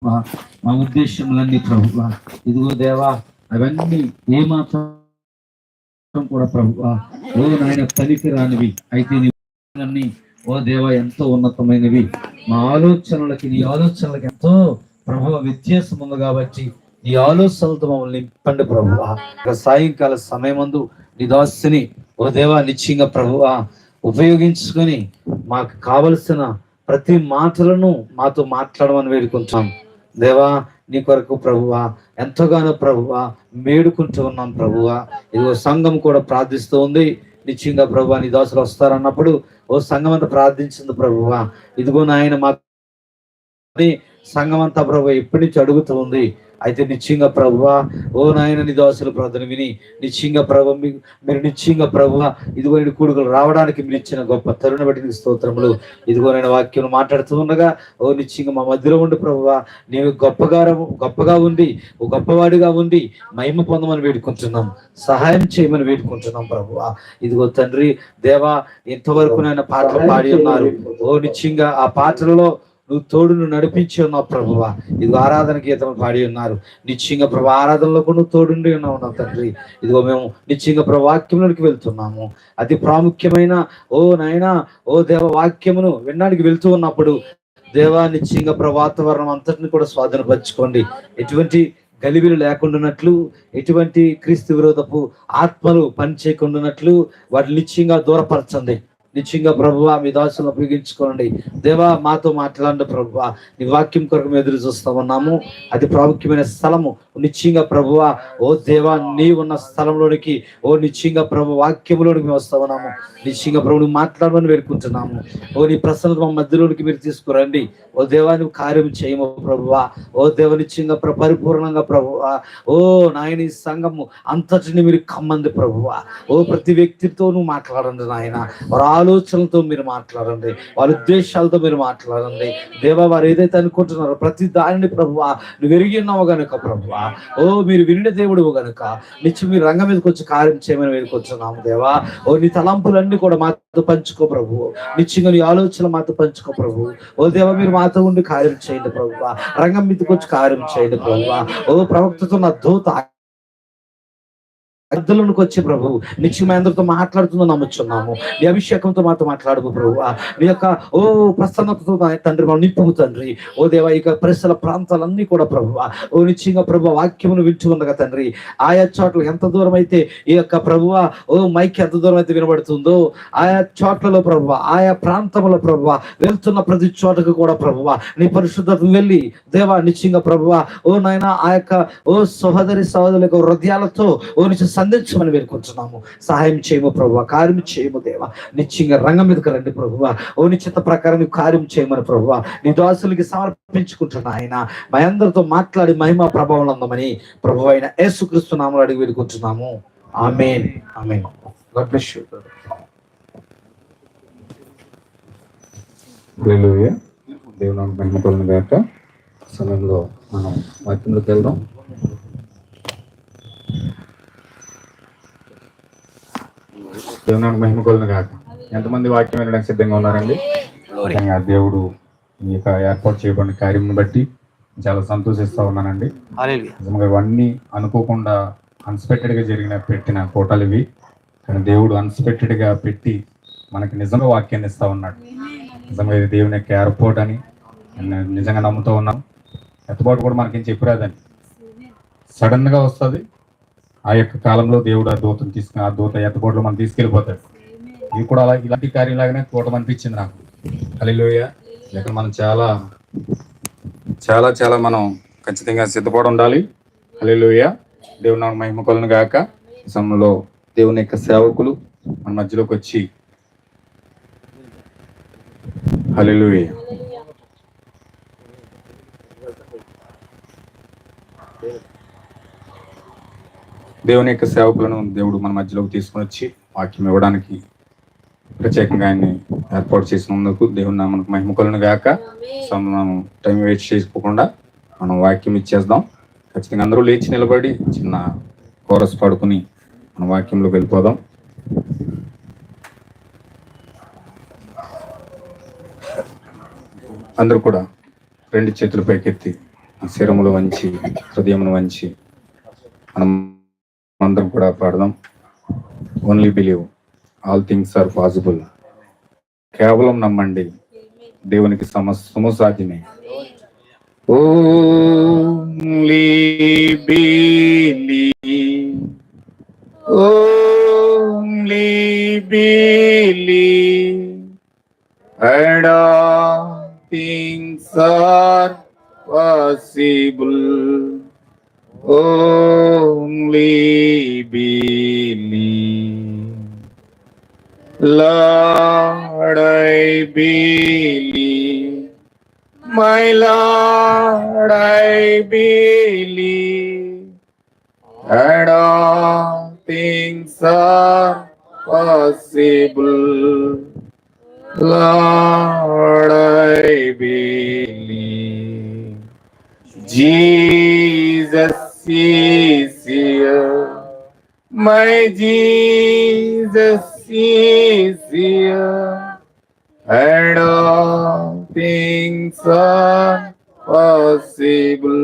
మా ఉద్దేశములన్నీ ప్రభువా, ఇదిగో దేవా, అవన్నీ ఏమాత్రం కూడా ప్రభువా ఓ నాయన పనికి రానివి అయితే నీ ఓ దేవ ఎంతో ఉన్నతమైనవి. మా ఆలోచనలకి నీ ఆలోచనలకి ఎంతో ప్రభావ వ్యత్యాసం ఉంది కాబట్టి ఈ ఆలోచనలతో మమ్మల్ని నింపండి ప్రభువా. సాయంకాల సమయమందు నీ దాసుని ఓ దేవా నిశ్చయంగా ప్రభువా ఉపయోగించుకొని మాకు కావలసిన ప్రతి మాటలను మాతో మాట్లాడమని వేడుకుంటాం దేవా. నీ కొరకు ప్రభువా ఎంతగానో ప్రభువా వేడుకుంటూ ఉన్నాం ప్రభువా. ఇదిగో సంఘం కూడా ప్రార్థిస్తూ ఉంది. నిశ్చయంగా ప్రభువా నీ దాసులు వస్తారన్నప్పుడు ఓ సంఘం అంతా ప్రార్థించింది ప్రభువా. ఇదిగో నాయన మా సంఘం అంతా ప్రభు ఎప్పటి నుంచి అడుగుతూ ఉంది. అయితే నిశ్చయంగా ప్రభువా ఓ నాయన నీ దాసుల ప్రార్థన విని నిశ్చయంగా ప్రభు మీరు నిశ్చయంగా ప్రభువా ఇదిగో నీ కూడుకులు రావడానికి మీరు ఇచ్చిన గొప్ప తరుణ బట్టి స్తోత్రములు. ఇదిగో నేను వాక్యం మాట్లాడుతూ ఉండగా ఓ నిశ్చయంగా మా మధ్యలో ఉండి ప్రభువా నీవు గొప్పగా ఉండి ఓ గొప్పవాడిగా ఉండి మహిమ పొందమని వేడుకుంటున్నాం, సహాయం చేయమని వేడుకుంటున్నాం ప్రభువా. ఇదిగో తండ్రి దేవా ఇంతవరకు నాయన పాటలు పాడి ఉన్నారు. ఓ నిశ్చయంగా ఆ పాటలలో నువ్వు తోడును నడిపించి ఉన్నావు ప్రభువా. ఇదిగో ఆరాధన గీతం పాడి ఉన్నారు. నిశ్చయంగా ప్రభు ఆరాధనలో కూడా నువ్వు తోడుండి ఉన్నావు తండ్రి. ఇదిగో మేము నిశ్చయంగా ప్రభు వాక్యంలోకి వెళ్తున్నాము. అతి ప్రాముఖ్యమైన ఓ నాయనా ఓ దేవ వాక్యమును వినడానికి వెళ్తూ ఉన్నప్పుడు దేవా నిశ్చయంగా ప్రభు వాతావరణం అంతటిని కూడా స్వాధీనపరచుకోండి. ఎటువంటి గలిబిలు లేకుండానట్లు, ఎటువంటి క్రీస్తు విరోధపు ఆత్మలు పని చేయకుండానట్లు వాటిని నిశ్చయంగా దూరపరచండి. నిశ్చయంగా ప్రభువా మీ దాసులను ఉపయోగించుకోండి దేవా. మాతో మాట్లాడండి ప్రభువా. నీ వాక్యం కొరకు మేము ఎదురు చూస్తా ఉన్నాము. అది ప్రాముఖ్యమైన స్థలము నిశ్చయంగా ప్రభువా ఓ దేవా నీ ఉన్న స్థలంలోనికి ఓ నిశ్చయంగా ప్రభు వాక్యంలోనికి మేము వస్తా ఉన్నాము. నిశ్చయంగా ప్రభు నువ్వు మాట్లాడమని వేడుకుంటున్నాము. ఓ నీ ప్రసన్నత మా మధ్యలోనికి మీరు తీసుకురండి. ఓ దేవా నువ్వు కార్యం చేయము ప్రభువా. ఓ దేవ నిశ్చయంగా పరిపూర్ణంగా ప్రభువా ఓ నాయన ఈ సంఘము అంతటిని మీరు కమ్మంది ప్రభువా. ఓ ప్రతి వ్యక్తితో నువ్వు మాట్లాడండి నాయన. వారి ఆలోచనలతో మీరు మాట్లాడండి, వారి ఉద్దేశాలతో మీరు మాట్లాడండి దేవా. వారు ఏదైతే అనుకుంటున్నారో ప్రతి దానిని ప్రభువా నువ్వు ఎరిగి ఉన్నావు గనుక ప్రభువా ఓ మీరు వినిన దేవుడు గనుక నిత్యం మీరు రంగం మీదకి వచ్చి కార్యం చేయమని వేడుకొచ్చున్నాము దేవా. ఓ నీ తలంపులన్నీ కూడా మాతో పంచుకో ప్రభు. నిత్యంగా నీ ఆలోచనలు మాతో పంచుకో ప్రభు. ఓ దేవా మీరు మాతో ఉండి కార్యం చేయండి ప్రభువా. రంగం మీదకి వచ్చి కార్యం చేయండి ప్రభువా. ఓ ప్రవక్తతో నా దూత అర్థంలోనికి వచ్చే ప్రభు నిత్యం అందరితో మాట్లాడుతుందో నమ్ముచున్నాము. నీ అభిషేకంతో మాతో మాట్లాడు ప్రభు. నీ యొక్క ఓ ప్రసన్నతతో తండ్రి మనం నింపు తండ్రి. ఓ దేవా ఇక పరిసర ప్రాంతాలన్నీ కూడా ప్రభు ఓ నిశ్చయంగా ప్రభు వాక్యమును వింటూ ఉండగా తండ్రి ఆయా చోట్ల ఎంత దూరం అయితే ఈ యొక్క ప్రభువ ఓ మైక్ ఎంత దూరం అయితే వినబడుతుందో ఆయా చోట్లలో ప్రభువ ఆయా ప్రాంతంలో ప్రభువ వెళ్తున్న ప్రతి చోటకు కూడా ప్రభువ నీ పరిశుద్ధత వెళ్ళి దేవా నిశ్చయంగా ప్రభువ ఓ నాయన ఆ యొక్క ఓ సహోదరి సహోదరుల హృదయాలతో ఓ నిశ్చయ సంధించమని వేడుకుంటున్నాము. సహాయం చేయము ప్రభువా, కార్యం చేయము దేవా. నిశ్చయంగా రంగం మీదకి రండి ప్రభువా. ఓ నిశ్చిత ప్రకారం కార్యం చేయమని ప్రభువా నీ దాసులకి సమర్పించుకుంటున్నా ఆయన. మా అందరితో మాట్లాడి మహిమ ప్రభావం ఉందామని ప్రభు అయిన యేసుక్రీస్తు నామములో అడిగి వేడుకుంటున్నాము. Amen amen. God bless you. Hallelujah. దేవుని మహిమ కలుగును గాక. సమయంలో మనం వాక్యంలోకి వెళ్దాం. దేవునికి మహిమ కలుగును గాక. ఎంతమంది వాక్యం వినడానికి సిద్ధంగా ఉన్నారండి? దేవుడు ఈ యొక్క ఏర్పాటు చేయబడిన కార్యం బట్టి చాలా సంతోషిస్తూ ఉన్నానండి. నిజంగా ఇవన్నీ అనుకోకుండా అన్ఎక్స్పెక్టెడ్ గా పెట్టిన కోటలు ఇవి. కానీ దేవుడు అన్ఎక్స్పెక్టెడ్ గా పెట్టి మనకి నిజంగా వాక్యాన్ని ఇస్తా ఉన్నాడు. నిజంగా ఇది దేవుని యొక్క ఏర్పాటు అని నిజంగా నమ్ముతూ ఉన్నాం. ఎత్తబాటు కూడా మనకేం చెప్పరాదని సడన్ గా వస్తుంది. ఆ యొక్క కాలంలో దేవుడు ఆ దూతను తీసుకుని ఆ దూత ఎత్తబాటులో మనం తీసుకెళ్ళిపోతాడు. ఇవి కూడా అలా ఇలాంటి కార్యంలాగానే చూడటం అనిపించింది నాకు. హల్లెలూయా. ఇక్కడ మనం చాలా చాలా చాలా మనం ఖచ్చితంగా సిద్ధపడి ఉండాలి. హల్లెలూయా. దేవుని నామమున మహిమ కలుగును గాక. ఈ సమయంలో దేవుని యొక్క సేవకులు మన మధ్యలోకి వచ్చి హల్లెలూయా దేవుని యొక్క సేవకులను దేవుడు మన మధ్యలోకి తీసుకుని వచ్చి వాక్యం ఇవ్వడానికి ప్రత్యేకంగా ఆయన్ని ఏర్పాటు చేసినందుకు దేవుని నామమునకు మహిమ కలుగును గాక. మనం టైం వేస్ట్ చేసుకోకుండా మనం వాక్యం ఇచ్చేద్దాం. ఖచ్చితంగా అందరూ లేచి నిలబడి చిన్న కోరస్ పాడుకుని మన వాక్యంలోకి వెళ్ళిపోదాం. అందరూ కూడా రెండు చేతులు పైకెత్తి శిరములు వంచి హృదయమును వంచి మనం అందరం కూడా పాడదాం. Only believe, all things are possible. కేవలం నమ్మండి, దేవునికి సమస్తము సాధ్యమే. Only believe, only believe and all things are possible. Only believe. Lord, I believe. My Lord, I believe. And all things are possible. Lord, I believe. Jesus is here. My Jesus is here. And all things are possible.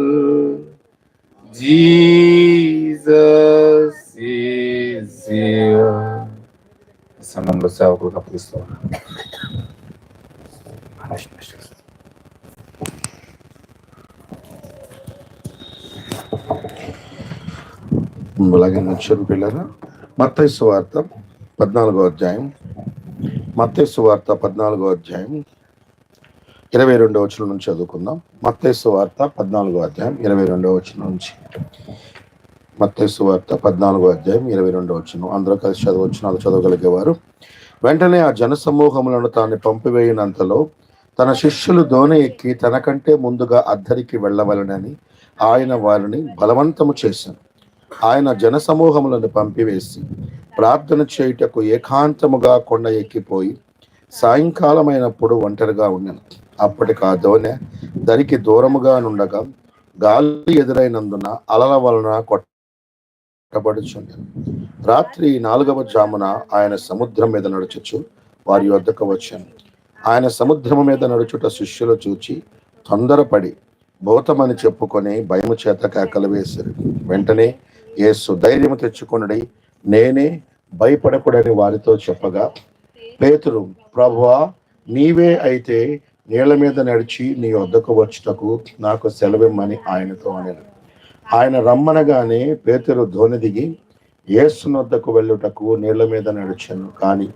Jesus is here. సంఘంలో సేవకులకు అప్పగిస్తాను. అలాగే నచ్చిన పిల్లల మత్తయి సువార్త 14వ అధ్యాయం, మత్తయి సువార్త 14వ అధ్యాయం 22వ వచనం నుంచి చదువుకుందాం. మత్తయి సువార్త 14వ అధ్యాయం 22వ వచనం నుంచి. మత్తయి సువార్త 14వ అధ్యాయం 22వ వచనం. అందరూ కలిసి చదవచ్చున్నారు, చదవగలిగేవారు. వెంటనే ఆ జన సమూహములను తాను పంపివేయినంతలో తన శిష్యులు దోణి ఎక్కి తనకంటే ముందుగా అద్దరికి వెళ్ళవలనని ఆయన వారిని బలవంతము చేశాను. ఆయన జన సమూహములను పంపివేసి ప్రార్థన చేయుటకు ఏకాంతముగా కొండ ఎక్కిపోయి సాయంకాలమైనప్పుడు ఒంటరిగా ఉన్నాను. అప్పటికి ఆ దోణె దరికి దూరముగా నుండగా గాలి ఎదురైనందున అలల వలన కొట్టబడుచుండెను. రాత్రి 4వ జామున ఆయన సముద్రం మీద నడుచుచు వారి వద్దకు వచ్చాను. ఆయన సముద్రము మీద నడుచుట శిష్యులు చూచి తొందరపడి భూతమని చెప్పుకొని భయము చేత కేకలు వేశారు. వెంటనే యేసు ధైర్యము తెచ్చుకొనుడి, నేనే, భయపడకూడని వారితో చెప్పగా, పేతురు, ప్రభువా, నీవే అయితే నీళ్ల మీద నడిచి నీ వద్దకు వచ్చుటకు నాకు సెలవిమ్మని ఆయనతో అనెను. ఆయన రమ్మనగానే పేతురు దోణి దిగి యేసు వద్దకు వెళ్ళుటకు నీళ్ల మీద నడిచాను. కానీ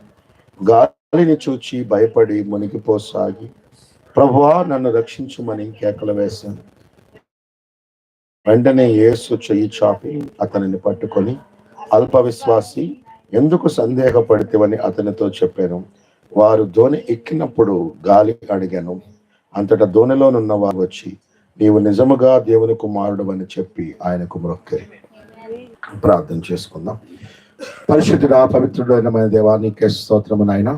గాలిని చూచి భయపడి మునిగిపోసాగి, ప్రభువా, నన్ను రక్షించుమని కేకలు వేశాను. వెంటనే యేసు చెయ్యి చాపి అతనిని పట్టుకొని, అల్ప విశ్వాసి, ఎందుకు సందేహపడితేవని అతనితో చెప్పాను. వారు దోణి ఎక్కినప్పుడు గాలి అడిగాను. అంతటా దోణిలోనున్న వారు వచ్చి, నీవు నిజముగా దేవుని కుమారుడు అని చెప్పి ఆయనకు మ్రొక్కారు. ప్రార్థన చేసుకుందాం. పరిశుద్ధుడా, పవిత్రుడైన మన దేవా, నీకే స్తోత్రము నాయన.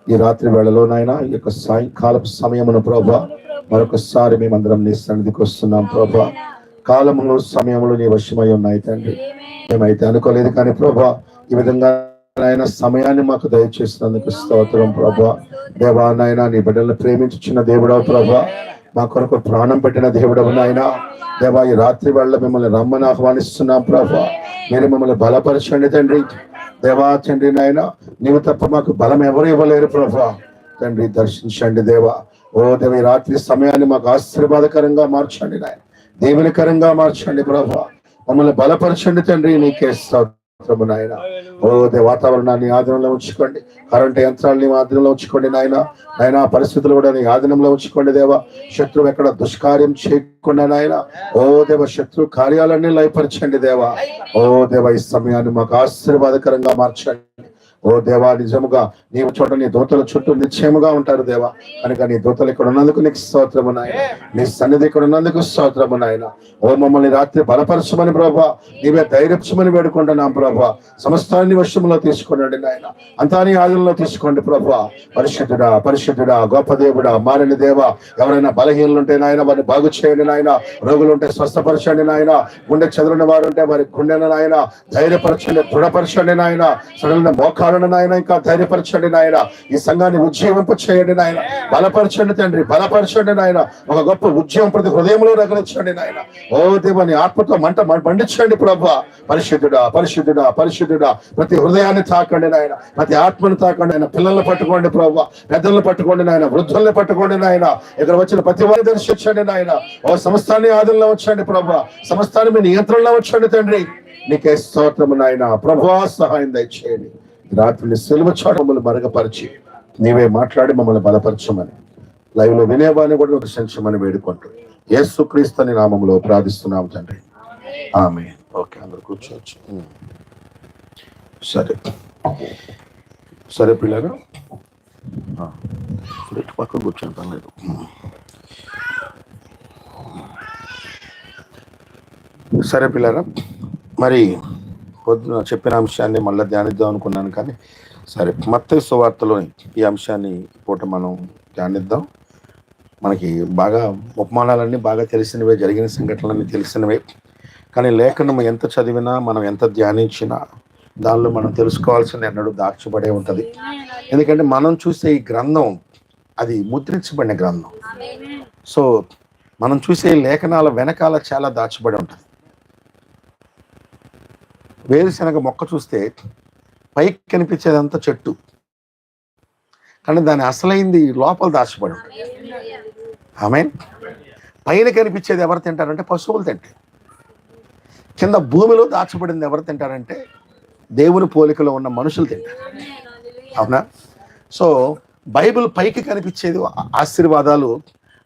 ఈ రాత్రి వేళలో నాయన, ఈ యొక్క సాయంకాలపు సమయమును ప్రభా మరొకసారి మేమందరం నీ సన్నిధికి వస్తున్నాం ప్రభా. కాలములు సమయములు నీ వశమై ఉన్నాయి తండ్రి. మేమైతే అనుకోలేదు కానీ ప్రభా, ఈ విధంగా నాయన సమయాన్ని మాకు దయచేసినందుకు స్తోత్రం ప్రభా. దేవా నాయన, నీ బిడ్డలను ప్రేమించుచున్న దేవుడవు ప్రభా, మా కొరకు ప్రాణం పెట్టిన దేవుడవు నాయన. దేవా, ఈ రాత్రి వేళ మిమ్మల్ని రమ్మని ఆహ్వానిస్తున్నాం ప్రభా. మీరు మమ్మల్ని బలపరచండి తండ్రి. దేవా తండ్రి నాయన, నీవు తప్ప మాకు బలం ఎవరు ఇవ్వలేరు ప్రభా. తండ్రి దర్శించండి దేవా. ఓ దేవ, ఈ రాత్రి సమయాన్ని మాకు ఆశీర్వాదకరంగా మార్చండి నాయన, దీవెనకరంగా మార్చండి ప్రభా. మమ్మల్ని బలపరచండి తండ్రి. నీకే స్తోత్రము నాయన. ఓ దే, వాతావరణాన్ని ఆధీనంలో ఉంచుకోండి, కరెంటు యంత్రాలని ఆధీనంలో ఉంచుకోండి నాయన. నాయన, పరిస్థితులు కూడా నీ ఆధీనంలో ఉంచుకోండి దేవా. శత్రువు ఎక్కడ దుష్కార్యం చేయకుండా నాయన, ఓ దేవ, శత్రు కార్యాలన్నీ లయపరచండి దేవా. ఓ దేవ, ఈ సమయాన్ని మాకు ఆశీర్వాదకరంగా మార్చండి. ఓ దేవా, నిజముగా నీవు చోట నీ దూతల చుట్టూ నిశ్చయముగా ఉంటారు దేవా. కనుక నీ దూతలు ఇక్కడ ఉన్నందుకు నీకు స్తోత్రము నాయన. నీ సన్నిధి ఇక్కడ ఉన్నందుకు స్తోత్రము నాయన. ఓ మమ్మల్ని రాత్రి బలపరచమని ప్రభా, నీవే ధైర్యపరచమని వేడుకుంటున్నాం ప్రభా. సమస్తాన్ని వశంలో తీసుకోండి నాయన, అంతా నీ ఆధీనంలో తీసుకోండి ప్రభా. పరిశుద్ధుడా, పరిశుద్ధుడా, గొప్ప దేవుడా, మారని దేవా. ఎవరైనా బలహీనలు ఉంటే నాయన వారిని బాగు చేయండి నాయన. రోగులు ఉంటే స్వస్థపరచండి నాయన. గుండె చెదరని వారు ఉంటే వారి గుండెను నాయన ధైర్యపరచండి, దృఢపరచండి నాయన. సడలిన మోకాలు కాపాడండి నాయన, ఇంకా ధైర్యపరచండి నాయన, ఈ సంఘాన్ని ఉజ్జీవింప చేయండి నాయన, బలపరచండి తండ్రి, బలపరచండి నాయన, ఒక గొప్ప ఉద్యమం ప్రతి హృదయంలో రగలించండి నాయన. ఓ దేవాని ఆత్మతో మండించండి ప్రభా. పరిశుద్ధుడా, పరిశుద్ధుడా, పరిశుద్ధుడా, ప్రతి హృదయాన్ని తాకండి నాయన, ప్రతి ఆత్మను తాకండి నాయన. పిల్లల్ని పట్టుకోండి ప్రభా, పెద్దలను పట్టుకోండి నాయన, వృద్ధుల్ని పట్టుకోండి నాయన. ఇక్కడ వచ్చిన ప్రతి వారిని దర్శించండి నాయన. ఓ సమస్తాన్ని ఆధునంలో వచ్చండి ప్రభా, సమస్తాన్ని మీ నియంత్రణలో వచ్చండి తండ్రి. నీకే స్తోత్రము నాయన. ప్రభువా సహాయం దయచేయండి. రాత్రిని సిలువ చాట మమ్మల్ని మరుగుపరిచి నీవే మాట్లాడి మమ్మల్ని బలపరచమని, లైవ్ లో వినేవాన్ని కూడా దర్శించమని వేడుకుంటూ యేసుక్రీస్తు నీ నామములో ప్రార్థిస్తున్నాం తండ్రి, ఆమేన్. ఓకే, అందరు కూర్చోవచ్చు. సరే సరే పిల్లలు, ఇటు పక్క కూర్చొని పర్లేదు. సరే పిల్లరా, మరి పొద్దున చెప్పిన అంశాన్ని మళ్ళీ ధ్యానిద్దాం అనుకున్నాను, కానీ సరే మత్తయి సువార్తలోని ఈ అంశాన్ని పూట మనం ధ్యానిద్దాం. మనకి బాగా ఉపమానాలన్నీ బాగా తెలిసినవే, జరిగిన సంఘటనలన్నీ తెలిసినవే, కానీ లేఖనం ఎంత చదివినా, మనం ఎంత ధ్యానించినా దానిలో మనం తెలుసుకోవాల్సిన ఎన్నడూ దాచబడే ఉంటుంది. ఎందుకంటే మనం చూసే ఈ గ్రంథం అది ముద్రించబడిన గ్రంథం. సో మనం చూసే లేఖనాల వెనకాల చాలా దాచబడి ఉంటుంది. వేరుశనగ మొక్క చూస్తే పైకి కనిపించేదంతా చెట్టు, కానీ దాని అసలైంది లోపల దాచబడి ఉంటుంది. ఆమేన్. పైన కనిపించేది ఎవరు తింటారంటే పశువులు తింటాయి. కింద భూమిలో దాచబడింది ఎవరు తింటారంటే దేవుని పోలికలో ఉన్న మనుషులు తింటారు. అవునా? సో బైబిల్ పైకి కనిపించేది ఆశీర్వాదాలు,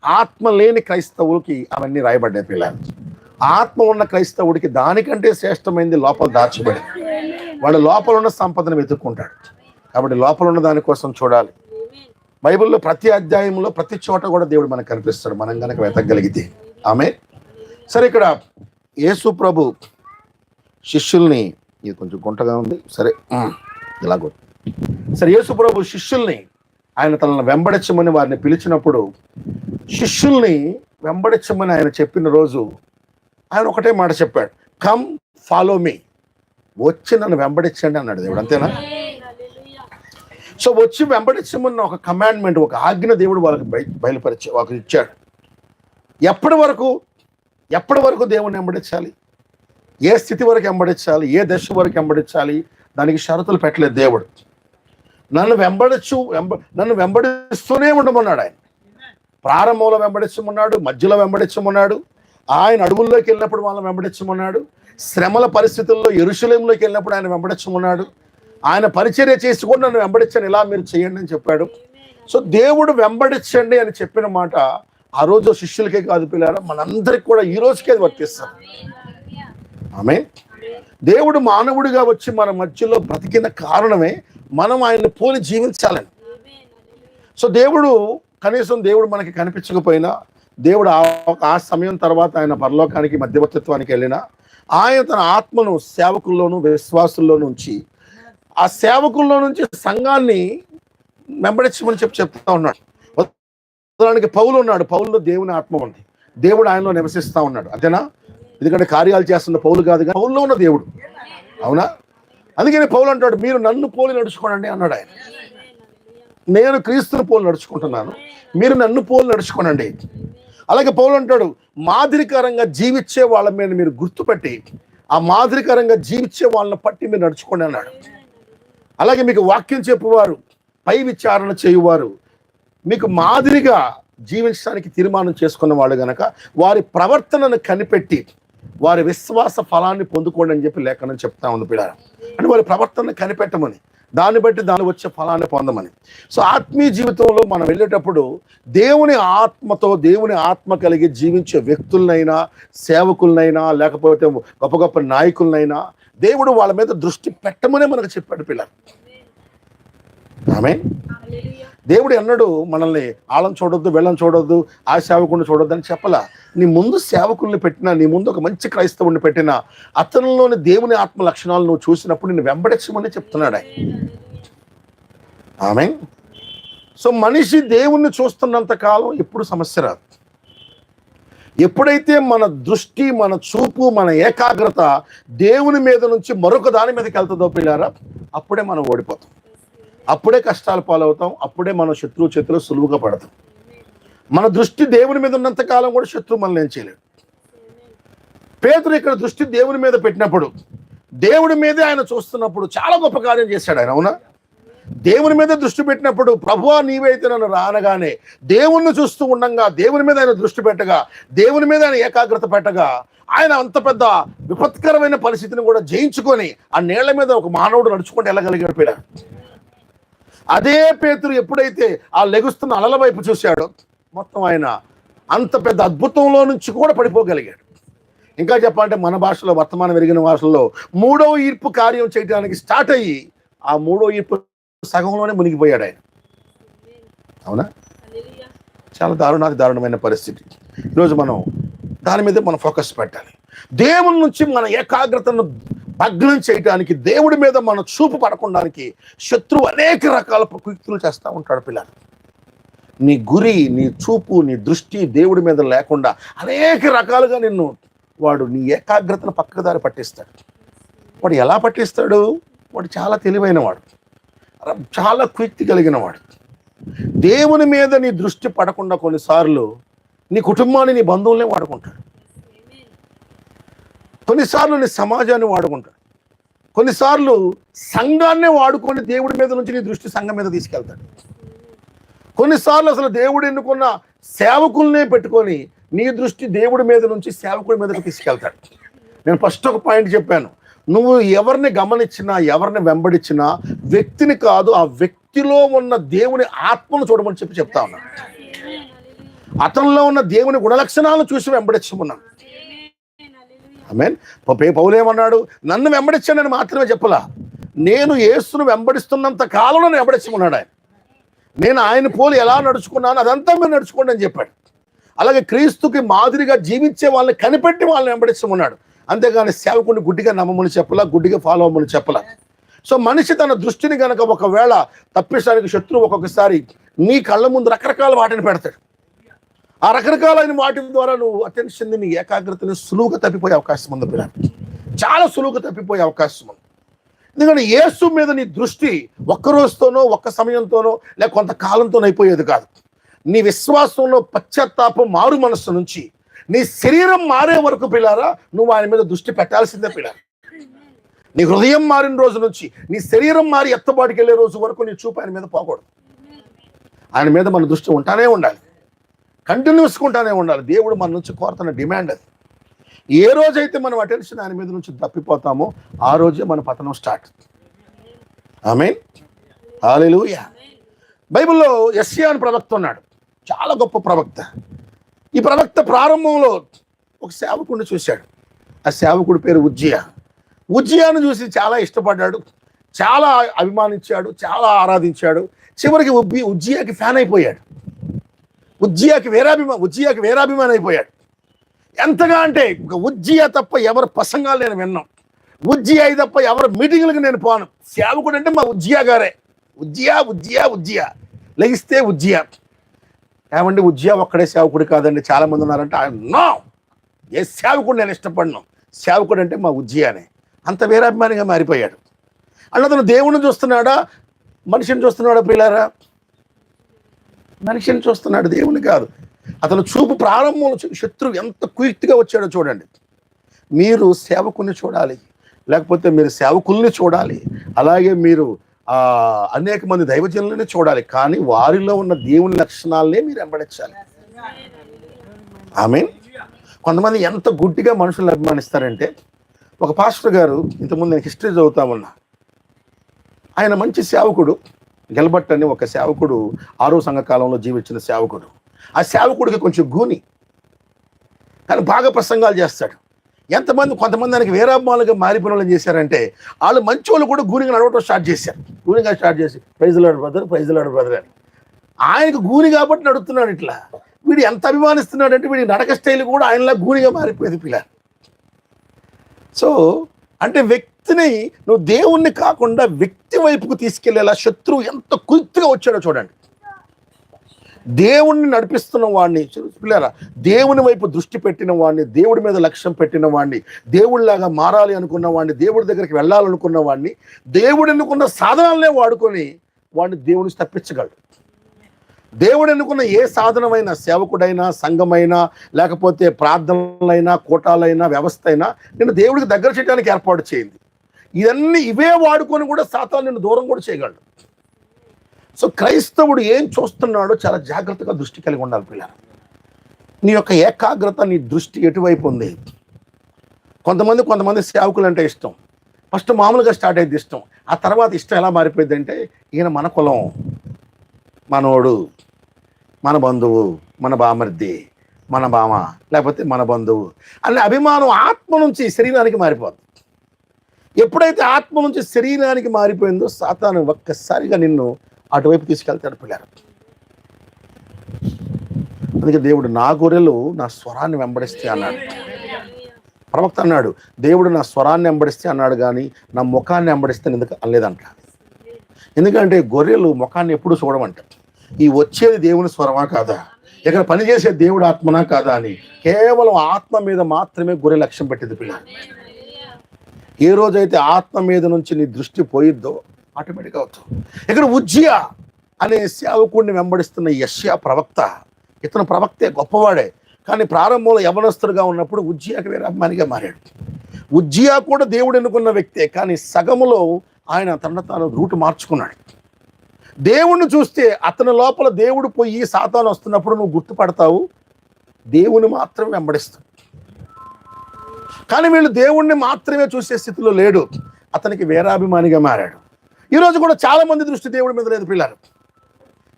ఆత్మ లేని క్రైస్తవులకి అవన్నీ రాయబడ్డాయి పిల్లలు. ఆత్మ ఉన్న క్రైస్తవుడికి దానికంటే శ్రేష్టమైంది లోపల దాచబడి, వాడు లోపల ఉన్న సంపదను వెతుక్కుంటాడు. కాబట్టి లోపల ఉన్న దానికోసం చూడాలి. బైబిల్లో ప్రతి అధ్యాయంలో ప్రతి చోట కూడా దేవుడు మనకు కనిపిస్తాడు, మనం కనుక వెతకగలిగితే. ఆమేన్. సరే, ఇక్కడ యేసు ప్రభు శిష్యుల్ని, ఇది కొంచెం గుంటగా ఉంది, సరే ఇలాగో. సరే, యేసు ప్రభు శిష్యుల్ని ఆయన తనను వెంబడించమని వారిని పిలిచినప్పుడు, శిష్యుల్ని వెంబడించమని ఆయన చెప్పిన రోజు ఆయన ఒకటే మాట చెప్పాడు, కమ్ ఫాలో మీ, వచ్చి నన్ను వెంబడించండి అన్నాడు దేవుడు. అంతేనా? సో వచ్చి వెంబడించమన్న ఒక కమాండ్మెంట్, ఒక ఆజ్ఞ దేవుడు వాళ్ళకి బయలుపరిచి వాళ్ళకి ఇచ్చాడు. ఎప్పటి వరకు దేవుని వెంబడించాలి, ఏ స్థితి వరకు వెంబడించాలి, ఏ దశ వరకు వెంబడించాలి, దానికి షరతులు పెట్టలేదు దేవుడు. నన్ను వెంబడిస్తూనే ఉండమన్నాడు ఆయన. ప్రారంభంలో వెంబడించమన్నాడు, మధ్యలో వెంబడించమన్నాడు, ఆయన అడవుల్లోకి వెళ్ళినప్పుడు వాళ్ళని వెంబడించమన్నాడు, శ్రమల పరిస్థితుల్లో యెరూషలేములోకి వెళ్ళినప్పుడు ఆయన వెంబడించమన్నాడు, ఆయన పరిచర్య చేసి కూడా నన్ను వెంబడించండి, ఇలా మీరు చేయండి అని చెప్పాడు. సో దేవుడు వెంబడించండి అని చెప్పిన మాట ఆ రోజు శిష్యులకే కాదు పిల్లారా, మనందరికి కూడా ఈ రోజుకే అది వర్తిస్తాం. ఆమేన్. దేవుడు మానవుడిగా వచ్చి మన మధ్యలో బ్రతికిన కారణమే మనం ఆయన్ని పోలి జీవించాలని. సో కనీసం దేవుడు మనకి కనిపించకపోయినా, దేవుడు ఆ సమయం తర్వాత ఆయన పరలోకానికి మధ్యవర్తిత్వానికి వెళ్ళినా, ఆయన తన ఆత్మను సేవకుల్లోనూ విశ్వాసుల్లోనూ ఉంచి, ఆ సేవకుల్లో నుంచి సంఘాన్ని వెంబడించమని చెప్తా ఉన్నాడు. ఉదాహరణకి పౌలు ఉన్నాడు, పౌలులో దేవుని ఆత్మ ఉంది, దేవుడు ఆయనలో నివసిస్తా ఉన్నాడు. అంతేనా? ఎందుకంటే కార్యాలు చేస్తున్న పౌలు కాదు, కానీ పౌల్లో ఉన్న దేవుడు. అవునా? అందుకని పౌలు అంటాడు, మీరు నన్ను పోలి నడుచుకోనండి అన్నాడు ఆయన. నేను క్రీస్తుని పోలి నడుచుకుంటున్నాను, మీరు నన్ను పోలి నడుచుకోనండి. అలాగే పౌలు అంటాడు, మాదిరికరంగా జీవించే వాళ్ళ మీద మీరు గుర్తుపెట్టి, ఆ మాదిరికరంగా జీవించే వాళ్ళని పట్టి మీరు నడుచుకోండి అన్నాడు. అలాగే మీకు వాక్యం చెప్పువారు, పై విచారణ చేయువారు, మీకు మాదిరిగా జీవించడానికి తీర్మానం చేసుకున్న వాళ్ళు గనక వారి ప్రవర్తనను కనిపెట్టి వారి విశ్వాస ఫలాన్ని పొందుకోండి అని చెప్పి లేఖనం చెప్తా ఉంది పిల్లలు. అంటే వారి ప్రవర్తనను కనిపెట్టమని, దాన్ని బట్టి దాని వచ్చే ఫలాన్ని పొందమని. సో ఆత్మీయ జీవితంలో మనం వెళ్ళేటప్పుడు దేవుని ఆత్మ కలిగి జీవించే వ్యక్తులనైనా, సేవకులనైనా, లేకపోతే గొప్ప గొప్ప నాయకులనైనా దేవుడు వాళ్ళ మీద దృష్టి పెట్టమనే మనకు చెప్పాడు పిల్లలు. ఆమేన్. దేవుడు ఎన్నడూ మనల్ని ఆళ్ళని చూడొద్దు, వెళ్ళని చూడొద్దు, ఆ సేవకుడిని చూడొద్దు అని చెప్పలా. నీ ముందు సేవకుల్ని పెట్టినా, నీ ముందు ఒక మంచి క్రైస్తవుని పెట్టినా, అతనిలోని దేవుని ఆత్మ లక్షణాలు నువ్వు చూసినప్పుడు నిన్ను వెంబడించమని చెప్తున్నాడు ఆయన. ఆమేన్. సో మనిషి దేవుణ్ణి చూస్తున్నంత కాలం ఎప్పుడు సమస్య రాదు. ఎప్పుడైతే మన దృష్టి, మన చూపు, మన ఏకాగ్రత దేవుని మీద నుంచి మరొక దాని మీదకి వెళ్తుందో పిల్లారా, అప్పుడే మనం ఓడిపోతాం, అప్పుడే కష్టాలు పాలవుతాం, అప్పుడే మనం శత్రువు చేతిలో సులువుగా పడతాం. మన దృష్టి దేవుని మీద ఉన్నంత కాలం కూడా శత్రువు మనల్ని ఏం చేయలేడు. పేతురు ఇక్కడ దృష్టి దేవుని మీద పెట్టినప్పుడు, దేవుడి మీదే ఆయన చూస్తున్నప్పుడు చాలా గొప్ప కార్యం చేశాడు ఆయన. అవునా? దేవుని మీద దృష్టి పెట్టినప్పుడు, ప్రభువా నీవైతే నన్ను రానగానే దేవుణ్ణి చూస్తూ ఉండంగా దేవుని మీద ఆయన దృష్టి పెట్టగా, దేవుని మీద ఆయన ఏకాగ్రత పెట్టగా, ఆయన అంత పెద్ద విపత్కరమైన పరిస్థితిని కూడా జయించుకొని ఆ నీళ్ల మీద ఒక మానవుడు నడుచుకుంటూ వెళ్ళగలిగాడు పీడ. అదే పేతురు ఎప్పుడైతే ఆ లెగుస్తున్న అలల వైపు చూశాడో, మొత్తం ఆయన అంత పెద్ద అద్భుతంలో నుంచి కూడా పడిపోగలిగాడు. ఇంకా చెప్పాలంటే మన భాషలో, వర్తమానం ఎరిగిన భాషల్లో, మూడవ ఈర్పు కార్యం చేయడానికి స్టార్ట్ అయ్యి ఆ మూడో ఈర్పు సగంలోనే మునిగిపోయాడు ఆయన. అవునా? చాలా దారుణమైన పరిస్థితి. ఈరోజు మనం దాని మీద మనం ఫోకస్ పెట్టాలి. దేవుని నుంచి మన ఏకాగ్రతను భగ్నం చేయడానికి, దేవుడి మీద మన చూపు పడకుండానికి శత్రువు అనేక రకాల కుయుక్తులు చేస్తూ ఉంటాడు. పిల్లలు, నీ గురి, నీ చూపు, నీ దృష్టి దేవుడి మీద లేకుండా అనేక రకాలుగా వాడు నీ ఏకాగ్రతను పక్కదారి పట్టిస్తాడు. వాడు ఎలా పట్టిస్తాడు? వాడు చాలా తెలివైన వాడు, చాలా కుయుక్తి కలిగిన వాడు. దేవుని మీద నీ దృష్టి పడకుండా కొన్నిసార్లు నీ కుటుంబాన్ని, నీ బంధువుల్ని వాడుకుంటాడు. కొన్నిసార్లు నీ సమాజాన్ని వాడుకుంటాడు. కొన్నిసార్లు సంఘాన్నే వాడుకొని దేవుడి మీద నుంచి నీ దృష్టి సంఘం మీద తీసుకెళ్తాడు. కొన్నిసార్లు అసలు దేవుడు ఎన్నుకున్న సేవకుల్నే పెట్టుకొని నీ దృష్టి దేవుడి మీద నుంచి సేవకుడి మీదకి తీసుకెళ్తాడు. నేను ఫస్ట్ ఒక పాయింట్ చెప్పాను, నువ్వు ఎవరిని గమనించినా, ఎవరిని వెంబడించినా వ్యక్తిని కాదు, ఆ వ్యక్తిలో ఉన్న దేవుని ఆత్మను చూడమని చెప్తా ఉన్నాను. అతనిలో ఉన్న దేవుని గుణలక్షణాలను చూసి వెంబడించమన్నాను. ఆమేన్. పౌలేమన్నాడు? నన్ను వెంబడించానని మాత్రమే చెప్పలా, నేను యేసును వెంబడిస్తున్నంత కాలం నన్ను వెంబడించమన్నాడు ఆయన. నేను ఆయన పోలి ఎలా నడుచుకున్నాను అదంతా మీరు నడుచుకోండి అని చెప్పాడు. అలాగే క్రీస్తుకి మాదిరిగా జీవించే వాళ్ళని కనిపెట్టి వాళ్ళని వెంబడించమన్నాడు. అంతేగాని సేవకుని గుడ్డిగా నమ్మమని చెప్పలా, గుడ్డిగా ఫాలో అవ్వమని చెప్పలా. సో మనిషి తన దృష్టిని కనుక ఒకవేళ తప్పించడానికి శత్రువు ఒక్కొక్కసారి నీ కళ్ళ ముందు రకరకాల వాటిని పెడతాడు. ఆ రకరకాలైన వాటి ద్వారా నువ్వు అటెన్షన్, నీ ఏకాగ్రతని సులువుగా తప్పిపోయే అవకాశం ఉంది పిల్లలు, చాలా సులువుగా తప్పిపోయే అవకాశం ఉంది. ఎందుకంటే యేసు మీద నీ దృష్టి ఒక్క రోజుతోనో, ఒక్క సమయంతోనో, లేక కొంతకాలంతోనో అయిపోయేది కాదు. నీ విశ్వాసంలో పశ్చాత్తాపం, మారు మనస్సు నుంచి నీ శరీరం మారే వరకు పిల్లారా నువ్వు ఆయన మీద దృష్టి పెట్టాల్సిందే పిల్లలు. నీ హృదయం మారిన రోజు నుంచి నీ శరీరం మారి ఎత్తబాటుకి వెళ్ళే రోజు వరకు నీ చూపు ఆయన మీద పోకూడదు. ఆయన మీద మన దృష్టి ఉంటానే ఉండాలి, కంటిన్యూస్గా ఉంటానే ఉండాలి. దేవుడు మన నుంచి కోరుతున్న డిమాండ్ అది. ఏ రోజైతే మనం అటెన్షన్ ఆయన మీద నుంచి తప్పిపోతామో ఆ రోజే మన పతనం స్టార్ట్. ఆమేన్. హల్లెలూయా. బైబిల్లో యెషయా అని ప్రవక్త ఉన్నాడు, చాలా గొప్ప ప్రవక్త. ఈ ప్రవక్త ప్రారంభంలో ఒక సేవకుడిని చూశాడు. ఆ సేవకుడి పేరు ఉజ్జియా. ఉజ్జియాను చూసి చాలా ఇష్టపడ్డాడు, చాలా అభిమానించాడు, చాలా ఆరాధించాడు. చివరికి ఉజ్జియాకి ఫ్యాన్ అయిపోయాడు. ఉజ్జియాకి వేరాభిమాని అయిపోయాడు. ఎంతగా అంటే ఉజ్జియా తప్ప ఎవరు ప్రసంగాలు నేను విన్నాం, ఉజ్జియా తప్ప ఎవరు మీటింగ్లకు నేను పోను. సేవకుడు అంటే మా ఉజ్జియా గారే. ఉజ్జియా లెగిస్తే ఉజ్జియా. ఏమండి ఉజ్జియా ఒక్కడే సేవకుడు కాదండి, చాలా మంది ఉన్నారంటే నో, ఏ సేవకుడు నేను ఇష్టపడను, సేవకుడు అంటే మా ఉజ్జియానే. అంత వేరాభిమానిగా మారిపోయాడు. అంటే అతను దేవుణ్ణి చూస్తున్నాడా, మనిషిని చూస్తున్నాడా పిల్లారా? మనిషిని చూస్తున్నాడు, దేవుని కాదు. అతను చూపు ప్రారంభంలో శత్రువు ఎంత కుయుక్తిగా వచ్చాడో చూడండి. మీరు సేవకుని చూడాలి, లేకపోతే మీరు సేవకుల్ని చూడాలి, అలాగే మీరు అనేక మంది దైవజనులని చూడాలి, కానీ వారిలో ఉన్న దేవుని లక్షణాలనే మీరు వెంబడించాలి. ఆమేన్. కొంతమంది ఎంత గుడ్డిగా మనుషులను అభిమానిస్తారంటే, ఒక పాస్టర్ గారు, ఇంతకుముందు నేను హిస్టరీ చదువుతా ఉన్నా, ఆయన మంచి సేవకుడు, గెలబట్ అని ఒక సేవకుడు, 6వ సంఘ కాలంలో జీవించిన సేవకుడు. ఆ సేవకుడికి కొంచెం గూని, కానీ బాగా ప్రసంగాలు చేస్తాడు. కొంతమంది ఆయనకి వేరాభిమానులుగా మారిపోయిన వాళ్ళు ఏం చేశారంటే, వాళ్ళు మంచి వాళ్ళు కూడా గూనిగా నడవటం స్టార్ట్ చేసి ప్రైజ్ లార్డ్ బ్రదర్ అని. ఆయనకు గూని కాబట్టి నడుస్తున్నాడు ఇట్లా. వీడు ఎంత అభిమానిస్తున్నాడు అంటే వీడి నడక స్టైల్ కూడా ఆయనలా గూనిగా మారిపోయేది పిల్ల. సో అంటే వ్యక్తిని నువ్వు దేవుణ్ణి కాకుండా వ్యక్తి వైపుకు తీసుకెళ్లేలా శత్రువు ఎంత కుయుక్తిగా వచ్చాడో చూడండి. దేవుణ్ణి నడిపిస్తున్న వాడిని, పిల్లరా, దేవుని వైపు దృష్టి పెట్టిన వాడిని, దేవుడి మీద లక్ష్యం పెట్టిన వాడిని, దేవుడిలాగా మారాలి అనుకున్న వాడిని, దేవుడి దగ్గరికి వెళ్ళాలనుకున్న వాడిని, దేవుడు ఎన్నుకున్న సాధనాలనే వాడుకొని వాడిని దేవుని తప్పించగలడు. దేవుడు ఎన్నుకున్న ఏ సాధనమైనా, సేవకుడైనా, సంఘమైనా, లేకపోతే ప్రార్థనలైనా, కూటాలైనా, వ్యవస్థ అయినా నేను దేవుడికి దగ్గర చేయడానికి ఏర్పాటు చేయింది. ఇవే వాడుకొని కూడా సాతాను నిన్ను దూరం కూడా చేయగలడు. సో క్రైస్తవుడు ఏం చూస్తున్నాడో చాలా జాగ్రత్తగా దృష్టి కలిగి ఉండాలి పిల్లలు. నీ యొక్క ఏకాగ్రత, నీ దృష్టి ఎటువైపు ఉంది? కొంతమంది సేవకులు అంటే ఇష్టం. ఫస్ట్ మామూలుగా స్టార్ట్ అయ్యేది ఇష్టం. ఆ తర్వాత ఇష్టం ఎలా మారిపోయింది అంటే, ఈయన మన కులం, మనోడు, మన బంధువు, మన బామర్ది, మన బామ, లేకపోతే మన బంధువు అనే అభిమానం ఆత్మ నుంచి శరీరానికి మారిపోతుంది. ఎప్పుడైతే ఆత్మ నుంచి శరీరానికి మారిపోయిందో సాతాను ఒక్కసారిగా నిన్ను అటువైపు తీసుకెళ్తాడు పిల్లలు. అందుకే దేవుడు నా గొర్రెలు నా స్వరాన్ని వెంబడిస్తే అన్నాడు. ప్రవక్త అన్నాడు, దేవుడు నా స్వరాన్ని వెంబడిస్తే అన్నాడు, కానీ నా ముఖాన్ని వెంబడిస్తే ఎందుకు అనలేదంట. ఎందుకంటే గొర్రెలు ముఖాన్ని ఎప్పుడు చూడమంట. ఈ వచ్చేది దేవుని స్వరమా కాదా, ఇక్కడ పనిచేసే దేవుడు ఆత్మనా కాదా అని కేవలం ఆత్మ మీద మాత్రమే గొర్రె లక్ష్యం పెట్టింది పిల్లలు. ఏ రోజైతే ఆత్మ మీద నుంచి నీ దృష్టి పోయిద్దో ఆటోమేటిక్గా అవుతావు. ఇక్కడ ఉజ్జియా అనే సేవకుడిని వెంబడిస్తున్న యెషయా ప్రవక్త, ఇతను ప్రవక్తే, గొప్పవాడే, కానీ ప్రారంభంలో యవనస్తుడుగా ఉన్నప్పుడు ఉజ్జియాకి వేరే అభిమానిగా మారాడు. ఉజ్జియా కూడా దేవుడు ఎన్నుకున్న వ్యక్తే, కానీ సగములో ఆయన తాను రూటు మార్చుకున్నాడు. దేవుణ్ణి చూస్తే అతని లోపల దేవుడు పోయి సాతాను వస్తున్నప్పుడు నువ్వు గుర్తుపడతావు, దేవుని మాత్రమే వెంబడిస్తావు. కానీ వీళ్ళు దేవుణ్ణి మాత్రమే చూసే స్థితిలో లేడు, అతనికి వేరాభిమానిగా మారాడు. ఈరోజు కూడా చాలా మంది దృష్టి దేవుడి మీద లేదు పిల్లలు.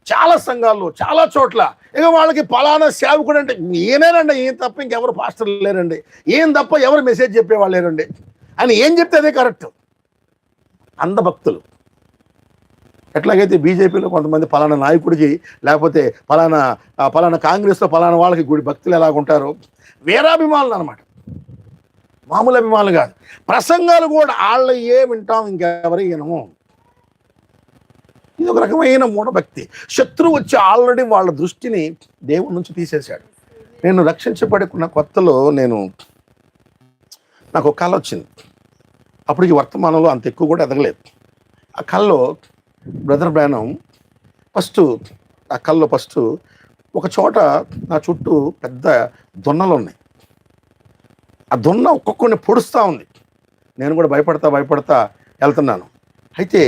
చాలా సంఘాల్లో, చాలా చోట్ల ఇక వాళ్ళకి పలానా సేవకుడు అంటే ఈయనేనండి, ఈయన తప్ప ఇంకెవరు పాస్టర్లు లేరండి, ఈయన తప్ప ఎవరు మెసేజ్ చెప్పేవాళ్ళు లేరండి అని ఏం చెప్తే అదే కరెక్ట్. అంధ భక్తులు. ఎట్లాగైతే బీజేపీలో కొంతమంది పలానా నాయకుడికి, లేకపోతే పలానా కాంగ్రెస్లో పలానా వాళ్ళకి గుడి భక్తులు ఎలాగుంటారో, వేరాభిమానులు అనమాట, మామూలు అభిమానులు కాదు. ప్రసంగాలు కూడా వాళ్ళ ఏ వింటాం, ఇంకెవరు వినము. ఇది ఒక రకమైన మూఢభక్తి. శత్రువు వచ్చి ఆల్రెడీ వాళ్ళ దృష్టిని దేవుడి నుంచి తీసేశాడు. నేను రక్షించబడుకున్న కొత్తలో నాకు ఒక కళ వచ్చింది. అప్పటికి వర్తమానంలో అంత ఎక్కువ కూడా ఎదగలేదు. ఆ కళలో బ్రదర్ బ్రానమ్ ఆ కళలో ఒక చోట నా చుట్టూ పెద్ద దొన్నలు ఉన్నాయి. ఆ దొన్న ఒక్కొక్కరిని పొడుస్తూ ఉంది. నేను కూడా భయపడతా వెళ్తున్నాను. అయితే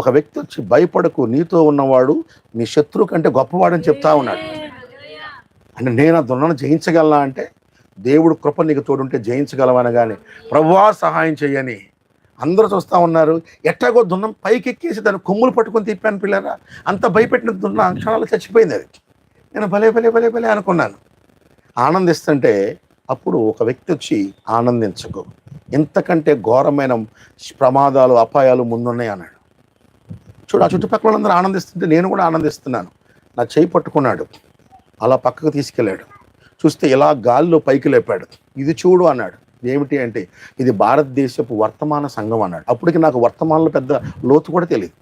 ఒక వ్యక్తి వచ్చి, భయపడకు, నీతో ఉన్నవాడు నీ శత్రువు కంటే గొప్పవాడని చెప్తా ఉన్నాడు. అంటే నేను ఆ దొన్నను జయించగలనా అంటే, దేవుడు కృప నీకు తోడుంటే జయించగలవనగానే ప్రభువా సహాయం చెయ్యని అందరూ చూస్తూ ఉన్నారు. ఎట్టాగో దున్నం పైకెక్కేసి దాన్ని కొమ్ములు పట్టుకొని తిప్పాను పిల్లరా. అంత భయపెట్టిన దున్న క్షణాలు చచ్చిపోయింది. అది నేను భలే అనుకున్నాను. ఆనందిస్తుంటే అప్పుడు ఒక వ్యక్తి వచ్చి, ఆనందించకు, ఇంతకంటే ఘోరమైన ప్రమాదాలు, అపాయాలు ముందున్నాయి అన్నాడు. చూడు, ఆ చుట్టుపక్కల అందరూ ఆనందిస్తుంటే నేను కూడా ఆనందిస్తున్నాను. నా చేయి పట్టుకున్నాడు, అలా పక్కకు తీసుకెళ్ళాడు. చూస్తే ఇలా గాల్లో పైకి లేపాడు. ఇది చూడు అన్నాడు. ఏమిటి అంటే, ఇది భారతదేశపు వర్తమాన సంఘం అన్నాడు. అప్పటికి నాకు వర్తమానంలో పెద్ద లోతు కూడా తెలియదు.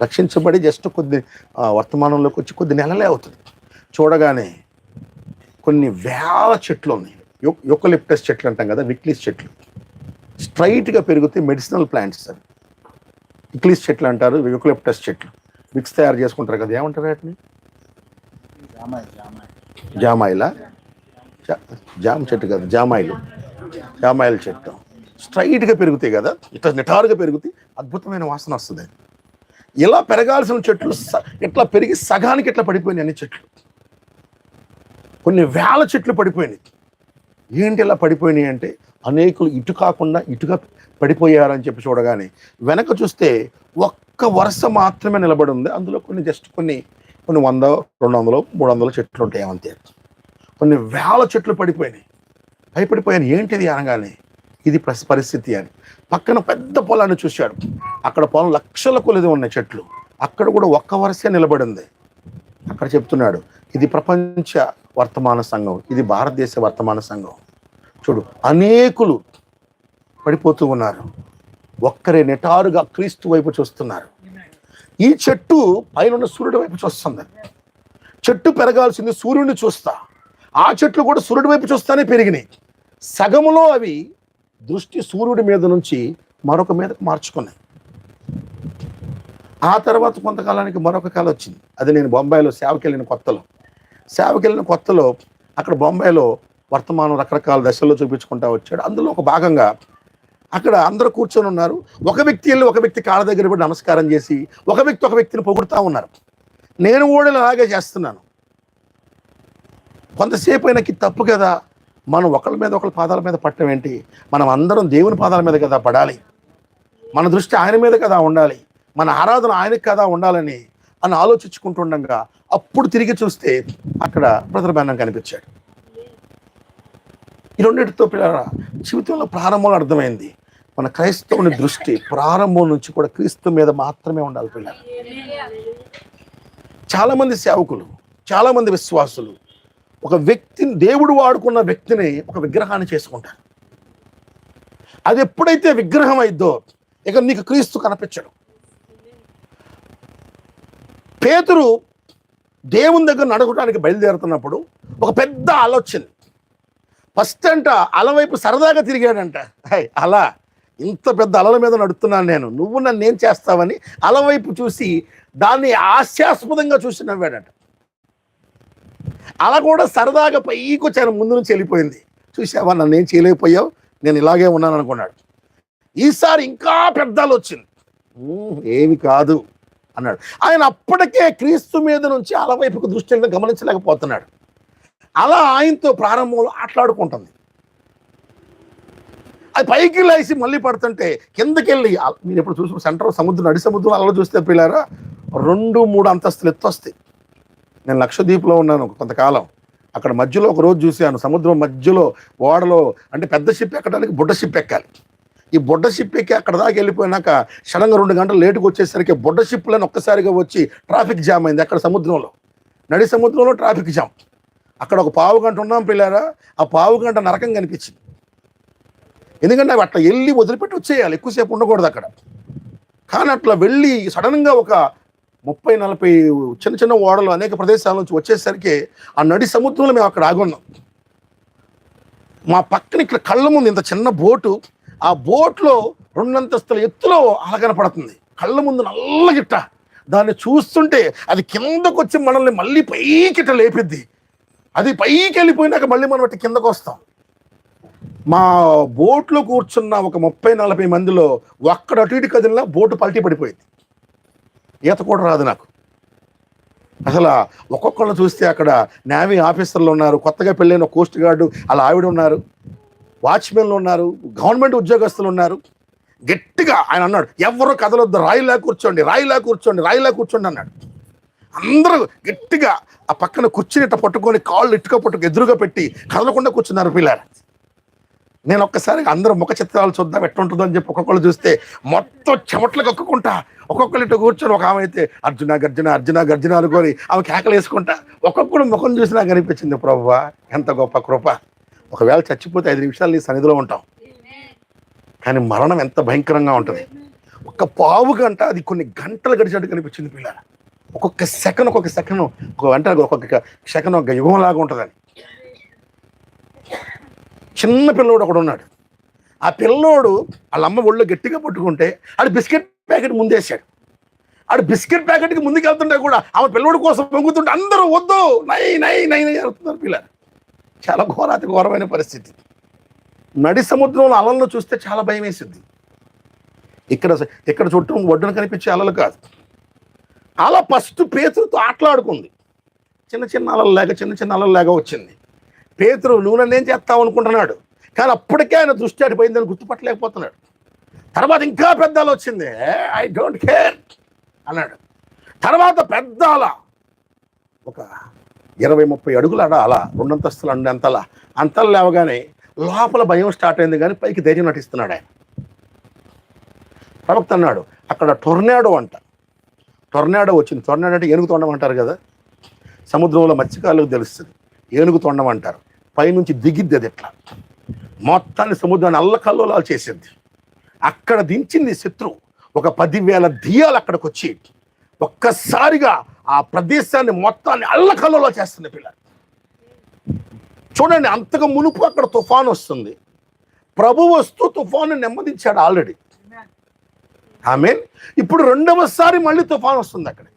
రక్షించబడి జస్ట్ వర్తమానంలోకి వచ్చి కొద్ది నెలలే అవుతుంది. చూడగానే కొన్ని వేల చెట్లు ఉన్నాయి. యూకలిప్టస్ చెట్లు అంటాం కదా, విక్లీస్ చెట్లు స్ట్రైట్గా పెరుగుతాయి. మెడిసినల్ ప్లాంట్స్ అవి విక్లీస్ చెట్లు అంటారు. యూకలిప్టస్ చెట్లు విక్స్ తయారు చేసుకుంటారు కదా, ఏమంటారు వాటిని? జామాయిలా? జామ చెట్టు కదా, జామాయిల చెట్టు స్ట్రైట్గా పెరుగుతాయి కదా, ఇట్లా నిటారుగా పెరుగుతాయి, అద్భుతమైన వాసన వస్తుంది. ఇలా పెరగాల్సిన చెట్లు ఇట్లా పెరిగి సగానికి ఇట్లా పడిపోయినాయి అన్ని చెట్లు. కొన్ని వేల చెట్లు పడిపోయినాయి. ఏంటి ఇలా పడిపోయినాయి అంటే, అనేకులు ఇటు కాకుండా ఇటుగా పడిపోయారని చెప్పి చూడగానే వెనక చూస్తే ఒక్క వరుస మాత్రమే నిలబడి ఉంది. అందులో కొన్ని 100, 200, 300 చెట్లు ఉంటాయి అంతే. కొన్ని వేల చెట్లు పడిపోయినాయి. భయపడిపోయాను, ఏంటిది అనగానే ఇది పరిస్థితి అని. పక్కన పెద్ద పొలాన్ని చూశాడు. అక్కడ పొలం లక్షల కొలది ఉన్నాయి చెట్లు, అక్కడ కూడా ఒక్క వరుసే నిలబడింది. అక్కడ చెప్తున్నాడు, ఇది ప్రపంచ వర్తమాన సంఘం, ఇది భారతదేశ వర్తమాన సంఘం. చూడు, అనేకులు పడిపోతూ ఉన్నారు, ఒక్కరే నిటారుగా క్రీస్తు వైపు చూస్తున్నారు. ఈ చెట్టు పైన సూర్యుడి వైపు చూస్తుంది. చెట్టు పెరగాల్సింది సూర్యుడిని చూస్తా, ఆ చెట్లు కూడా సూర్యుడి వైపు చూస్తానే పెరిగినాయి. సగములో అవి దృష్టి సూర్యుడి మీద నుంచి మరొక మీదకు మార్చుకున్నాయి. ఆ తర్వాత కొంతకాలానికి మరొక కళ వచ్చింది. అది నేను బొంబాయిలో సేవకి వెళ్ళిన కొత్తలో అక్కడ బొంబాయిలో వర్తమానం రకరకాల దశల్లో చూపించుకుంటా వచ్చాడు. అందులో ఒక భాగంగా అక్కడ అందరూ కూర్చొని ఉన్నారు. ఒక వ్యక్తి వెళ్ళి ఒక వ్యక్తి కాళ్ళ దగ్గర పడి నమస్కారం చేసి ఒక వ్యక్తిని పొగుడుతూ ఉన్నారు. నేను కూడా అలాగే చేస్తున్నాను. కొంతసేపు అయినకి తప్పు కదా, మనం ఒకళ్ళ మీద ఒకళ్ళ పాదాల మీద పట్టడం ఏంటి? మనం అందరం దేవుని పాదాల మీద కదా పడాలి, మన దృష్టి ఆయన మీద కదా ఉండాలి, మన ఆరాధన ఆయనకి కదా ఉండాలని ఆలోచించుకుంటుండగా అప్పుడు తిరిగి చూస్తే అక్కడ బ్రదర్ బెన్నం కనిపించాడు. ఈ రెండింటితో పిల్లల జీవితంలో ప్రారంభంలో అర్థమైంది, మన క్రైస్తవుని దృష్టి ప్రారంభం నుంచి కూడా క్రీస్తు మీద మాత్రమే ఉండాలి. పిల్లలు చాలామంది సేవకులు, చాలామంది విశ్వాసులు ఒక వ్యక్తిని, దేవుడు వాడుకున్న వ్యక్తిని ఒక విగ్రహాన్ని చేసుకుంటారు. అది ఎప్పుడైతే విగ్రహం అయిద్దో ఇక నీకు క్రీస్తు కనిపించడు. పేతురు దేవుని దగ్గర నడవడానికి బయలుదేరుతున్నప్పుడు ఒక పెద్ద అల వచ్చింది. ఫస్ట్ అంట అల వైపు సరదాగా తిరిగాడంట. అలా ఇంత పెద్ద అలల మీద నడుస్తున్నాను నేను, నువ్వు నన్ను ఏం చేస్తావని అల వైపు చూసి దాన్ని హాస్యాస్పదంగా చూసి నవ్వాడట. అలా కూడా సరదాగా పైకి వచ్చాను, ముందు నుంచి వెళ్ళిపోయింది. చూసావా నన్ను ఏం చేయలేకపోయావు, నేను ఇలాగే ఉన్నాను అనుకున్నాడు. ఈసారి ఇంకా పెద్దలు వచ్చింది, ఏమి కాదు అన్నాడు. ఆయన అప్పటికే క్రీస్తు మీద నుంచి అల వైపుకు దృష్టి గమనించలేకపోతున్నాడు. అలా ఆయనతో ప్రారంభంలో ఆటలాడుకుంటుంది. అది పైకి లేసి మళ్ళీ పడుతుంటే కిందకెళ్ళి, మీరు ఎప్పుడు చూసిన సెంటర్ సముద్రం, నడి సముద్రం అలా చూస్తే పిల్లారా 2-3 అంతస్తులు ఎత్తు వస్తాయి. నేను లక్షద్వీప్లో ఉన్నాను కొంతకాలం. అక్కడ మధ్యలో ఒక రోజు చూశాను, సముద్రం మధ్యలో ఓడలో, అంటే పెద్ద షిప్ ఎక్కడానికి బుడ్డ షిప్ ఎక్కాలి. ఈ బుడ్డ షిప్ ఎక్కి అక్కడ దాకా వెళ్ళిపోయినాక సడన్గా 2 గంటలు లేటుకు వచ్చేసరికి బుడ్డ షిప్లను ఒక్కసారిగా వచ్చి ట్రాఫిక్ జామ్ అయింది. అక్కడ సముద్రంలో, నడి సముద్రంలో ట్రాఫిక్ జామ్. అక్కడ ఒక పావు గంట ఉన్నాం పిల్లారా, ఆ పావు గంట నరకం కనిపించింది. ఎందుకంటే అవి అట్లా వెళ్ళి వదిలిపెట్టి వచ్చేయాలి, ఎక్కువసేపు ఉండకూడదు అక్కడ. కానీ అట్లా వెళ్ళి సడన్గా ఒక 30-40 చిన్న చిన్న ఓడలు అనేక ప్రదేశాల నుంచి వచ్చేసరికి ఆ నడి సముద్రంలో మేము అక్కడ ఆగున్నాం. మా పక్కన ఇక్కడ కళ్ళ ముందు ఇంత చిన్న బోటు, ఆ బోట్లో 2 అంతస్తుల ఎత్తులో అల కనపడుతుంది. కళ్ళ ముందు నల్లగిట్ట, దాన్ని చూస్తుంటే అది కిందకు వచ్చి మనల్ని మళ్ళీ పైకిట లేపిద్ది. అది పైకి వెళ్ళిపోయినాక మళ్ళీ మనం అట్టి కిందకు వస్తాం. మా బోట్లో కూర్చున్న ఒక 30-40 మందిలో ఒక్కడ అటు ఇటు కదిలినా బోటు పల్టీ పడిపోయింది. ఈత కూడా రాదు నాకు అసలు. ఒక్కొక్కళ్ళు చూస్తే అక్కడ నేవీ ఆఫీసర్లు ఉన్నారు, కొత్తగా పెళ్ళైన కోస్ట్ గార్డు అలా ఆవిడ ఉన్నారు, వాచ్మెన్లు ఉన్నారు, గవర్నమెంట్ ఉద్యోగస్తులు ఉన్నారు. గట్టిగా ఆయన అన్నాడు, ఎవరు కదలొద్దు, రాయిలా కూర్చోండి, రాయిలా కూర్చోండి, రాయిలా కూర్చోండి అన్నాడు. అందరూ గట్టిగా ఆ పక్కన కూర్చుని ఇట్ట పట్టుకొని కాళ్ళు ఇటుక పట్టుకు ఎదురుగా పెట్టి కదలకుండా కూర్చున్నారు పిల్లలు. నేను ఒక్కసారి అందరూ ముఖ చిత్రాలు చూద్దాం ఎట్లుంటుందో అని చెప్పి ఒక్కొక్కళ్ళు చూస్తే మొత్తం చెమట్లు కక్కుకుంటా ఒక్కొక్కరు ఇటు కూర్చొని, ఒక ఆమె అయితే అర్జున గర్జున అర్జున గర్జున అనుకొని ఆమె కేకలు వేసుకుంటా ఒక్కొక్కడు ముఖం చూసి నాకు అనిపించింది, ప్రభువా ఎంత గొప్ప కృప. ఒకవేళ చచ్చిపోతే 5 నిమిషాలు నీ సన్నిధిలో ఉంటాం, కానీ మరణం ఎంత భయంకరంగా ఉంటుంది. ఒక్క పావు గంట అది కొన్ని గంటలు గడిచినట్టు కనిపించింది పిల్లల. ఒక్కొక్క సెకండ్ ఒక గంట ఒక్కొక్క సెకండ్ ఒక యుగంలాగా ఉంటుందని. చిన్న పిల్లోడు ఒకడు ఉన్నాడు. ఆ పిల్లోడు వాళ్ళ అమ్మ ఒళ్ళు గట్టిగా పట్టుకుంటే ఆడు బిస్కెట్ ప్యాకెట్ ముందేసాడు. ఆడు బిస్కెట్ ప్యాకెట్కి ముందుకు వెళ్తుంటే కూడా ఆమె పిల్లోడు కోసం పొంగుతుంటే అందరూ వద్దు నై నై నై నై అడుగుతున్నారు పిల్లలు. చాలా ఘోరమైన పరిస్థితి. నడి సముద్రంలో అలలను చూస్తే చాలా భయం వేసింది. ఇక్కడ చుట్టూ ఒడ్డున కనిపించే అలలు కాదు. అలా ఫస్ట్ పేతురుతో ఆటలాడుకుంది. చిన్న చిన్న అలల్లాగా వచ్చింది. పేతురు నువ్వు నన్ను ఏం చేస్తావు అనుకుంటున్నాడు, కానీ అప్పటికే ఆయన దృష్టి అడిపోయిందని గుర్తుపట్టలేకపోతున్నాడు. తర్వాత ఇంకా పెద్ద అల వచ్చింది, ఐ డోంట్ కేర్ అన్నాడు. తర్వాత పెద్ద అల, ఒక 20-30 అడుగుల అల, 2 అంతస్తులు అంతలా లేవగానే లోపల భయం స్టార్ట్ అయింది, కానీ పైకి ధైర్యం నటిస్తున్నాడు ఆయన. ప్రవక్త అన్నాడు అక్కడ టొర్నాడో వచ్చింది. టొర్నాడో అంటే ఏనుగు తొండం అంటారు కదా, సముద్రంలో మత్స్యకారులకు తెలుస్తుంది, ఏనుగు తొండం అంటారు. పైనుంచి దిగిద్ది అది, ఎట్లా మొత్తాన్ని సముద్రాన్ని అల్లకల్లోలాలు చేసింది. అక్కడ దించింది శత్రువు. ఒక 10,000 దియాలు అక్కడికి వచ్చి ఒక్కసారిగా ఆ ప్రదేశాన్ని మొత్తాన్ని అల్లకల్లోలా చేస్తుంది పిల్లలు. చూడండి, అంతకు మునుపు అక్కడ తుఫాను వస్తుంది, ప్రభు వస్తూ తుఫాను నెమ్మదించాడు ఆల్రెడీ. ఆమేన్. ఇప్పుడు రెండవసారి మళ్ళీ తుఫాను వస్తుంది అక్కడ.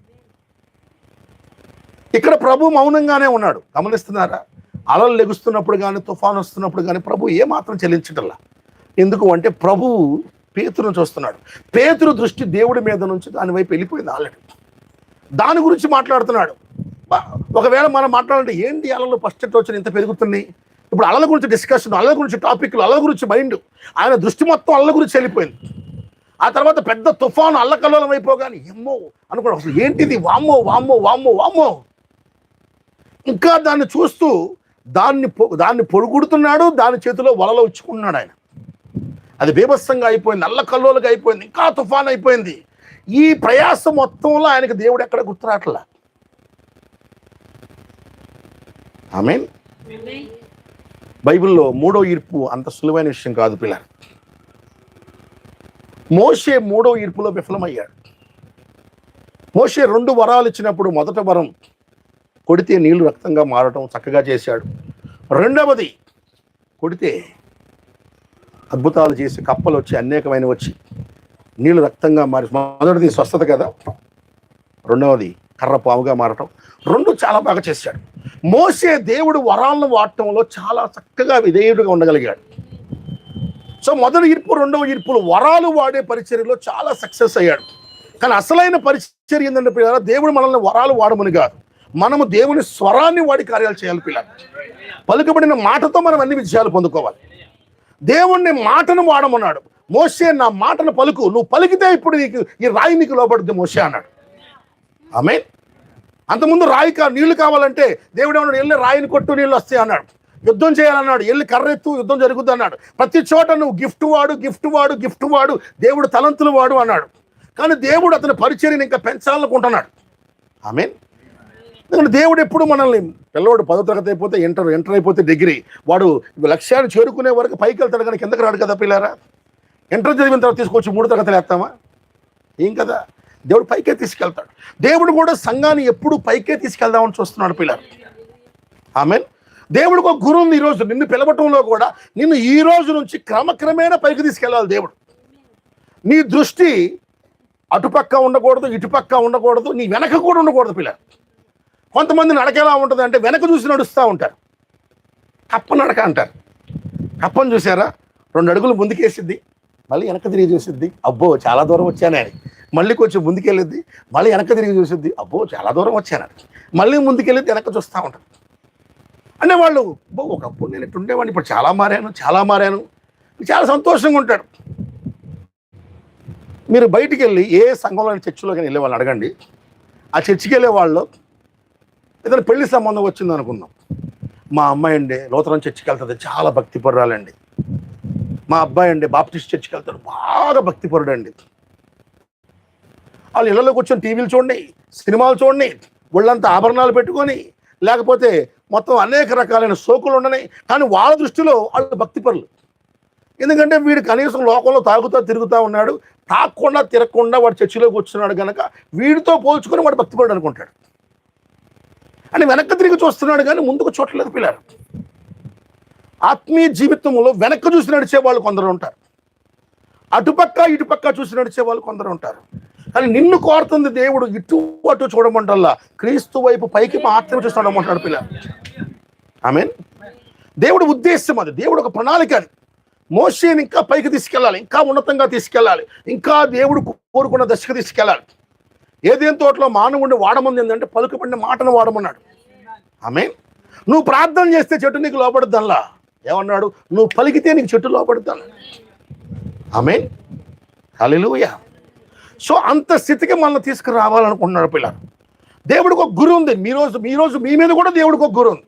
ఇక్కడ ప్రభు మౌనంగానే ఉన్నాడు. గమనిస్తున్నారా? అలలు లెగుస్తున్నప్పుడు కానీ తుఫాను వస్తున్నప్పుడు కానీ ప్రభు ఏమాత్రం చెల్లించటల్లా. ఎందుకు అంటే ప్రభువు పేతురును చూస్తున్నాడు. పేతురు దృష్టి దేవుడి మీద నుంచి దాని వైపు వెళ్ళిపోయింది ఆల్రెడీ. దాని గురించి మాట్లాడుతున్నాడు. ఒకవేళ మనం మాట్లాడాలంటే ఏంటి అలలు ఫస్ట్ వచ్చిన ఇంత పెరుగుతున్నాయి, ఇప్పుడు అలల గురించి డిస్కషన్, అలల గురించి టాపిక్లు, అలల గురించి మైండ్, ఆయన దృష్టి మొత్తం అలల గురించి వెళ్ళిపోయింది. ఆ తర్వాత పెద్ద తుఫాను అల్లకల్లోలం అయిపోగానే ఏమ్మో అనుకోండి, అసలు ఏంటిది, వామ్మో వామ్మో వామ్మో వామ్మో. ఇంకా దాన్ని చూస్తూ దాన్ని పొడుగుడుతున్నాడు, దాని చేతిలో వలలో ఉచ్చుకున్నాడు ఆయన. అది బీభత్సంగా అయిపోయింది, అల్లకల్లోలుగా అయిపోయింది, ఇంకా తుఫాన్ అయిపోయింది. ఈ ప్రయాసం మొత్తంలో ఆయనకు దేవుడు ఎక్కడ గుర్తురాట్లా. ఆమేన్. బైబిల్లో 3వ ఈర్పు అంత సులువైన విషయం కాదు పిల్లలు. మోషే 3వ ఈర్పులో విఫలమయ్యాడు. మోషే 2 వరాలు ఇచ్చినప్పుడు మొదట వరం కొడితే నీళ్లు రక్తంగా మారటం చక్కగా చేశాడు. రెండవది కొడితే అద్భుతాలు చేసి కప్పలు వచ్చి అనేకమైన వచ్చి నీళ్లు రక్తంగా మారి, మొదటిది స్వస్థత కదా, రెండవది కర్ర పాముగా మారటం. 2 చాలా బాగా చేశాడు. మోషే దేవుడు వరాలను వాడటంలో చాలా చక్కగా విధేయుడుగా ఉండగలిగాడు. సో మొదటి ఈర్పు, రెండవ ఈర్పులు వరాలు వాడే పరిచర్యలో చాలా సక్సెస్ అయ్యాడు. కానీ అసలైన పరిచర్య ఏంటంటే పిల్లలు, దేవుడు మనల్ని వరాలు వాడమని కాదు, మనము దేవుని స్వరాన్ని వాడి కార్యాలు చేయాలి పిల్లలు. పలుకబడిన మాటతో మనం అన్ని విజయాలు పొందుకోవాలి. దేవుణ్ణి మాటను వాడమన్నాడు. మోషే నా మాటను పలుకు, నువ్వు పలికితే ఇప్పుడు నీకు ఈ రాయి నీకు లోపడుద్ది మోషే అన్నాడు. ఆమేన్. అంతకుముందు నీళ్లు కావాలంటే దేవుడు ఏమన్నాడు, వెళ్ళి రాయిని కొట్టు నీళ్ళు వస్తాయి అన్నాడు. యుద్ధం చేయాలన్నాడు, వెళ్ళి కర్రెత్తు యుద్ధం జరుగుద్ది అన్నాడు. ప్రతి చోట నువ్వు గిఫ్ట్ వాడు దేవుడు తలంతులు వాడు అన్నాడు. కానీ దేవుడు అతని పరిచర్యను ఇంకా పెంచాలనుకుంటున్నాడు. ఆమేన్. ఎందుకంటే దేవుడు ఎప్పుడు మనల్ని, పిల్లవాడు 10వ తరగతి అయిపోతే ఇంటర్ అయిపోతే డిగ్రీ, వాడు లక్ష్యాన్ని చేరుకునే వరకు పైకి వెళ్తాడు కానీ కిందకి రాడు కదా పిల్లారా. ఇంటర్ చదివిన తర్వాత తీసుకొచ్చి 3 తరగతులు వేస్తామా? ఏం కదా, దేవుడు పైకే తీసుకెళ్తాడు. దేవుడు కూడా సంఘాన్ని ఎప్పుడు పైకే తీసుకెళ్దామని చూస్తున్నాడు పిల్లలు. ఆమేన్. దేవుడికి ఒక గురు ఉంది. ఈరోజు నిన్ను పిలవటంలో కూడా నిన్ను ఈ రోజు నుంచి క్రమక్రమేణా పైకి తీసుకెళ్ళాలి దేవుడు. నీ దృష్టి అటుపక్క ఉండకూడదు, ఇటుపక్క ఉండకూడదు, నీ వెనక కూడా ఉండకూడదు పిల్లలు. కొంతమంది నడక ఎలా ఉంటుంది అంటే వెనక చూసి నడుస్తూ ఉంటారు, కప్ప నడక అంటారు. కప్పను చూసారా, 2 అడుగులు ముందుకేసిద్ది, మళ్ళీ వెనక తిరిగి చూసిద్ది, అబ్బో చాలా దూరం వచ్చానే అని. మళ్ళీ కొంచెం ముందుకెళ్ళిద్ది, మళ్ళీ వెనక తిరిగి చూసిద్ది, అబ్బో చాలా దూరం వచ్చానని. మళ్ళీ ముందుకెళ్ళిద్ది, వెనక చూస్తూ ఉంటారు. అంటే వాళ్ళు ఒకప్పుడు నేను ఇటు ఉండేవాడిని, ఇప్పుడు చాలా మారాను చాలా సంతోషంగా ఉంటాడు. మీరు బయటికి వెళ్ళి ఏ సంఘంలోని చర్చిలోకి వెళ్ళే వాళ్ళని అడగండి. ఆ చర్చికి వెళ్ళే వాళ్ళు ఏదైనా పెళ్లి సంబంధం వచ్చింది అనుకుందాం, మా అమ్మాయి అండి లోతరం చర్చికి వెళ్తుంది, చాలా భక్తిపరురాలండి. మా అబ్బాయి అండి బాప్టిస్ట్ చర్చికి వెళ్తాడు, బాగా భక్తిపరుడు అండి. వాళ్ళు ఇళ్లలో కూర్చొని టీవీలు చూడండి, సినిమాలు చూడండి, ఒళ్ళంతా ఆభరణాలు పెట్టుకొని, లేకపోతే మొత్తం అనేక రకాలైన సోకులు ఉండని, కానీ వాళ్ళ దృష్టిలో వాళ్ళు భక్తిపరులు. ఎందుకంటే వీడు కనీసం లోకంలో తాగుతూ తిరుగుతూ ఉన్నాడు, తాగకుండా తిరగకుండా వాడు చర్చిలో కూర్చున్నాడు కనుక వీడితో పోల్చుకొని వాడు భక్తిపరుడు అనుకుంటాడు. అని వెనక్కి తిరిగి చూస్తున్నాడు కానీ ముందుకు చూడలేదు పిల్లలు. ఆత్మీయ జీవితంలో వెనక్కి చూసి నడిచే వాళ్ళు కొందరు ఉంటారు, అటుపక్క ఇటుపక్క చూసి నడిచే వాళ్ళు కొందరు ఉంటారు. కానీ నిన్ను కోరుతుంది దేవుడు ఇటు అటు చూడమంటల్లా, క్రీస్తు వైపు పైకి మాత్రమే చూసి నడమంటాడు పిల్లలు. ఆమేన్. దేవుడి ఉద్దేశం అది, దేవుడు ఒక ప్రణాళిక. మోషేని ఇంకా పైకి తీసుకెళ్ళాలి, ఇంకా ఉన్నతంగా తీసుకెళ్ళాలి, ఇంకా దేవుడు కోరుకున్న దశకు తీసుకెళ్ళాలి. ఏదేం తోటలో మానవుడిని వాడమంది ఏంటంటే పలుకుబడిన మాటను వాడమన్నాడు. ఆమేన్. నువ్వు ప్రార్థన చేస్తే చెట్టు నీకు లోపడుద్దల్లా, ఏమన్నాడు, నువ్వు పలికితే నీకు చెట్టు లోపడుద్దాను. ఆమేన్. హల్లెలూయా. సో అంత స్థితికి మనల్ని తీసుకురావాలనుకుంటున్నాడు పిల్లలు. దేవుడికి ఒక గురి ఉంది. మీరోజు మీ మీద కూడా దేవుడికి ఒక గురి ఉంది.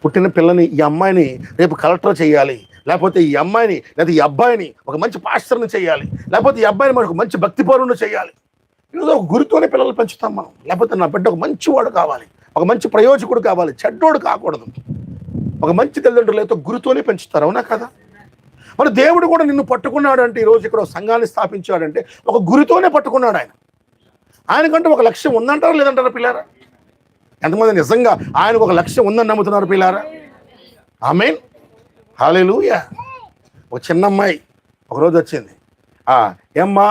పుట్టిన పిల్లని, ఈ అమ్మాయిని రేపు కలెక్టర్ చేయాలి, లేకపోతే ఈ అమ్మాయిని లేదా ఈ అబ్బాయిని ఒక మంచి పాస్టర్ని చేయాలి, లేకపోతే ఈ అబ్బాయిని మనకు మంచి భక్తిపరుని చేయాలి. ఈరోజు ఒక గురితోనే పిల్లలు పెంచుతాం మనం. లేకపోతే నా బిడ్డ ఒక మంచివాడు కావాలి, ఒక మంచి ప్రయోజకుడు కావాలి, చెడ్డోడు కాకూడదు. ఒక మంచి తల్లిదండ్రులు అయితే గురితోనే పెంచుతారు, అవునా కదా? మరి దేవుడు కూడా నిన్ను పట్టుకున్నాడు అంటే, ఈరోజు ఇక్కడ ఒక సంఘాన్ని స్థాపించాడంటే ఒక గురితోనే పట్టుకున్నాడు ఆయన. ఆయనకంటే ఒక లక్ష్యం ఉందంటారా లేదంటారా పిల్లారా? ఎంతమంది నిజంగా ఆయనకు ఒక లక్ష్యం ఉందని నమ్ముతున్నారు పిల్లారా? ఆమేన్, హల్లెలూయా. ఒక చిన్న అమ్మాయి ఒకరోజు వచ్చింది, ఏమ్మా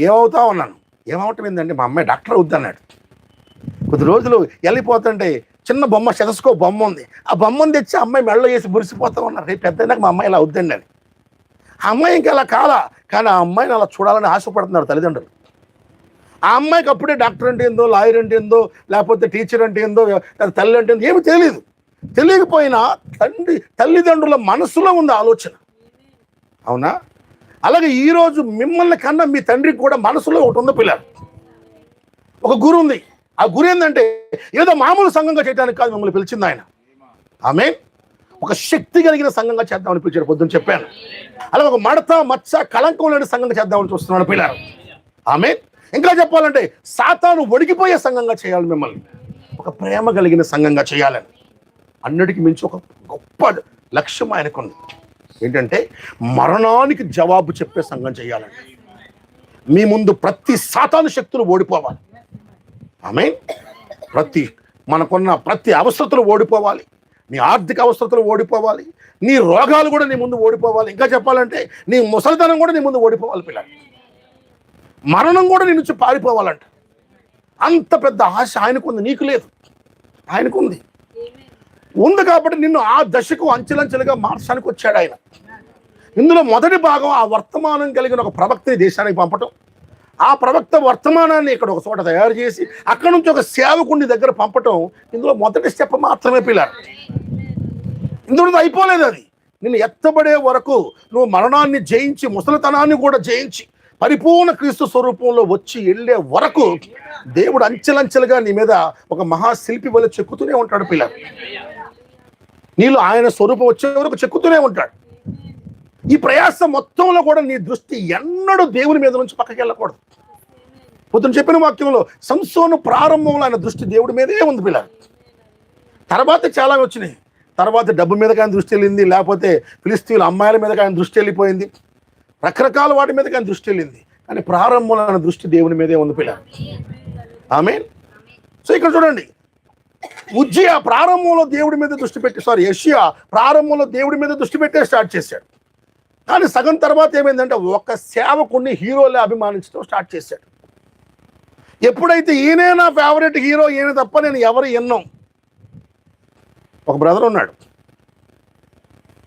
ఏమవుతా ఉన్నాను. ఏమవటం ఏంటంటే, మా అమ్మాయి డాక్టర్ అవుద్దన్నాడు. కొద్ది రోజులు వెళ్ళిపోతుంటే చిన్న బొమ్మ, శతస్కో బొమ్మ ఉంది, ఆ బొమ్మను తెచ్చి అమ్మాయి మెడలో వేసి మురిసిపోతా ఉన్నారు. రేపు పెద్దయినాక మా అమ్మాయి ఇలా అవుద్దండి అని. ఆ అమ్మాయి ఇంకా అలా కాలా, కానీ ఆ అమ్మాయిని అలా చూడాలని ఆశపడుతున్నారు తల్లిదండ్రులు. ఆ అమ్మాయికి అప్పుడే డాక్టర్ అంటే ఏందో, లాయర్ అంటే ఏందో, లేకపోతే టీచర్ అంటే ఏందో, తల్లి అంటే ఏందో ఏమి తెలియదు. తెలియకపోయినా తల్లిదండ్రుల మనసులో ఉంది ఆలోచన. అవునా? అలాగే ఈరోజు మిమ్మల్ని కన్నా మీ తండ్రికి కూడా మనసులో ఒకటి ఉంది పిల్లలు, ఒక గురి ఉంది. ఆ గురి ఏంటంటే ఏదో మామూలు సంఘంగా చేయడానికి కాదు మిమ్మల్ని పిలిచింది ఆయన. ఆమేన్. ఒక శక్తి కలిగిన సంఘంగా చేద్దామని పిలిచాడు. పొద్దున్న చెప్పాను. అలాగే ఒక మడత మచ్చ కళంకం లేని సంఘంగా చేద్దామని చూస్తున్నాడు పిల్లలు. ఆమేన్. ఇంకా చెప్పాలంటే సాతాను ఒడిగిపోయే సంఘంగా చేయాలి మిమ్మల్ని, ఒక ప్రేమ కలిగిన సంఘంగా చేయాలని. అన్నిటికీ మించి ఒక గొప్ప లక్ష్యం ఆయనకుంది. ఏంటంటే మరణానికి జవాబు చెప్పే సంఘం చేయాలండి. మీ ముందు ప్రతి సాతాను శక్తులు ఓడిపోవాలి. ఆమేన్. మనకున్న ప్రతి అవసరతలు ఓడిపోవాలి. నీ ఆర్థిక అవసరతలు ఓడిపోవాలి. నీ రోగాలు కూడా నీ ముందు ఓడిపోవాలి. ఇంకా చెప్పాలంటే నీ ముసలితనం కూడా నీ ముందు ఓడిపోవాలి పిల్లలు. మరణం కూడా నీ నుంచి పారిపోవాలంట. అంత పెద్ద ఆశ ఆయనకుంది, నీకు లేదు, ఆయనకుంది. ఉంది కాబట్టి నిన్ను ఆ దశకు అంచెలంచెలుగా మార్చడానికి వచ్చాడు ఆయన. ఇందులో మొదటి భాగం ఆ వర్తమానం కలిగిన ఒక ప్రవక్తని దేశానికి పంపటం. ఆ ప్రవక్త వర్తమానాన్ని ఇక్కడ ఒక చోట తయారు చేసి అక్కడ నుంచి ఒక సేవకుని దగ్గర పంపటం. ఇందులో మొదటి స్టెప్ మాత్రమే పిల్లలు. ఇందులో అయిపోలేదు. అది నిన్ను ఎత్తబడే వరకు, నువ్వు మరణాన్ని జయించి ముసలితనాన్ని కూడా జయించి పరిపూర్ణ క్రీస్తు స్వరూపంలో వచ్చి వెళ్ళే వరకు దేవుడు అంచెలంచెలుగా నీ మీద ఒక మహాశిల్పి వల్ల చెక్కుతూనే ఉంటాడు పిల్లలు. నీలో ఆయన స్వరూపం వచ్చే వరకు చెక్కుతూనే ఉంటాడు. ఈ ప్రయాసం మొత్తంలో కూడా నీ దృష్టి ఎన్నడూ దేవుని మీద నుంచి పక్కకి వెళ్ళకూడదు. పొద్దున చెప్పిన వాక్యంలో సంసోను ప్రారంభంలో ఆయన దృష్టి దేవుడి మీదే ఉంది పిల్లలు. తర్వాత చాలా వచ్చినాయి. తర్వాత డబ్బు మీద ఆయన దృష్టి వెళ్ళింది, లేకపోతే ఫిలిస్తీన్ల అమ్మాయిల మీద ఆయన దృష్టి వెళ్ళిపోయింది, రకరకాల వాటి మీద ఆయన దృష్టి వెళ్ళింది. కానీ ప్రారంభంలో ఆయన దృష్టి దేవుని మీదే ఉంది పిల్లలు. ఆమేన్. సో ఇక్కడ చూడండి, ఉజ్జియా ప్రారంభంలో దేవుడి మీద దృష్టి పెట్టి, యెషయా ప్రారంభంలో దేవుడి మీద దృష్టి పెట్టే స్టార్ట్ చేశాడు. కానీ సగం తర్వాత ఏమైందంటే ఒక సేవకుడిని హీరోలే అభిమానించడం స్టార్ట్ చేశాడు. ఎప్పుడైతే ఈయనే నా ఫేవరెట్ హీరో, ఈయన తప్ప నేను ఎవరు ఎన్నో. ఒక బ్రదర్ ఉన్నాడు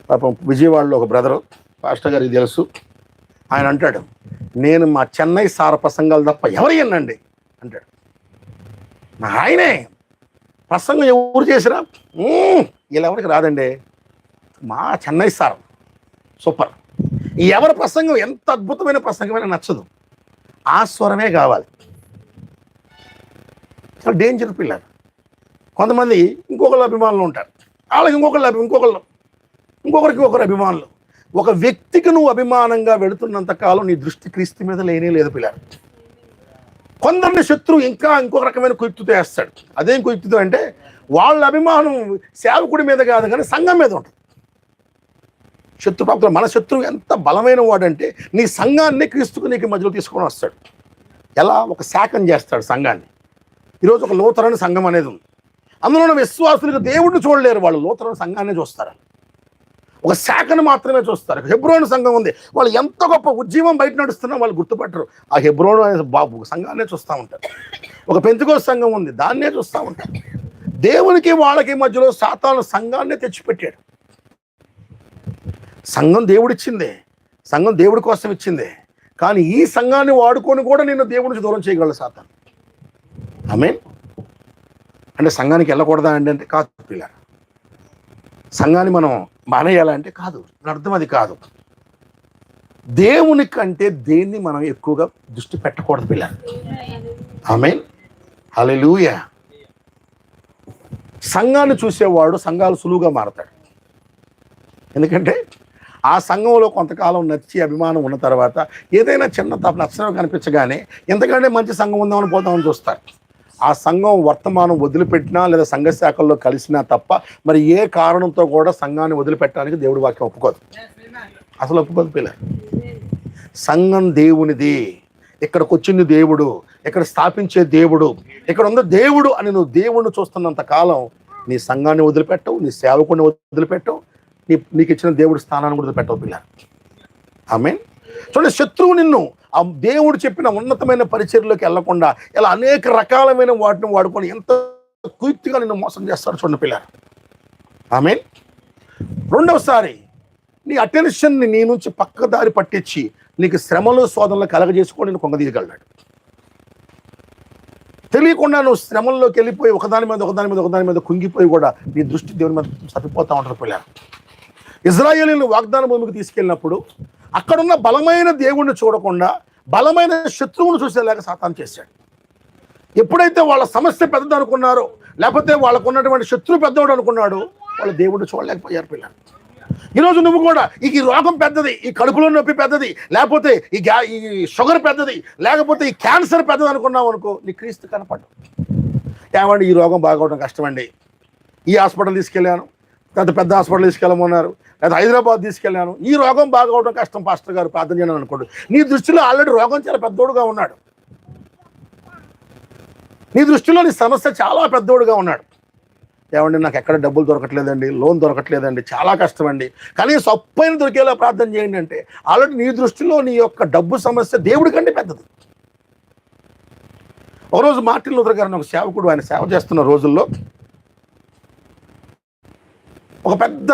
పాపం, విజయవాడలో ఒక బ్రదరు, పాస్టర్ గారికి తెలుసు. ఆయన అంటాడు, నేను మా చెన్నై సార్ ప్రసంగాలు తప్ప ఎవరు ఎన్నండి అంటాడు. ఆయనే ప్రసంగం ఎవరు చేసినా వీళ్ళెవరికి రాదండి, మా చెన్నై సార్ సూపర్. ఎవరి ప్రసంగం ఎంత అద్భుతమైన ప్రసంగమైనా నచ్చదు, ఆ స్వరమే కావాలి. చాలా డేంజర్ పిల్లలు. కొంతమంది ఇంకొకరు అభిమానులు ఉంటారు, వాళ్ళకి ఇంకొకరికి ఒకరు అభిమానులు. ఒక వ్యక్తికి నువ్వు అభిమానంగా వెళుతున్నంత కాలం నీ దృష్టి క్రీస్తు మీద లేనే లేదు పిల్లలు. కొందరిని శత్రువు ఇంకొక రకమైన కుయుక్తితో వేస్తాడు. అదేం కుయుక్తితో అంటే వాళ్ళ అభిమానం సేవకుడి మీద కాదు కానీ సంఘం మీద ఉంటుంది. శత్రుప్రాప్తులు. మన శత్రువు ఎంత బలమైన వాడంటే నీ సంఘాన్ని క్రీస్తుకు నీకు మధ్యలో తీసుకొని వస్తాడు. ఎలా? ఒక శాఖం చేస్తాడు సంఘాన్ని. ఈరోజు ఒక లూథరన్ సంఘం అనేది ఉంది. అందులో విశ్వాసులకు దేవుడిని చూడలేరు, వాళ్ళు లూథరన్ సంఘాన్ని చూస్తారు. ఒక శాఖను మాత్రమే చూస్తారు. హెబ్రోను సంఘం ఉంది, వాళ్ళు ఎంత గొప్ప ఉద్యమం బయట నడుస్తున్నా వాళ్ళు గుర్తుపట్టరు, ఆ హెబ్రోను అనే బాబు సంఘాన్నే చూస్తూ ఉంటారు. ఒక పెంతెకోస్తు సంఘం ఉంది, దాన్నే చూస్తూ ఉంటారు. దేవునికి వాళ్ళకి మధ్యలో సాతాను సంఘాన్నే తెచ్చిపెట్టాడు. సంఘం దేవుడిచ్చిందే, సంఘం దేవుడి కోసం ఇచ్చిందే, కానీ ఈ సంఘాన్ని వాడుకొని కూడా నిన్ను దేవుడి నుంచి దూరం చేయగలడు సాతాను. ఆమేన్. అంటే సంఘానికి వెళ్ళకూడదా అంటే కాదు పిల్లలు. సంఘాన్ని మనం మానేయాలంటే కాదు, అర్థం అది కాదు. దేవుని కంటే దేన్ని మనం ఎక్కువగా దృష్టి పెట్టకూడదు పిల్లలు. ఆమేన్, హల్లెలూయా. సంఘాన్ని చూసేవాడు సంఘాలు సులువుగా మారతాడు. ఎందుకంటే ఆ సంఘంలో కొంతకాలం నచ్చి అభిమానం ఉన్న తర్వాత ఏదైనా చిన్న తప్పు నచ్చడం కనిపించగానే ఎంతకంటే మంచి సంఘం ఉందామని పోతామని చూస్తారు. ఆ సంఘం వర్తమానం వదిలిపెట్టినా లేదా సంఘ శాఖల్లో కలిసినా తప్ప మరి ఏ కారణంతో కూడా సంఘాన్ని వదిలిపెట్టడానికి దేవుడి వాక్యం ఒప్పుకోదు. అసలు ఒప్పుకోదు పిల్లలు. సంఘం దేవునిది, ఇక్కడికి వచ్చింది దేవుడు, ఇక్కడ స్థాపించే దేవుడు, ఇక్కడ ఉన్న దేవుడు అని నువ్వు దేవుడిని చూస్తున్నంత కాలం నీ సంఘాన్ని వదిలిపెట్టవు, నీ సేవకుని వదిలిపెట్టవు, నీకు ఇచ్చిన దేవుడి స్థానాన్ని కూడా వదిలిపెట్టవు పిల్లలు. ఆమేన్. చూడండి, శత్రువు నిన్ను ఆ దేవుడు చెప్పిన ఉన్నతమైన పరిచర్యలోకి వెళ్లకుండా ఇలా అనేక రకాలమైన వాటిని వాడుకొని ఎంత కుయుక్తిగా నిన్ను మోసం చేస్తాడు చూడండి పిల్లలు. ఆమేన్. రెండవసారి నీ అటెన్షన్ని నీ నుంచి పక్కదారి పట్టించి నీకు శ్రమలు శోధనలు కలగజేసుకొని నేను కొంగదీయగలడు. తెలియకుండా నువ్వు శ్రమల్లోకి వెళ్ళిపోయి ఒకదాని మీద కుంగిపోయి కూడా నీ దృష్టి దేవుని మీద తప్పిపోతూ ఉంటారు పిల్లలు. ఇజ్రాయేలీని వాగ్దాన భూమికి తీసుకెళ్ళినప్పుడు అక్కడున్న బలమైన దేవుణ్ణి చూడకుండా బలమైన శత్రువును చూసేలాగా సాతాను చేశాడు. ఎప్పుడైతే వాళ్ళ సమస్య పెద్దది అనుకున్నారో, లేకపోతే వాళ్ళకు ఉన్నటువంటి శత్రువు పెద్దవాడు అనుకున్నాడు, వాళ్ళు దేవుడిని చూడలేకపోయారు పిల్లలు. ఈరోజు నువ్వు కూడా ఈ రోగం పెద్దది, ఈ కడుపులో నొప్పి పెద్దది, లేకపోతే ఈ షుగర్ పెద్దది, లేకపోతే ఈ క్యాన్సర్ పెద్దది అనుకున్నావు అనుకో, నీ క్రీస్తు కనపడ్డు. ఏమండి ఈ రోగం బాగోవడం కష్టమండి, ఈ హాస్పిటల్ తీసుకెళ్ళాను, పెద్ద హాస్పిటల్ తీసుకెళ్ళమన్నారు, లేదా హైదరాబాద్ తీసుకెళ్ళాను, ఈ రోగం బాగోవడం కష్టం పాస్టర్ గారు ప్రార్థన చేయను అనుకోండి. నీ దృష్టిలో ఆల్రెడీ రోగం చాలా పెద్దోడుగా ఉన్నాడు, నీ దృష్టిలో నీ సమస్య చాలా పెద్దోడుగా ఉన్నాడు. ఏమండి నాకు ఎక్కడ డబ్బులు దొరకట్లేదండి, లోన్ దొరకట్లేదండి, చాలా కష్టం అండి, కనీసం అప్పైన దొరికేలా ప్రార్థన చేయండి అంటే ఆల్రెడీ నీ దృష్టిలో నీ యొక్క డబ్బు సమస్య దేవుడి కంటే పెద్దది. ఒకరోజు మార్టిన్ లూథర్ గారిని ఒక సేవకుడు, ఆయన సేవ చేస్తున్న రోజుల్లో ఒక పెద్ద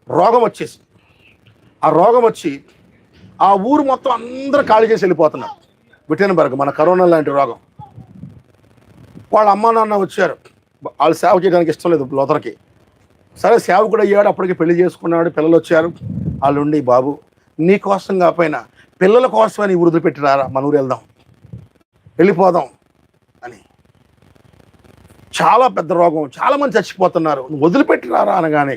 రోగం వచ్చేసి, ఆ రోగం వచ్చి ఆ ఊరు మొత్తం అందరూ ఖాళీ చేసి వెళ్ళిపోతున్నారు. విటెన్బర్గ్, మన కరోనా లాంటి రోగం. వాళ్ళ అమ్మా నాన్న వచ్చారు, వాళ్ళు సేవ చేయడానికి ఇష్టం లేదు లూథర్కి. సరే సేవకుడు అయ్యాడు, అప్పటికి పెళ్లి చేసుకున్నాడు, పిల్లలు వచ్చారు. వాళ్ళు ఉండి, బాబు నీ కోసం కాకపోయినా పిల్లల కోసమని వృద్ధి పెట్టిరారా, మన ఊరు వెళ్దాం, వెళ్ళిపోదాం అని. చాలా పెద్ద రోగం, చాలా మంది చచ్చిపోతున్నారు, నువ్వు వదిలిపెట్టినారా అనగానే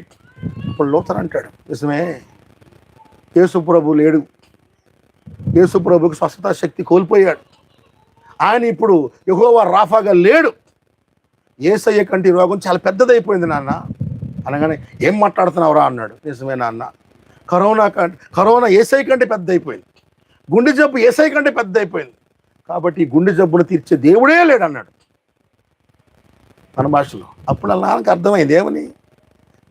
ఇప్పుడు లూథర్ అంటాడు, నిజమే, యేసుప్రభు లేడు, యేసుప్రభుకి స్వస్థత శక్తి కోల్పోయాడు, ఆయన ఇప్పుడు యెహోవా రాఫాగా లేడు, యేసయ్య కంటి రోగం చాలా పెద్దదైపోయింది నాన్న అనగానే, ఏం మాట్లాడుతున్నావురా అన్నాడు. నిజమే నాన్న, కరోనా యేసయ్య కంటే పెద్ద అయిపోయింది, గుండె జబ్బు యేసయ్య కంటే పెద్ద అయిపోయింది, కాబట్టి ఈ గుండె జబ్బును తీర్చే దేవుడే లేడు అన్నాడు మన భాషలో. అప్పుడు వాళ్ళ నాన్నకి అర్థమైంది, ఏమని,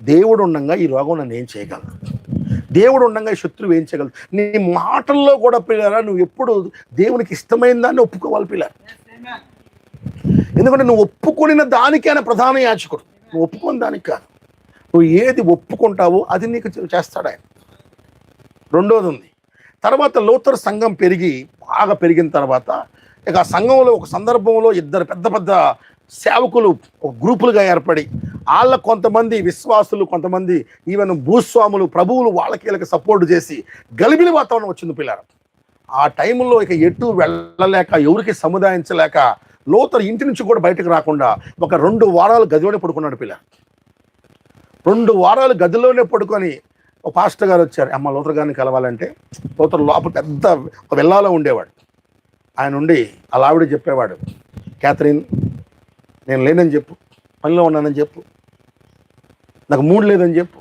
దేవుడు ఉండగా ఈ రోగం నన్ను ఏం చేయగలదు, దేవుడు ఉండగా ఈ శత్రువు ఏం చేయగలదు. నీ మాటల్లో కూడా పిల్లరా నువ్వు ఎప్పుడు దేవునికి ఇష్టమైన దాన్ని ఒప్పుకోవాలి పిల్లలు. ఎందుకంటే నువ్వు ఒప్పుకొనిన దానికి ఆయన ప్రధాన యాజకుడు, నువ్వు ఒప్పుకొని దానికి కాదు. నువ్వు ఏది ఒప్పుకుంటావో అది నీకు చేస్తాడు ఆయన. రెండోది ఉంది. తర్వాత లూథర్ సంఘం బాగా పెరిగిన తర్వాత ఇక ఆ సంఘంలో ఒక సందర్భంలో ఇద్దరు పెద్ద పెద్ద సేవకులు ఒక గ్రూపులుగా ఏర్పడి, వాళ్ళ కొంతమంది విశ్వాసులు, కొంతమంది ఈవెన్ భూస్వాములు, ప్రభువులు వాళ్ళకి సపోర్ట్ చేసి గలిబిలి వాతావరణం వచ్చింది పిల్లలు. ఆ టైంలో ఇక ఎటు వెళ్ళలేక, ఎవరికి సముదాయించలేక లూథర్ ఇంటి నుంచి కూడా బయటకు రాకుండా ఒక 2 వారాలు గదిలోనే పడుకున్నాడు పిల్లలు. 2 వారాలు గదిలోనే పడుకొని ఒక పాస్టర్ గారు వచ్చారు, అమ్మ లూథర్ గారిని కలవాలంటే. లూథర్ లోపల పెద్ద ఒక వెల్లాలో ఉండేవాడు. ఆయన ఉండి అలా ఆవిడ చెప్పేవాడు, క్యాథరిన్ నేను లేనని చెప్పు, పనిలో ఉన్నానని చెప్పు, నాకు మూడ్ లేదని చెప్పు.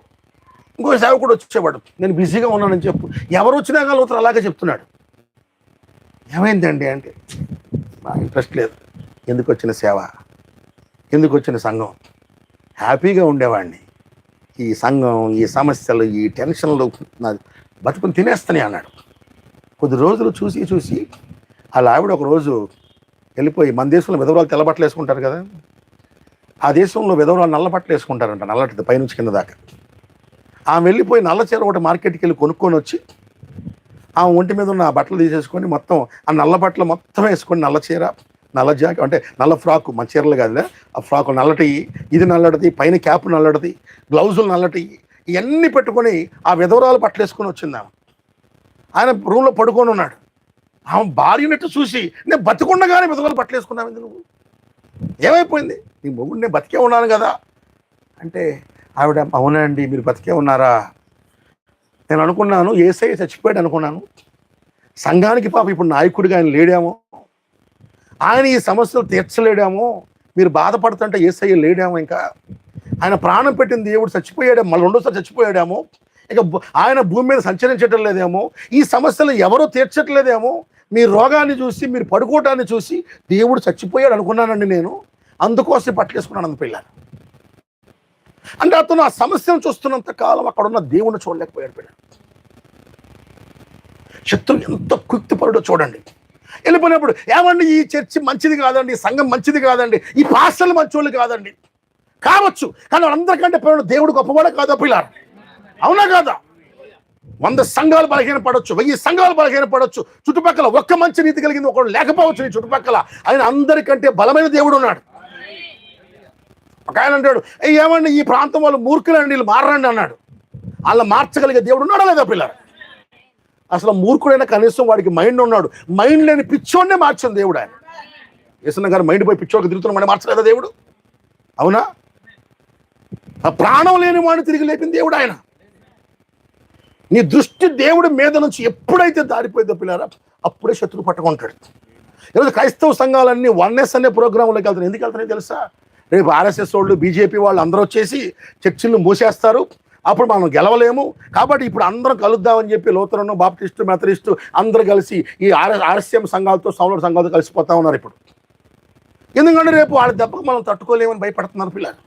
ఇంకో సేవకుడు వచ్చేవాడు, నేను బిజీగా ఉన్నానని చెప్పు. ఎవరు వచ్చినా కానీ లూథర్ అలాగే చెప్తున్నాడు. ఏమైందండి అంటే, నా ఇంట్రెస్ట్ లేదు, ఎందుకు వచ్చిన సేవ, ఎందుకు వచ్చిన సంఘం, హ్యాపీగా ఉండేవాడిని, ఈ సంఘం, ఈ సమస్యలు, ఈ టెన్షన్లు నా బతుకుని తినేస్తానే అన్నాడు. కొద్ది రోజులు చూసి వాళ్ళ ఆవిడ ఒకరోజు వెళ్ళిపోయి, మన దేశంలో విధవరాలు తెల్ల బట్టలు వేసుకుంటారు కదా, ఆ దేశంలో విధవరాలు నల్ల బట్టలు వేసుకుంటారంట, నల్లటిది పైనుంచి కింద దాకా. ఆమె వెళ్ళిపోయి నల్ల చీర ఒకటి మార్కెట్కి వెళ్ళి కొనుక్కొని వచ్చి ఆమె ఒంటి మీద ఉన్న ఆ బట్టలు తీసేసుకొని మొత్తం ఆ నల్ల బట్టలు మొత్తం వేసుకొని, నల్ల చీర, నల్ల జాకెట్, అంటే నల్ల ఫ్రాకు, మన చీరలు కాదులే, ఆ ఫ్రాకు నల్లటి, ఇది నల్లటిది, పైన క్యాప్ నల్లటిది, గ్లౌజులు నల్లటి, ఇవన్నీ పెట్టుకొని ఆ విధవరాలు బట్టలు వేసుకొని వచ్చింది ఆమె. ఆయన రూమ్లో పడుకొని ఉన్నాడు. ఆమె భార్యనట్టు చూసి, నేను బతికుండగానే విధవరాలు బట్టలు వేసుకున్నావు, నువ్వు ఏమైపోయింది, నీ మొగుడు నేను బతికే ఉన్నాను కదా అంటే, ఆవిడ అవునండి మీరు బతికే ఉన్నారా, నేను అనుకున్నాను యేసయ్య చచ్చిపోయాడు అనుకున్నాను, సంఘానికి పాప ఇప్పుడు నాయకుడిగా ఆయన లేడేమో, ఆయన ఈ సమస్యలు తీర్చలేడేమో, మీరు బాధపడుతుంటే యేసయ్య లేడేమో, ఇంకా ఆయన ప్రాణం పెట్టిన దేవుడు చచ్చిపోయాడేమో, మళ్ళీ రెండోసారి చచ్చిపోయాడేమో, ఇక ఆయన భూమి మీద సంచరించటం లేదేమో, ఈ సమస్యలు ఎవరో తీర్చట్లేదేమో, మీ రోగాన్ని చూసి మీరు పడుకోవటాన్ని చూసి దేవుడు చచ్చిపోయాడు అనుకున్నానండి నేను, అందుకోసం పట్టుకేసుకున్నాను అంత పిల్లలు. అంటే అతను ఆ సమస్యను చూస్తున్నంత కాలం అక్కడ ఉన్న దేవుణ్ణి చూడలేకపోయాడు పిల్లలు. శత్రువు ఎంత కుక్తిపరుడో చూడండి. వెళ్ళిపోయినప్పుడు ఏమండి ఈ చర్చి మంచిది కాదండి, ఈ సంఘం మంచిది కాదండి, ఈ పాస్టర్లు మంచోళ్ళు కాదండి కావచ్చు, కానీ వాళ్ళందరికంటే దేవుడు గొప్పవాడే కాదా పిల్లలు? అవునా కాదా? 100 సంఘాలు బలహీనపడవచ్చు, 1000 సంఘాలు బలహీనపడవచ్చు, చుట్టుపక్కల ఒక్క మంచి నీతి కలిగింది ఒకడు లేకపోవచ్చు నీ చుట్టుపక్కల, ఆయన అందరికంటే బలమైన దేవుడు ఉన్నాడు. ఒక ఆయన అంటాడు, ఏమండి ఈ ప్రాంతం వాళ్ళు మూర్ఖులండి, వీళ్ళు మారండి అన్నాడు. వాళ్ళ మార్చగలిగే దేవుడు ఉన్నాడా లేదా పిల్లలు? అసలు మూర్ఖుడైనా కనీసం వాడికి మైండ్ ఉన్నాడు, మైండ్ లేని పిచ్చోడినే మార్చిన దేవుడు ఆయన. యేసన్న గారు మైండ్ పోయి పిచ్చోడికి తిరుగుతున్నామని మార్చలేదా దేవుడు? అవునా? ఆ ప్రాణం లేని వాడిని తిరిగి లేపిన దేవుడు ఆయన. నీ దృష్టి దేవుడి మీద నుంచి ఎప్పుడైతే దారిపోయిందో పిల్లరా, అప్పుడే శత్రువు పట్టుకుంటాడు. ఈరోజు క్రైస్తవ సంఘాలన్నీ 1S అనే ప్రోగ్రాంలోకి వెళ్తున్నాయి. ఎందుకు వెళ్తున్నాయి తెలుసా? రేపు RSS వాళ్ళు, బీజేపీ వాళ్ళు అందరూ వచ్చేసి చర్చిలను మూసేస్తారు, అప్పుడు మనం గెలవలేము, కాబట్టి ఇప్పుడు అందరం కలుద్దామని చెప్పి లూథరన్, బాప్టిస్టు, మెథడిస్టు అందరూ కలిసి ఈ RSM సంఘాలతో, సౌండ్ సంఘాలతో కలిసిపోతా ఉన్నారు ఇప్పుడు. ఎందుకంటే రేపు వాళ్ళ దెబ్బకు మనం తట్టుకోలేమని భయపడుతున్నారు పిల్లలు.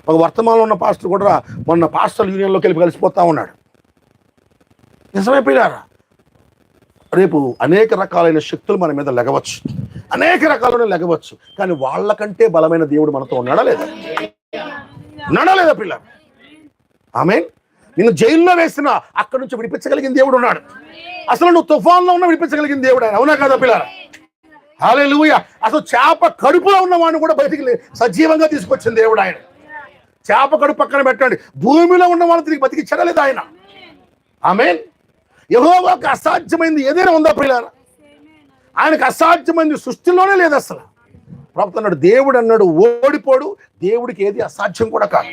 ఒక వర్తమానంలో ఉన్న పాస్టర్ కూడా మొన్న పాస్టర్ యూనియన్లోకి వెళ్ళి కలిసిపోతా ఉన్నాడు. నిజమే పిల్లారా, రేపు అనేక రకాలైన శక్తులు మన మీద లెగవచ్చు, అనేక రకాలైన లెగవచ్చు, కానీ వాళ్ళకంటే బలమైన దేవుడు మనతో ఉన్నాడా లేదా? ఉన్నాడా లేదా పిల్లలు? ఆమేన్. నిన్ను జైల్లో వేసిన అక్కడి నుంచి విడిపించగలిగిన దేవుడు ఉన్నాడు. అసలు నువ్వు తుఫాన్లో ఉన్న విడిపించగలిగిన దేవుడు ఆయన. అవునా కదా పిల్లలు? హల్లెలూయా. అసలు చేప కడుపులో ఉన్నవాడిని కూడా బయటికి సజీవంగా తీసుకొచ్చిన దేవుడు ఆయన. చేప కడుపు పక్కన పెట్టండి, భూమిలో ఉన్నవాడిని తిరిగి బతికించడా లేదా ఆయన? ఆమేన్. యెహోవాకు అసాధ్యమైంది ఏదైనా ఉందా పిల్లలు? ఆయనకు అసాధ్యమైంది సృష్టిలోనే లేదు అసలు. ప్రవక్త అన్నాడు, దేవుడు అన్నాడు ఓడిపోడు, దేవుడికి ఏది అసాధ్యం కూడా కాదు.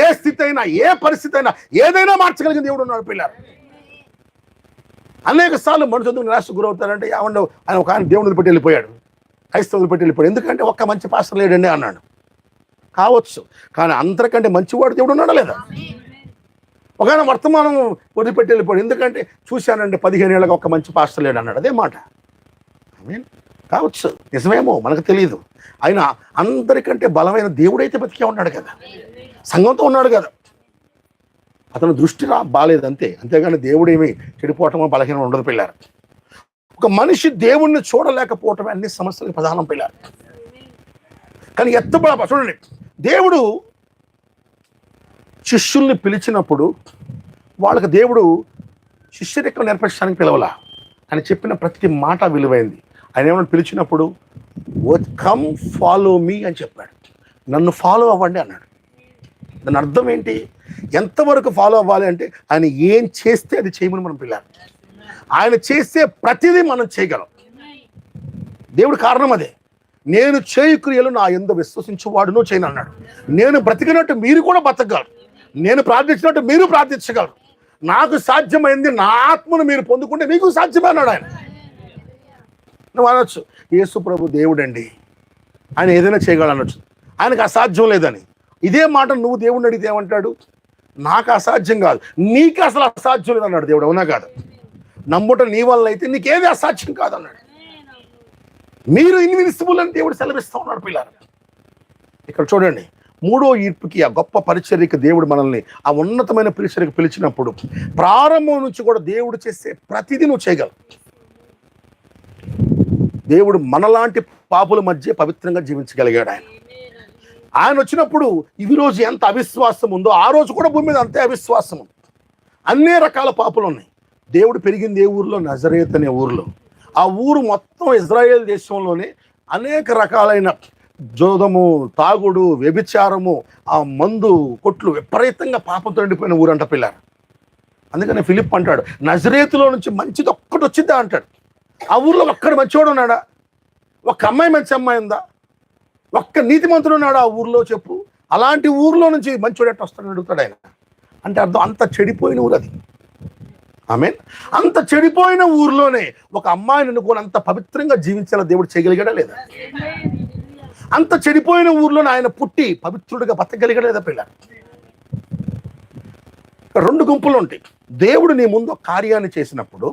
ఏ స్థితి అయినా, ఏ పరిస్థితి అయినా, ఏదైనా మార్చగలిగిన దేవుడు ఉన్నాడు పిల్లలు. అనేక సార్లు మనుషులు నిరాశకు గురవుతారంటే ఏమన్నా ఆయన ఒక ఆయన దేవుని పెట్టి వెళ్ళిపోయాడు, క్రైస్తవులు పెట్టి వెళ్ళిపోయాడు, ఎందుకంటే ఒక్క మంచి పాస్టర్ లేడండి అన్నాడు. కావచ్చు, కానీ అందరికంటే మంచివాడు దేవుడు ఉన్నాడా లేదా? ఒక ఆయన వర్తమానం వదిలిపెట్టి వెళ్ళిపోయాడు, ఎందుకంటే చూశానండి 15 ఏళ్ళకి ఒక్క మంచి పాస్టర్ లేడు అన్నాడు. అదే మాట. ఆమేన్. కావచ్చు, నిజమేమో మనకు తెలియదు. ఆయన అందరికంటే బలమైన దేవుడైతే బతికే ఉన్నాడు కదా, సంఘంతో ఉన్నాడు కదా. అతను దృష్టి బాలేదు అంతే, అంతేగాని దేవుడేమి చెడిపోవటమో బలహీనం ఉండదు పిల్లారు. ఒక మనిషి దేవుణ్ణి చూడలేకపోవటమే అన్ని సమస్యలకు ప్రధానం పిల్లారు. కానీ చూడండి, దేవుడు శిష్యుల్ని పిలిచినప్పుడు వాళ్ళకి దేవుడు శిష్యరికం నేర్పించడానికి పిలవలా, అని చెప్పిన ప్రతి మాట విలువైంది. ఆయన ఏమన్నా పిలిచినప్పుడు కమ్ ఫాలో మీ అని చెప్పాడు, నన్ను ఫాలో అవ్వండి అన్నాడు. దాని అర్థం ఏంటి? ఎంతవరకు ఫాలో అవ్వాలి అంటే ఆయన ఏం చేస్తే అది చేయమని మనం పిల్లాలి. ఆయన చేస్తే ప్రతిదీ మనం చేయగలం. దేవుడు కారణం అదే. నేను చేయు క్రియలు నా యందు విశ్వసించువాడును చేయను అన్నాడు. నేను బ్రతికినట్టు మీరు కూడా బ్రతకగలరు, నేను ప్రార్థించినట్టు మీరు ప్రార్థించగలరు. నాకు సాధ్యమైంది నా ఆత్మను మీరు పొందుకుంటే మీకు సాధ్యమే అన్నాడు ఆయన. నువ్వు అనొచ్చు, యేసు ప్రభు దేవుడండి, ఆయన ఏదైనా చేయగలడు అనొచ్చు, ఆయనకు అసాధ్యం లేదని. ఇదే మాట నువ్వు దేవుడిని అడిగితే ఏమంటాడు? నాకు అసాధ్యం కాదు, నీకు అసలు అసాధ్యం లేదు అన్నాడు దేవుడు. అవునా కాదు? నమ్ముట నీ వల్ల అయితే నీకేది అసాధ్యం కాదు అన్నాడు. మీరు ఇన్విన్సిబుల్ అని దేవుడు సెలవిస్తూ ఉన్నాడు పిల్లలు. ఇక్కడ చూడండి, 3వ ఈర్పుకి, ఆ గొప్ప పరిచర్యకి దేవుడు మనల్ని ఆ ఉన్నతమైన పరిచర్యకు పిలిచినప్పుడు ప్రారంభం నుంచి కూడా దేవుడు చేసే ప్రతిదీ నువ్వు చేయగలవు. దేవుడు మనలాంటి పాపుల మధ్య పవిత్రంగా జీవించగలిగాడు ఆయన. ఆయన వచ్చినప్పుడు ఈ రోజు ఎంత అవిశ్వాసం ఉందో ఆ రోజు కూడా భూమి మీద అంతే అవిశ్వాసం ఉంది. అన్ని రకాల పాపులు ఉన్నాయి. దేవుడు పెరిగింది ఏ ఊరిలో? నజరేత్ అనే ఊరిలో. ఆ ఊరు మొత్తం ఇజ్రాయేల్ దేశంలోనే అనేక రకాలైన జోదము, తాగుడు, వ్యభిచారము, ఆ మందు కొట్లు విపరీతంగా పాపంతో నిండిపోయిన ఊరంట పిల్లారు. అందుకని ఫిలిప్ అంటాడు, నజరేతులో నుంచి మంచిది ఒక్కటి వచ్చిద్దా అంటాడు. ఆ ఊర్లో ఒక్కడు మంచివాడు ఉన్నాడా? ఒక్క అమ్మాయి మంచి అమ్మాయి ఉందా? ఒక్క నీతిమంతుడు ఉన్నాడు ఆ ఊర్లో చెప్పు? అలాంటి ఊర్లో నుంచి మంచివాడు ఎట్ట వస్తాడని అడుగుతాడు ఆయన. అంటే అర్థం అంత చెడిపోయిన ఊరు అది. ఆమేన్. అంత చెడిపోయిన ఊర్లోనే ఒక అమ్మాయిని అనుకోని అంత పవిత్రంగా జీవించేలా దేవుడు చేయగలిగాడా లేదా? అంత చెడిపోయిన ఊర్లోనే ఆయన పుట్టి పవిత్రుడిగా బతకగలిగాడా లేదా పిల్ల? ఇక్కడ 2 గుంపులు ఉంటాయి. దేవుడు నీ ముందు ఒక కార్యాన్ని చేసినప్పుడు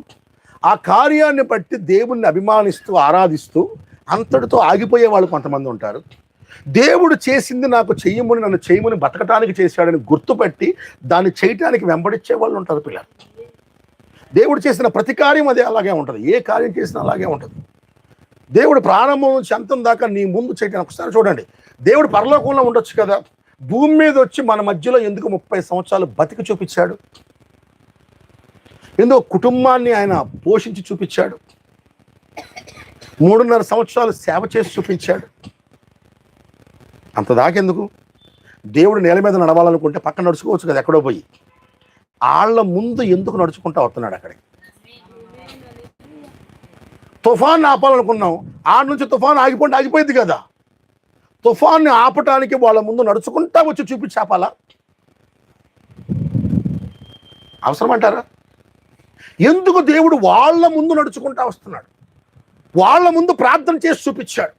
ఆ కార్యాన్ని బట్టి దేవుణ్ణి అభిమానిస్తూ ఆరాధిస్తూ అంతటితో ఆగిపోయే వాళ్ళు కొంతమంది ఉంటారు. దేవుడు చేసింది నాకు చెయ్యమని, నన్ను చేయమని, బతకటానికి చేశాడని గుర్తుపట్టి దాన్ని చేయటానికి వెంబడించే వాళ్ళు ఉంటారు పిల్లలు. దేవుడు చేసిన ప్రతి కార్యం అది అలాగే ఉంటుంది. ఏ కార్యం చేసినా అలాగే ఉంటుంది. దేవుడు ప్రారంభం నుంచి అంతం దాకా నీ ముందు చేయటానికి ఒకసారి చూడండి. దేవుడు పరలోకంలో ఉండొచ్చు కదా, భూమి మీద వచ్చి మన మధ్యలో ఎందుకు 30 సంవత్సరాలు బతికి చూపించాడు? ఎందుకు కుటుంబాన్ని ఆయన పోషించి చూపించాడు? 3.5 సంవత్సరాలు సేవ చేసి చూపించాడు. అంత దాకెందుకు? దేవుడు నేల మీద నడవాలనుకుంటే పక్కన నడుచుకోవచ్చు కదా, ఎక్కడో పోయి. వాళ్ళ ముందు ఎందుకు నడుచుకుంటా వస్తున్నాడు అక్కడికి? తుఫాన్ని ఆపాలనుకున్నాం, ఆడ నుంచి తుఫాన్ ఆగిపోయింది కదా. తుఫాన్ని ఆపటానికి వాళ్ళ ముందు నడుచుకుంటా వచ్చి చూపించి ఆపాలా? అవసరం అంటారా? ఎందుకు దేవుడు వాళ్ళ ముందు నడుచుకుంటా వస్తున్నాడు? వాళ్ళ ముందు ప్రార్థన చేసి చూపించాడు.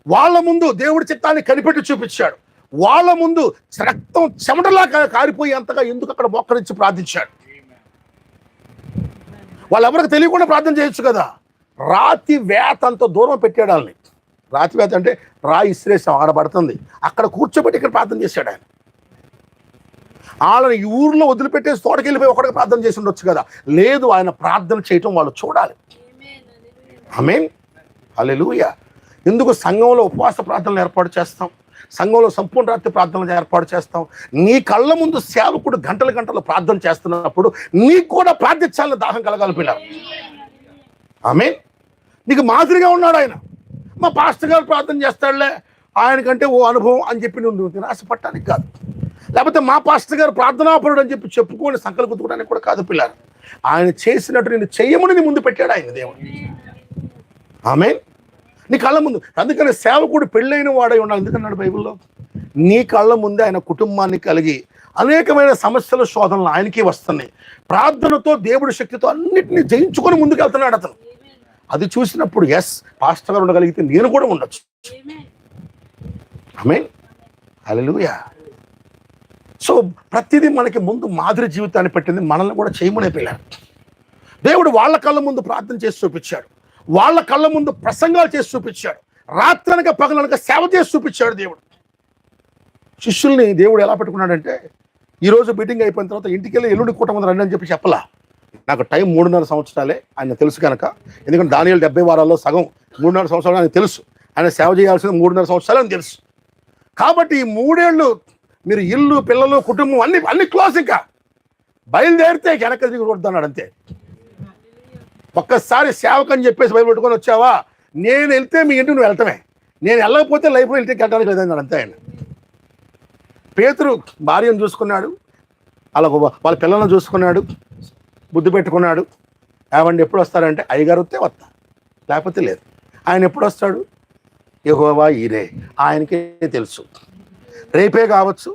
వాళ్ళ ముందు దేవుడి చిత్తాన్ని కనిపెట్టి చూపించాడు. వాళ్ళ ముందు రక్తం చెమటలా కారిపోయేంతగా ఎందుకు అక్కడ మోకరించి ప్రార్థించాడు? వాళ్ళెవరికి తెలియకుండా ప్రార్థన చేయొచ్చు కదా. రాతి వేత అంత దూరం పెట్టాడు వాళ్ళని. రాతి వేత అంటే రాయి ఇస్రేసాం, ఆడబడుతుంది, అక్కడ కూర్చోబెట్టి ఇక్కడ ప్రార్థన చేశాడు ఆయన. వాళ్ళని ఈ ఊర్లో వదిలిపెట్టేసి తోటకి వెళ్ళిపోయి ఒకటికి ప్రార్థన చేసి ఉండొచ్చు కదా. లేదు, ఆయన ప్రార్థన చేయటం వాళ్ళు చూడాలి. ఆమేన్, హల్లెలూయా. ఎందుకు సంఘంలో ఉపవాస ప్రార్థనలు ఏర్పాటు చేస్తాం? సంఘంలో సంపూర్ణ రాత్రి ప్రార్థనలు ఏర్పాటు చేస్తాం. నీ కళ్ళ ముందు సేవకుడు గంటలు ప్రార్థన చేస్తున్నప్పుడు నీకు కూడా ప్రార్థించాలని దాహం కలగాలి పిల్లలు. ఆమేన్. నీకు మాదిరిగా ఉన్నాడు ఆయన. మా పాస్టర్ గారు ప్రార్థన చేస్తాడులే, ఆయనకంటే ఓ అనుభవం అని చెప్పి నువ్వు ఆశపడటానికి కాదు. లేకపోతే మా పాస్టర్ గారు ప్రార్థనాపరుడు అని చెప్పి చెప్పుకొని సంకలు గుర్తుకోవడానికి కూడా కాదు పిల్లలు. ఆయన చేసినట్టు నేను చెయ్యమని నీ ముందు పెట్టాడు ఆయన దేవుడు. ఆమేన్. నీ కళ్ళ ముందు. అందుకని సేవకుడు పెళ్ళైన వాడై ఉండాలి. ఎందుకన్నాడు బైబిల్లో? నీ కళ్ళ ముందే ఆయన కుటుంబాన్ని కలిగి అనేకమైన సమస్యల శోధనలు ఆయనకి వస్తున్నాయి. ప్రార్థనతో దేవుడి శక్తితో అన్నిటినీ జయించుకొని ముందుకు వెళ్తున్నాడు అతను. అది చూసినప్పుడు ఎస్, పాస్టర్ గారు ఉండగలిగితే నేను కూడా ఉండొచ్చు. ఆమేన్, హల్లెలూయా. సో ప్రతిదీ మనకి ముందు మాదిరి జీవితాన్ని పెట్టింది, మనల్ని కూడా చేయమనే పిల్లలు. దేవుడు వాళ్ళ కళ్ళ ముందు ప్రార్థన చేసి చూపించాడు. వాళ్ళ కళ్ళ ముందు ప్రసంగాలు చేసి చూపించాడు. రాత్రనక పగలనక సేవ చేసి చూపించాడు దేవుడు. శిష్యుల్ని దేవుడు ఎలా పెట్టుకున్నాడంటే, ఈరోజు మీటింగ్ అయిపోయిన తర్వాత ఇంటికి వెళ్ళి ఎల్లుండి కూటమి రండి అని చెప్పి చెప్పలా. నాకు టైం 3.5 సంవత్సరాలే, ఆయన తెలుసు కనుక. ఎందుకంటే దానియేలు 70 వారాల్లో సగం 3.5 సంవత్సరాలు ఆయన తెలుసు. ఆయన సేవ చేయాల్సిన 3.5 సంవత్సరాలు అని తెలుసు. కాబట్టి ఈ 3 ఏళ్ళు మీరు ఇల్లు, పిల్లలు, కుటుంబం అన్ని క్లోజ్. ఇంకా బయలుదేరితే వెనక దిగి కొడుతున్నాడు అంతే. ఒక్కసారి సేవకని చెప్పేసి బయలు పెట్టుకొని వచ్చావా, నేను వెళ్తే మీ ఇంటికి నువ్వు వెళ్తామే, నేను వెళ్ళకపోతే లైఫ్లో ఇంటికి వెళ్ళడానికి లేదన్నాడు అంతే ఆయన. పేతురు భార్యను చూసుకున్నాడు, వాళ్ళ పిల్లలను చూసుకున్నాడు, బుద్ధి పెట్టుకున్నాడు. ఏమండి ఎప్పుడు వస్తారంటే, అయ్యగారు వస్తే వస్తా, లేకపోతే లేదు. ఆయన ఎప్పుడు వస్తాడు? యెహోవా ఈరే, ఆయనకే తెలుసు. రేపే కావచ్చు,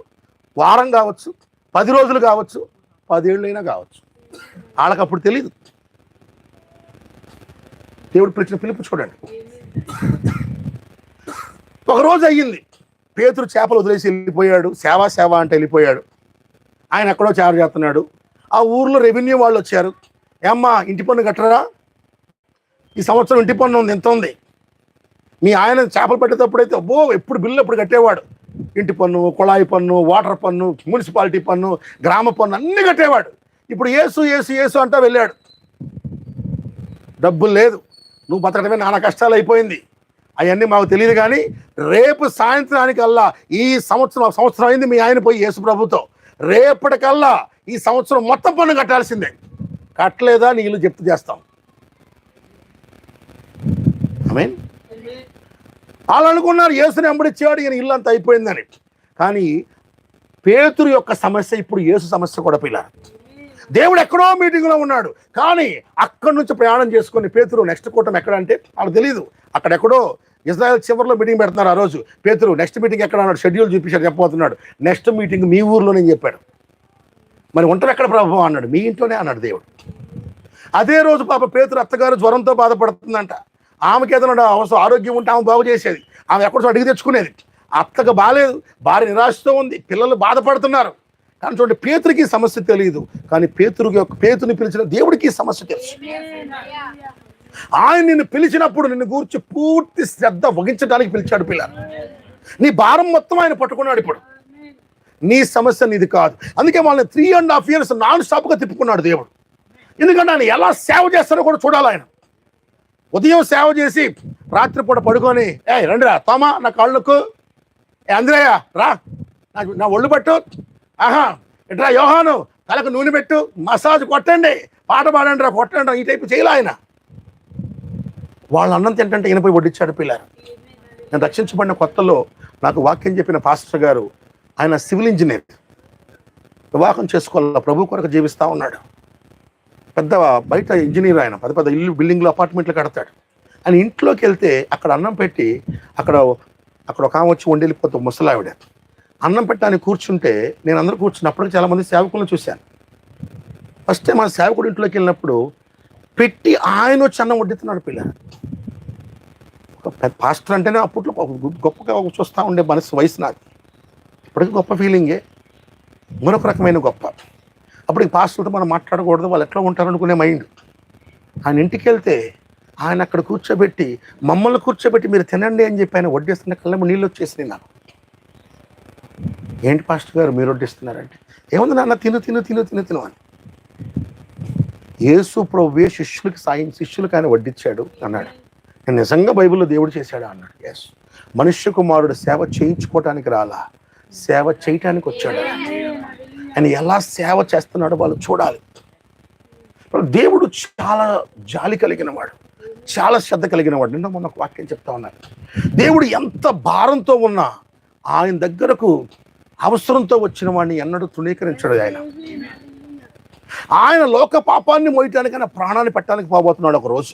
వారం కావచ్చు, 10 రోజులు కావచ్చు, 10 ఏళ్ళైనా కావచ్చు, వాళ్ళకి అప్పుడు తెలియదు. దేవుడు పిలిచిన పిలుపు చూడండి. ఒకరోజు అయ్యింది, పేతురు చేపలు వదిలేసి వెళ్ళిపోయాడు. సేవ అంటే వెళ్ళిపోయాడు. ఆయన ఎక్కడో చేర చేస్తున్నాడు. ఆ ఊర్లో రెవెన్యూ వాళ్ళు వచ్చారు. ఏమ్మా, ఇంటి పన్ను కట్టరా? ఈ సంవత్సరం ఇంటి పన్ను ఉంది, ఎంత ఉంది? మీ ఆయన చేపలు పెట్టేటప్పుడైతే ఎప్పుడు బిల్లు ఎప్పుడు కట్టేవాడు. ఇంటి పన్ను, కుళాయి పన్ను, వాటర్ పన్ను, మున్సిపాలిటీ పన్ను, గ్రామ పన్ను అన్నీ కట్టేవాడు. ఇప్పుడు యేసు అంటా వెళ్ళాడు. డబ్బులు లేదు, నువ్వు బతకడమే నానా కష్టాలు అయిపోయింది. అవన్నీ మాకు తెలియదు, కానీ రేపు సాయంత్రానికల్లా ఈ సంవత్సరం అయింది మీ ఆయన పోయి యేసు ప్రభుతో. రేపటికల్లా ఈ సంవత్సరం మొత్తం పన్ను కట్టాల్సిందే. కట్టలేదా నీ ఇల్లు జప్తు చేస్తాం. ఆమేన్. వాళ్ళు అనుకున్నారు యేసుని వెంబడించేవాడు, ఈయన ఇల్లు అంతా అయిపోయిందని. కానీ పేతురు యొక్క సమస్య ఇప్పుడు యేసు సమస్య కూడా పిల్లలు. దేవుడు ఎక్కడో మీటింగ్లో ఉన్నాడు, కానీ అక్కడి నుంచి ప్రయాణం చేసుకొని పేతురు నెక్స్ట్ కూటమి ఎక్కడ అంటే వాళ్ళకి తెలియదు. అక్కడెక్కడో ఇజ్రాయెల్ చివరిలో మీటింగ్ పెడుతున్నారు. ఆ రోజు పేతురు నెక్స్ట్ మీటింగ్ ఎక్కడ అన్నాడు, షెడ్యూల్ చూపించాడు, చెప్పబోతున్నాడు. నెక్స్ట్ మీటింగ్ మీ ఊర్లోనే చెప్పాడు. మరి ఉంటారు ఎక్కడ ప్రభావం అన్నాడు, మీ ఇంట్లోనే అన్నాడు దేవుడు. అదే రోజు పాప పేతురు అత్తగారు జ్వరంతో బాధపడుతుందంట. ఆమెకి ఏదైనా అవసరం ఆరోగ్యం ఉంటే ఆమె బాగు చేసేది, ఆమె ఎక్కడో అడిగి తెచ్చుకునేది. అత్తకు బాగాలేదు, భార్య నిరాశతో ఉంది, పిల్లలు బాధపడుతున్నారు. కానీ చూడండి, పేతురికి ఈ సమస్య తెలియదు, కానీ పేతుని పిలిచిన దేవుడికి ఈ సమస్య తెలుసు. ఆయన నిన్ను పిలిచినప్పుడు నిన్ను గూర్చి పూర్తి శ్రద్ధ వహించడానికి పిలిచాడు. పిల్లలు, నీ భారం మొత్తం ఆయన పట్టుకున్నాడు. ఇప్పుడు నీ సమస్య నీది కాదు. అందుకే వాళ్ళని 3.5 years నాన్ స్టాప్గా తిప్పుకున్నాడు దేవుడు. ఎందుకంటే ఆయన ఎలా సేవ చేస్తారో కూడా చూడాలి. ఆయన ఉదయం సేవ చేసి రాత్రిపూట పడుకొని, రండి రా తోమా, నా కాళ్ళకు, అంద్రయ్య రా, నా ఒళ్ళు పట్టు, ఇట్రా యోహాను తలకు నూనె పెట్టు, మసాజ్ కొట్టండి, పాట పాడండి రా, కొట్టండి రా, ఈ టైపు చేయాలి ఆయన. వాళ్ళు అన్నం తింటే ఈయన పోయి వడ్డించాడు. పిల్లలు, నేను రక్షించబడిన కొత్తలో నాకు వాక్యం చెప్పిన పాస్టర్ గారు, ఆయన సివిల్ ఇంజనీర్, వివాహం చేసుకోవాల, ప్రభు కొరకు జీవిస్తూ ఉన్నాడు. పెద్ద బయట ఇంజనీర్ ఆయన, పెద్ద పెద్ద ఇల్లు, బిల్డింగ్లు, అపార్ట్మెంట్లు కడతాడు. ఆయన ఇంట్లోకి వెళ్తే అక్కడ అన్నం పెట్టి అక్కడ ఒక ఆమె వచ్చి వండి వెళ్ళిపోతాం, ముసలావిడ. అన్నం పెట్టడానికి కూర్చుంటే నేను అందరూ కూర్చున్నప్పటికీ చాలామంది సేవకులను చూశాను. ఫస్ట్ టైం ఆ సేవకుడు ఇంట్లోకి వెళ్ళినప్పుడు పెట్టి ఆయన వచ్చి అన్నం వడ్డిస్తున్నాడు. పిల్లలు, ఒక పాస్టర్ అంటేనే అప్పట్లో గొప్పగా చూస్తూ ఉండే వయసు నాకు. ఇప్పటికీ గొప్ప ఫీలింగే, మరొక రకమైన గొప్ప. అప్పటికి పాస్టర్తో మనం మాట్లాడకూడదు, వాళ్ళు ఎట్లా ఉంటారు అనుకునే మైండ్. ఆయన ఇంటికి వెళ్తే ఆయన అక్కడ కూర్చోబెట్టి, మమ్మల్ని కూర్చోబెట్టి మీరు తినండి అని చెప్పి ఆయన వడ్డిస్తున్న కళ్ళము నీళ్ళు వచ్చేసినాయి నాకు. ఏంటి పాస్టర్ గారు మీరు వడ్డిస్తున్నారంటే, ఏముంది నాన్న, తిను తిను తిను తిను తిను అని. యేసు ప్రభువే శిష్యులకు ఆయన వడ్డించాడు అన్నాడు. నేను నిజంగా బైబిల్లో దేవుడు చేశాడా అన్నాడు. ఎస్, మనుష్య కుమారుడు సేవ చేయించుకోవటానికి రాలా, సేవ చేయటానికి వచ్చాడు. ఆయన ఎలా సేవ చేస్తున్నాడో వాళ్ళు చూడాలి. దేవుడు చాలా జాలి కలిగిన వాడు, చాలా శ్రద్ధ కలిగిన వాడు. నిన్న మొన్న ఒక వాక్యం చెప్తా ఉన్నాను. దేవుడు ఎంత భారంతో ఉన్నా ఆయన దగ్గరకు అవసరంతో వచ్చిన వాడిని ఎన్నడూ తృణీకరించాడు. ఆయన లోక పాపాన్ని మోయటానికి ఆయన ప్రాణాన్ని పెట్టడానికి పోబోతున్నాడు. ఒక రోజు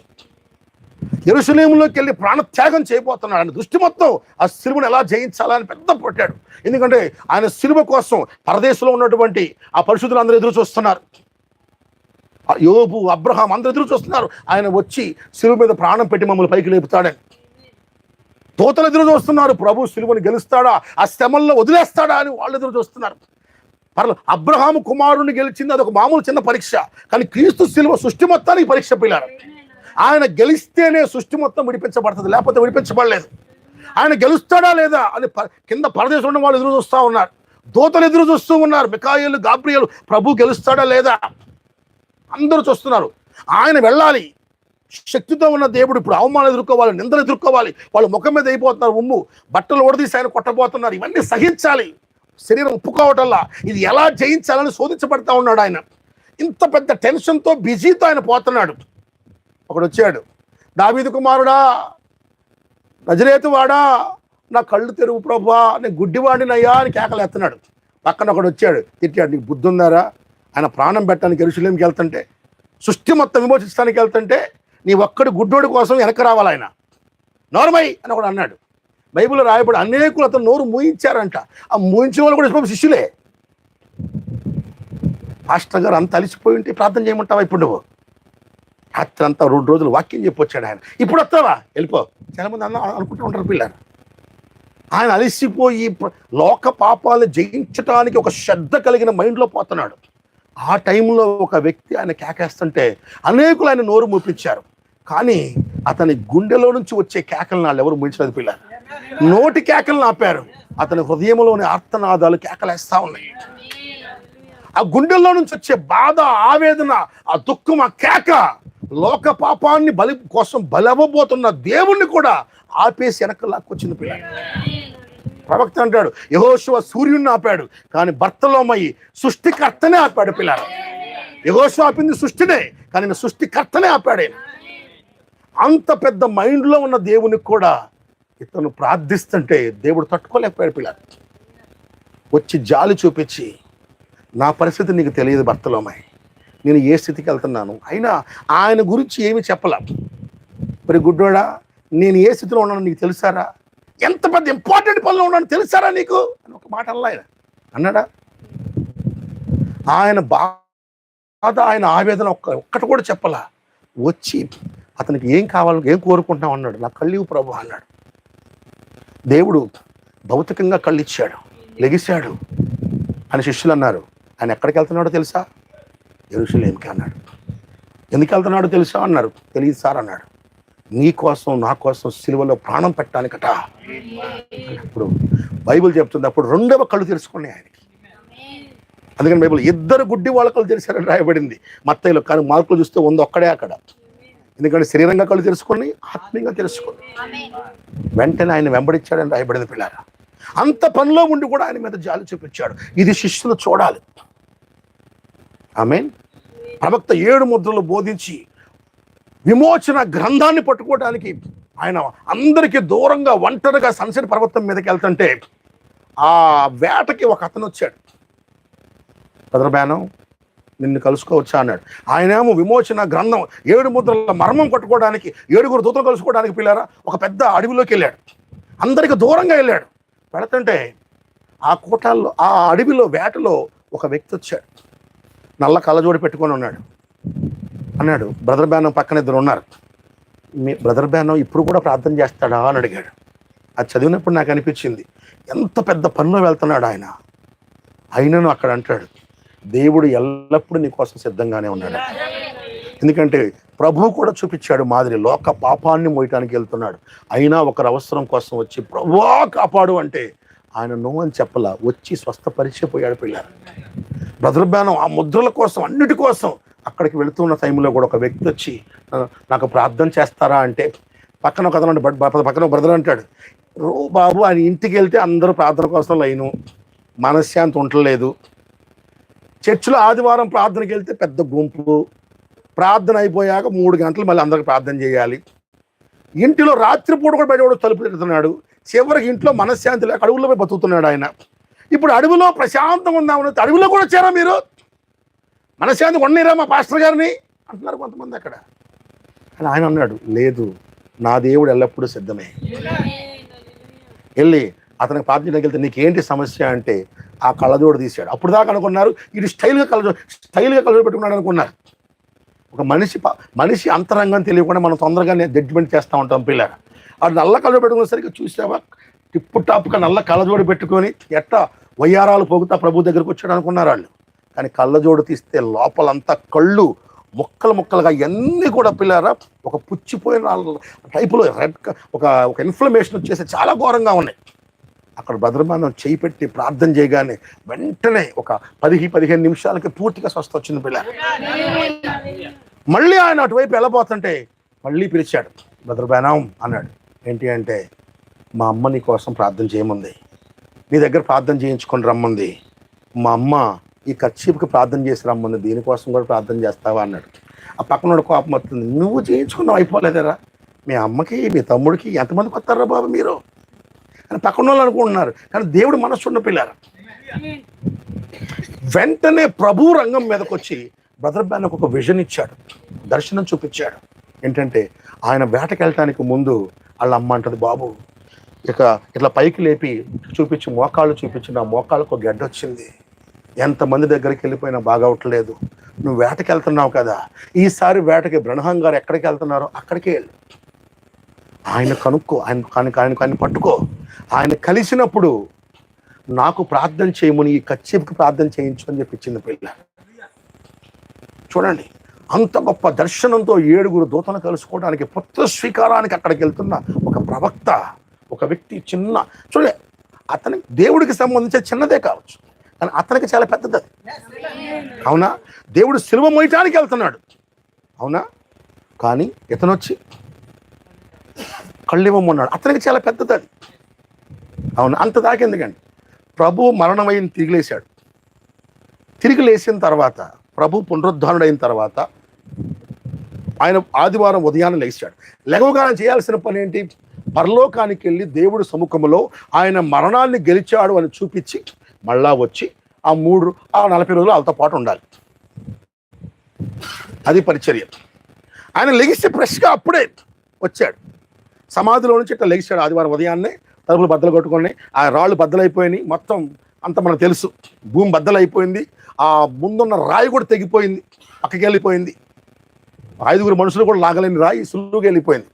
యెరూషలేములోకి వెళ్ళి ప్రాణత్యాగం చేయబోతున్నాడు. ఆయన దృష్టి మొత్తం ఆ సిలువను ఎలా జయించాలని పెద్ద పెట్టాడు. ఎందుకంటే ఆయన సిలువ కోసం పరదేశంలో ఉన్నటువంటి ఆ పరిశుద్ధులు అందరూ ఎదురు చూస్తున్నారు. యోబు, అబ్రహాం అందరూ ఎదురు చూస్తున్నారు. ఆయన వచ్చి సిలువ మీద ప్రాణం పెట్టి మమ్మల్ని పైకి లేపుతాడని. దూతలు ఎదురు చూస్తున్నారు, ప్రభు సిలువను గెలుస్తాడా, ఆ శ్రమల్లో వదిలేస్తాడా అని వాళ్ళు ఎదురు చూస్తున్నారు. అబ్రహాము కుమారుని గెలిచింది అదొక మామూలు చిన్న పరీక్ష, కానీ క్రీస్తు సిలువ సృష్టి మొత్తానికి పరీక్ష. పిల్లారు, ఆయన గెలిస్తేనే సృష్టి మొత్తం విడిపించబడుతుంది, లేకపోతే విడిపించబడలేదు. ఆయన గెలుస్తాడా లేదా అని కింద పరదేశంలో ఉన్న వాళ్ళు ఎదురు చూస్తూ ఉన్నారు, దూతలు ఎదురు చూస్తూ ఉన్నారు, మిఖాయేలు, గాబ్రియేలు, ప్రభు గెలుస్తాడా లేదా అందరూ చూస్తున్నారు. ఆయన వెళ్ళాలి. శక్తితో ఉన్న దేవుడు ఇప్పుడు అవమానం ఎదుర్కోవాలి, నిందలు ఎదుర్కోవాలి. వాళ్ళు ముఖం మీద అయిపోతున్నారు, ఉమ్ము బట్టలు ఓడదీసి ఆయన కొట్టబోతున్నారు. ఇవన్నీ సహించాలి. శరీరం ఒప్పుకోవటల్లా ఇది ఎలా జయించాలని శోధించబడతా ఉన్నాడు ఆయన. ఇంత పెద్ద టెన్షన్తో, బిజీతో ఆయన పోతున్నాడు. ఒకడు వచ్చాడు, దావీదు కుమారుడా, నజరేతు వాడా, నా కళ్ళు తెరువు ప్రభా, నేను గుడ్డివాడినయ్యా అని కేకలేస్తున్నాడు. పక్కన ఒకడు వచ్చాడు, తిట్టాడు, నీకు బుద్ధి ఉందారా, ఆయన ప్రాణం పెట్టడానికి యెరూషలేముకి వెళ్తుంటే, సృష్టి మొత్తం విమోచించడానికి వెళ్తుంటే నీ ఒక్కడి గుడ్డోడి కోసం వెనక్కి రావాలి ఆయన, నోరుమై అని ఒకడు అన్నాడు. బైబిల్లో రాయబడి అనేకులు అతను నోరు మూయించారంట. ఆ మూయించిన వాళ్ళు కూడా శిష్యులే. పాస్టర్ గారు అంత అలిసిపోయి ఉంటే ప్రార్థన చేయమంటావా ఇప్పుడు నువ్వు? రాత్రి అంతా 2 రోజులు వాక్యం చెప్పొచ్చాడు ఆయన. ఇప్పుడు వస్తావా, వెళ్ళిపో. చాలామంది అనుకుంటూ ఉంటారు పిల్లలు. ఆయన అలిసిపోయి లోక పాపాలను జయించడానికి ఒక శ్రద్ధ కలిగిన మైండ్లో పోతున్నాడు. ఆ టైంలో ఒక వ్యక్తి ఆయన కేకేస్తుంటే అనేకులు ఆయన నోరు మూపించారు. కానీ అతని గుండెలో నుంచి వచ్చే కేకలను వాళ్ళు ఎవరు మూయించలేదు పిల్లలు. నోటి కేకలను ఆపారు, అతని హృదయంలోని ఆర్తనాదాలు కేకలేస్తా ఉన్నాయి. ఆ గుండెల్లో నుంచి వచ్చే బాధ, ఆవేదన, ఆ దుఃఖం, ఆ కేక లోక పాపాన్ని బలి కోసం బలవ్వబోతున్న దేవుణ్ణి కూడా ఆపేసి వెనక్కి లాక్కొచ్చింది పిల్లలు. ప్రవక్త అంటాడు, యెహోషువ సూర్యుడిని ఆపాడు, కానీ బర్తలోమయి సృష్టికర్తనే ఆపాడు పిల్లలు. యెహోషువ ఆపింది సృష్టినే, కానీ సృష్టికర్తనే ఆపాడు. అంత పెద్ద మైండ్లో ఉన్న దేవునికి కూడా ఇతను ప్రార్థిస్తుంటే దేవుడు తట్టుకోలేకపోయాడు పిల్లలు. వచ్చి జాలి చూపించి, నా పరిస్థితి నీకు తెలియదు బర్తలోమయి, నేను ఏ స్థితికి వెళ్తున్నాను, అయినా ఆయన గురించి ఏమి చెప్పలా. మరి గుడ్డోడా, నేను ఏ స్థితిలో ఉన్నానో నీకు తెలుసారా, ఎంత పెద్ద ఇంపార్టెంట్ పనిలో ఉన్నాను తెలుసారా నీకు అని ఒక మాట అలా ఆయన అన్నాడా? ఆయన బాధ, ఆయన ఆవేదన ఒక్కటి కూడా చెప్పలా. వచ్చి అతనికి ఏం కావాలి, ఏం కోరుకుంటున్నావు అన్నాడు. నా కళ్ళివు ప్రభు అన్నాడు. దేవుడు భౌతికంగా కళ్ళు ఇచ్చాడు, లెగిశాడు అని శిష్యులు అన్నారు. ఆయన ఎక్కడికి వెళ్తున్నాడో తెలుసా? యెరూషలేముకి అన్నాడు. ఎందుకు వెళ్తున్నాడో తెలుసా అన్నారు. తెలియదు సార్ అన్నాడు. నీ కోసం నా కోసం సిలువలో ప్రాణం పెట్టడానికట. ఇప్పుడు బైబిల్ చెప్తుంది అప్పుడు రెండవ కళ్ళు తెరుచుకున్నాయి ఆయనకి. అందుకని బైబిల్ ఇద్దరు గుడ్డి వాళ్ళ కళ్ళు తెరిచారని రాయబడింది మత్తయిలో. కానీ మార్కులు చూస్తే ఒక్కడే అక్కడ. ఎందుకంటే శరీరంగా కళ్ళు తెరుచుకొని ఆత్మీయంగా తెలుసుకుని వెంటనే ఆయన వెంబడించాడని రాయబడింది పిల్లారా. అంత పనిలో ఉండి కూడా ఆయన మీద జాలి చూపించాడు. ఇది శిష్యులు చూడాలి. ఆమేన్. ప్రవక్త 7 ముద్రలు బోధించి విమోచన గ్రంథాన్ని పట్టుకోవడానికి ఆయన అందరికీ దూరంగా ఒంటరిగా సన్సెట్ పర్వతం మీదకి వెళ్తుంటే ఆ వేటకి ఒక అతను వచ్చాడు. బ్రదర్ బ్యానం నిన్ను కలుసుకోవచ్చా అన్నాడు. ఆయనేమో విమోచన గ్రంథం 7 ముద్రల మర్మం పట్టుకోవడానికి 7 దూతలు కలుసుకోవడానికి పిల్లారా ఒక పెద్ద అడవిలోకి వెళ్ళాడు. అందరికి దూరంగా వెళ్ళాడు. వెళుతుంటే ఆ కోటాల్లో ఆ అడవిలో వేటలో ఒక వ్యక్తి వచ్చాడు. నల్ల కళ్ళజోడి పెట్టుకొని అన్నాడు బ్రదర్ బ్యానం పక్కన 2 ఉన్నారు. మీ బ్రదర్ బ్యానం ఇప్పుడు కూడా ప్రార్థన చేస్తాడా అని అడిగాడు. అది చదివినప్పుడు నాకు అనిపించింది ఎంత పెద్ద పనిలో వెళ్తున్నాడు ఆయన. అయినను అక్కడ అంటాడు దేవుడు ఎల్లప్పుడూ నీ కోసం సిద్ధంగానే ఉన్నాడు. ఎందుకంటే ప్రభువు కూడా చూపించాడు మాదిరి. లోక పాపాన్ని మోయటానికి వెళ్తున్నాడు, అయినా ఒకరి అవసరం కోసం వచ్చి ప్రభువా కాపాడు అంటే ఆయన నో అని చెప్పలా, వచ్చి స్వస్థపరిచిపోయాడు పిల్లలు. బ్రదర్ బ్యానం ఆ ముద్రల కోసం అన్నిటి కోసం అక్కడికి వెళుతున్న టైంలో కూడా ఒక వ్యక్తి వచ్చి నాకు ప్రార్థన చేస్తారా అంటే పక్కన ఒక అతను పక్కన బ్రదర్ అంటాడు బాబు ఆయన ఇంటికి వెళ్తే అందరూ ప్రార్థన కోసం లైను, మనశ్శాంతి ఉండలేదు. చర్చిలో ఆదివారం ప్రార్థనకి వెళ్తే పెద్ద గుంపు, ప్రార్థన అయిపోయాక 3 గంటలు మళ్ళీ అందరికి ప్రార్థన చేయాలి. ఇంటిలో రాత్రిపూట కూడా బయట తలుపు తిడుతున్నాడు. చివరికి ఇంట్లో మనశ్శాంతి లేక అడవుల్లో పోయి బతుకుతున్నాడు ఆయన. ఇప్పుడు అడవిలో ప్రశాంతంగా ఉందామని అడవిలో కూడా వచ్చారా మీరు? మనశ్శాంతి ఉండేరా మా పాస్టర్ గారిని అంటున్నారు కొంతమంది అక్కడ. అని ఆయన అన్నాడు లేదు, నా దేవుడు ఎల్లప్పుడూ సిద్ధమే. వెళ్ళి అతనికి ప్రార్థనకి వెళ్తే నీకేంటి సమస్య అంటే ఆ కళ్ళజోడు తీశాడు. అప్పుడు దాకా అనుకున్నారు ఇది స్టైల్గా కళ్ళజోడు పెట్టుకున్నాడు అనుకున్నారు. ఒక మనిషి అంతరంగం తెలియకుండా మనం తొందరగానే జడ్జిమెంట్ చేస్తూ ఉంటాం పిల్లలు. వాడు నల్ల కళ్ళజోడు పెట్టుకునేసరికి చూసావా టిప్పు టాప్గా నల్ల కళ్ళజోడు పెట్టుకొని ఎట్టా వయ్యారాలు పోగుతా ప్రభు దగ్గరకు వచ్చాడు అనుకున్నారు వాళ్ళు. కానీ కళ్ళజోడు తీస్తే లోపలంతా కళ్ళు ముక్కలుగా ఇవన్నీ కూడా పిల్లరా ఒక పుచ్చిపోయిన టైపులో రెడ్ ఒక ఇన్ఫ్లమేషన్ వచ్చేసి చాలా ఘోరంగా ఉన్నాయి. అక్కడ భద్రమానం చేయి పెట్టి ప్రార్థన చేయగానే వెంటనే ఒక 10-15 నిమిషాలకి పూర్తిగా స్వస్థ వచ్చింది పిల్ల. మళ్ళీ ఆయన అటువైపు వెళ్ళబోతుంటే మళ్ళీ పిలిచాడు. భద్రబానం అన్నాడు. ఏంటి అంటే మా అమ్మ నీ కోసం ప్రార్థన చేయమంది, నీ దగ్గర ప్రార్థన చేయించుకొని రమ్మంది. మా అమ్మ ఈ కర్చీపుకి ప్రార్థన చేసి రమ్మంది, దీనికోసం కూడా ప్రార్థన చేస్తావా అన్నాడు. ఆ పక్కన కోపం వస్తుంది. నువ్వు చేయించుకున్నావు అయిపోలేదరా, మీ అమ్మకి మీ తమ్ముడికి ఎంతమందికి వస్తారా బాబు మీరు అని పక్కన వాళ్ళు అనుకుంటున్నారు. కానీ దేవుడు మనస్సు ఉన్న పిల్లారు. వెంటనే ప్రభు రంగం మీదకి వచ్చి బ్రదర్ బ్యానకు ఒక విజన్ ఇచ్చాడు, దర్శనం చూపించాడు. ఏంటంటే ఆయన వేటకి వెళ్ళటానికి ముందు వాళ్ళ అమ్మ అంటది బాబు ఇట్లా పైకి లేపి చూపించి మోకాళ్ళు చూపించి నా మోకాళ్ళకు ఒక గడ్డ వచ్చింది, ఎంతమంది దగ్గరికి వెళ్ళిపోయినా బాగవట్లేదు, నువ్వు వేటకి వెళ్తున్నావు కదా, ఈసారి వేటకి బ్రహ్మం గారు ఎక్కడికి వెళ్తున్నారో అక్కడికే వెళ్ళు, ఆయన కనుక్కో, ఆయన పట్టుకో, ఆయన కలిసినప్పుడు నాకు ప్రార్థన చేయమని ఈ కచ్చిపుకి ప్రార్థన చేయించు అని చెప్పించింది పిల్ల. చూడండి అంత గొప్ప దర్శనంతో 7 దూతలు కలుసుకోవడానికి పుత్ర స్వీకారానికి అక్కడికి వెళ్తున్న ఒక ప్రవక్త, ఒక వ్యక్తి చిన్న చూడండి అతని దేవుడికి సంబంధించిన చిన్నదే కావచ్చు కానీ అతనికి చాలా పెద్దది. అవునా? దేవుడు సిలువ మోయటానికి వెళ్తున్నాడు, అవునా? కానీ ఇతను వచ్చి కళ్ళివ్వమన్నాడు, అతనికి చాలా పెద్దది అది. అవును, అంత దాకా ఎందుకండి. ప్రభు మరణమైన తిరిగి లేచిన తర్వాత ప్రభు పునరుద్ధానుడైన తర్వాత ఆయన ఆదివారం ఉదయాన్నే లేచాడు. లెగవగానే చేయాల్సిన పని ఏంటి? పరలోకానికి వెళ్ళి దేవుడి సముఖంలో ఆయన మరణాన్ని గెలిచాడు అని చూపించి మళ్ళా వచ్చి ఆ 40 రోజులు వాళ్ళతో పాటు ఉండాలి. అది పరిచర్య. ఆయన లెగిస్తే ఫ్రెష్గా అప్పుడే వచ్చాడు, సమాధిలో నుంచి ఇట్లా లెగిసాడు ఆదివారం ఉదయాన్నే. తలుపులు బద్దలు కొట్టుకొని ఆ రాళ్ళు బద్దలైపోయినాయి, మొత్తం అంత మనకు తెలుసు, భూమి బద్దలైపోయింది, ఆ ముందున్న రాయి కూడా తెగిపోయింది, పక్కకి వెళ్ళిపోయింది, 5 మనుషులు కూడా లాగలేని రాయి సులువుగా వెళ్ళిపోయింది.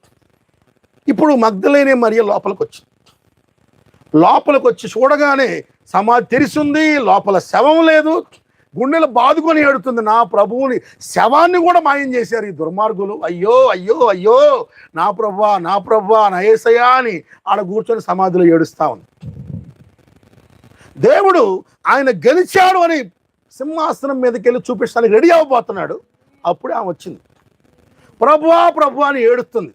ఇప్పుడు మగ్దలేనే మరియ లోపలికి వచ్చి చూడగానే సమాధి తెరిచింది, లోపల శవం లేదు, గుండెలు బాదుకొని ఏడుతుంది. నా ప్రభువుని శవాన్ని కూడా మాయం చేశారు ఈ దుర్మార్గులు. అయ్యో అయ్యో అయ్యో, నా ప్రభువా నా ప్రభువా నా యేసయ్యా అని ఆడ కూర్చొని సమాధిలో ఏడుస్తా ఉంది. దేవుడు ఆయన గెలిచాడు అని సింహాసనం మీదకి వెళ్ళి చూపించడానికి రెడీ అవ్వబోతున్నాడు. అప్పుడే ఆమె వచ్చింది. ప్రభువా ప్రభువా అని ఏడుస్తుంది.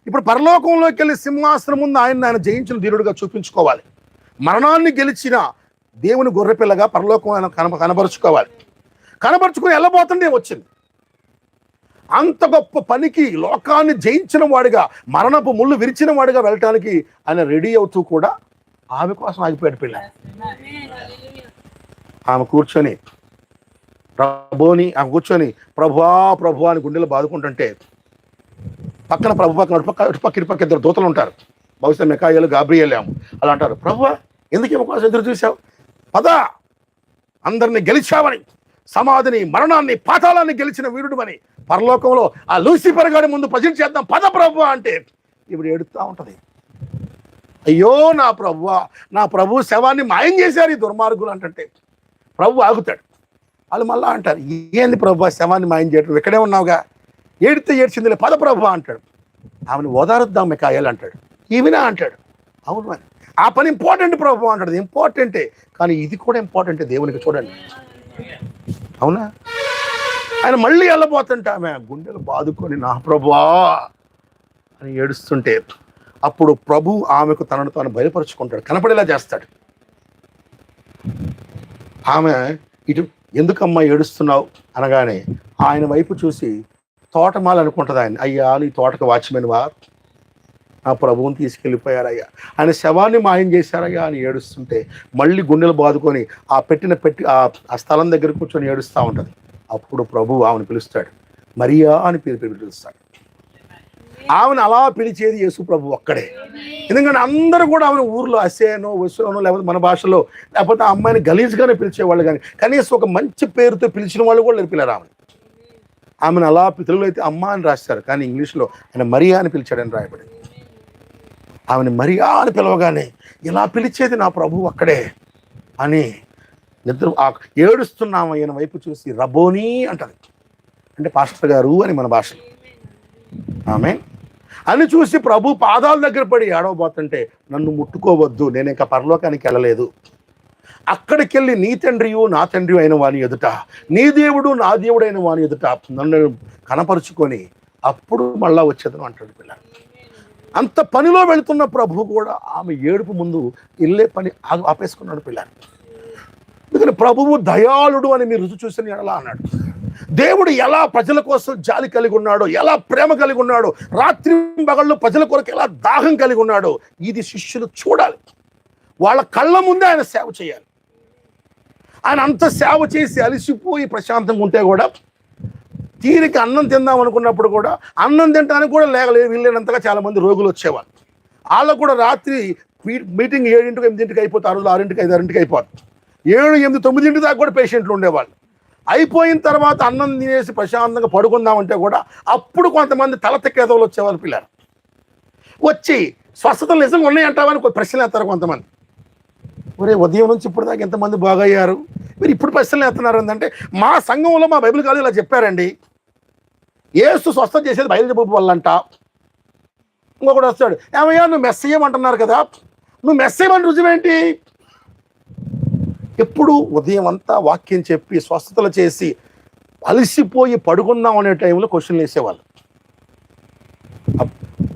ఇప్పుడు పరలోకంలోకి వెళ్ళి సింహాసనం ముందు ఆయన జయించిన ధీరుడుగా చూపించుకోవాలి. మరణాన్ని గెలిచిన దేవుని గొర్రెపిల్లగా పరలోకం ఆయన కనబరుచుకోవాలి. కనబరుచుకుని వెళ్ళబోతుండే వచ్చింది. అంత గొప్ప పనికి లోకాన్ని జయించిన వాడిగా, మరణపు ముళ్ళు విరిచిన వాడిగా వెళ్ళటానికి ఆయన రెడీ అవుతూ కూడా ఆమె కోసం ఆగిపోయాడు పిల్ల. ఆమె కూర్చొని కూర్చొని ప్రభువా ప్రభువా అని గుండెలు బాదుకుంటుంటే పక్కన ప్రభు పక్కన ఇటుపక్క ఇద్దరు దూతలు ఉంటారు. బహుశా మికాయేలు గాబ్రియేలేమో అలా అంటారు. ప్రభువా ఎందుకు ఏమో కోసం ఎదురు చూసావు, పద, అందరిని గెలిచావని, సమాధిని మరణాన్ని పాతాళాన్ని గెలిచిన వీరుడు అని పరలోకంలో ఆ లూసిఫర్ గారి ముందు ప్రజెంట్ చేద్దాం పద ప్రభువా అంటే ఇప్పుడు ఏడుస్తూ ఉంటది. అయ్యో నా ప్రభువా, నా ప్రభు శవాన్ని మాయం చేశారు ఈ దుర్మార్గులు అంటే ప్రభు ఆగుతాడు. వాళ్ళు మళ్ళా అంటారు, ఏంది ప్రభువా శవాన్ని మాయం చేయటం, ఇక్కడే ఉన్నావుగా, ఏడితే ఏడ్చిందిలే పద ప్రభువా అంటాడు. ఆమెను ఓదారుద్దాం మికాయేలు అంటాడు. ఈవినా అంటాడు. అవును అని, ఆ పని ఇంపార్టెంట్ ప్రభువా అంటాడు. ఇంపార్టెంటే, కానీ ఇది కూడా ఇంపార్టెంటే దేవునికి. చూడండి, అవునా? ఆయన మళ్ళీ వెళ్ళబోతుంటే ఆమె గుండెలు బాదుకొని నా ప్రభువా అని ఏడుస్తుంటే అప్పుడు ప్రభు ఆమెకు తనను తాను బయలుపరుచుకుంటాడు, కనపడేలా చేస్తాడు. ఆమె ఇటు ఎందుకమ్మా ఏడుస్తున్నావు అనగానే ఆయన వైపు చూసి తోటమాల అనుకుంటుంది ఆయన. అయ్యా నీ తోటకు వాచ్మెన్వా, నా ప్రభువుని తీసుకెళ్ళిపోయారయ్యా, ఆయన శవాన్ని మాయం చేశారయ్యా అని ఏడుస్తుంటే మళ్ళీ గుండెలు బాదుకొని ఆ ఆ స్థలం దగ్గర కూర్చొని ఏడుస్తూ ఉంటుంది. అప్పుడు ప్రభు ఆమెను పిలుస్తాడు, మరియా అని పిలుస్తాడు. ఆమెను అలా పిలిచేది యేసు ప్రభు ఒక్కడే. ఎందుకంటే అందరూ కూడా ఆమెను ఊర్లో అసేనో వసోనో లేకపోతే మన భాషలో లేకపోతే ఆ అమ్మాయిని గలీజ్గానే పిలిచేవాళ్ళు, కానీ కనీసం ఒక మంచి పేరుతో పిలిచిన వాళ్ళు కూడా పిలిపారు ఆమెను అలా తెలుగులో అయితే అమ్మ అని రాస్తారు, కానీ ఇంగ్లీష్లో ఆయన మరియా అని పిలిచాడని రాయబడింది. ఆమెను మరియా అని పిలవగానే ఇలా పిలిచేది నా ప్రభు అక్కడే అని నిద్ర ఏడుస్తున్నాము ఆయన వైపు చూసి రబోనీ అంటది, అంటే పాస్టర్ గారు అని మన భాషలో. ఆమె అని చూసి ప్రభు పాదాల దగ్గర పడి ఏడవబోతుంటే నన్ను ముట్టుకోవద్దు, నేను ఇంకా పరలోకానికి వెళ్ళలేదు, అక్కడికి వెళ్ళి నీ తండ్రియు నా తండ్రి అయిన వాని ఎదుట, నీ దేవుడు నా దేవుడైన వాని ఎదుట నన్ను కనపరుచుకొని అప్పుడు మళ్ళా వచ్చేదను అంటాడు పిల్ల. అంత పనిలో వెళుతున్న ప్రభు కూడా ఆమె ఏడుపు ముందు ఇల్లే పని ఆపేసుకున్నాడు పిల్ల. ఎందుకంటే ప్రభువు దయాళుడు అని మీరు రుచి చూసిన ఎలా అన్నాడు. దేవుడు ఎలా ప్రజల కోసం జాలి కలిగి ఉన్నాడో, ఎలా ప్రేమ కలిగి ఉన్నాడో, రాత్రి పగళ్ళు ప్రజల కొరకు ఎలా దాహం కలిగి ఉన్నాడో ఇది శిష్యులు చూడాలి. వాళ్ళ కళ్ళ ముందే ఆయన సేవ చేయాలి. ఆయన అంత సేవ చేసి అలిసిపోయి ప్రశాంతంగా ఉంటే కూడా తీరికి అన్నం తిందాం అనుకున్నప్పుడు కూడా అన్నం తినడానికి కూడా వీళ్ళనంతగా చాలా మంది రోగులు వచ్చేవాళ్ళు. వాళ్ళకు కూడా రాత్రి మీటింగ్ 7, 8 అయిపోతుంది, 6, 6, 5, 6 అయిపోతుంది. 7, 8, 9 దాకా కూడా పేషెంట్లు ఉండేవాళ్ళు. అయిపోయిన తర్వాత అన్నం తినేసి ప్రశాంతంగా పడుకుందామంటే కూడా అప్పుడు కొంతమంది తల తెక్కేదోళ్ళు వచ్చేవాళ్ళు పిల్లలు వచ్చి స్వస్థతలు నిజంగా ఉన్నాయంటావని ప్రశ్నలు వేస్తారు కొంతమంది. ఒరే ఉదయం నుంచి ఇప్పుడు దాకా ఎంతమంది బాగయ్యారు, మీరు ఇప్పుడు ప్రశ్నలు వేస్తున్నారు ఏంటంటే మా సంఘంలో మా బైబిల్ కాదు ఇలా చెప్పారండి, యేసు స్వస్థత చేసేది బయలు చెప్పు వల్లంట. ఇంకొకటి వస్తాడు, ఏమయ్యా నువ్వు మెస్సయ్యం అంటున్నారు కదా, నువ్వు మెస్సయ్యమని రుజువేంటి? ఎప్పుడు ఉదయం అంతా వాక్యం చెప్పి స్వస్థతలు చేసి అలసిపోయి పడుకుందాం అనే టైంలో క్వశ్చన్లు వేసేవాళ్ళు.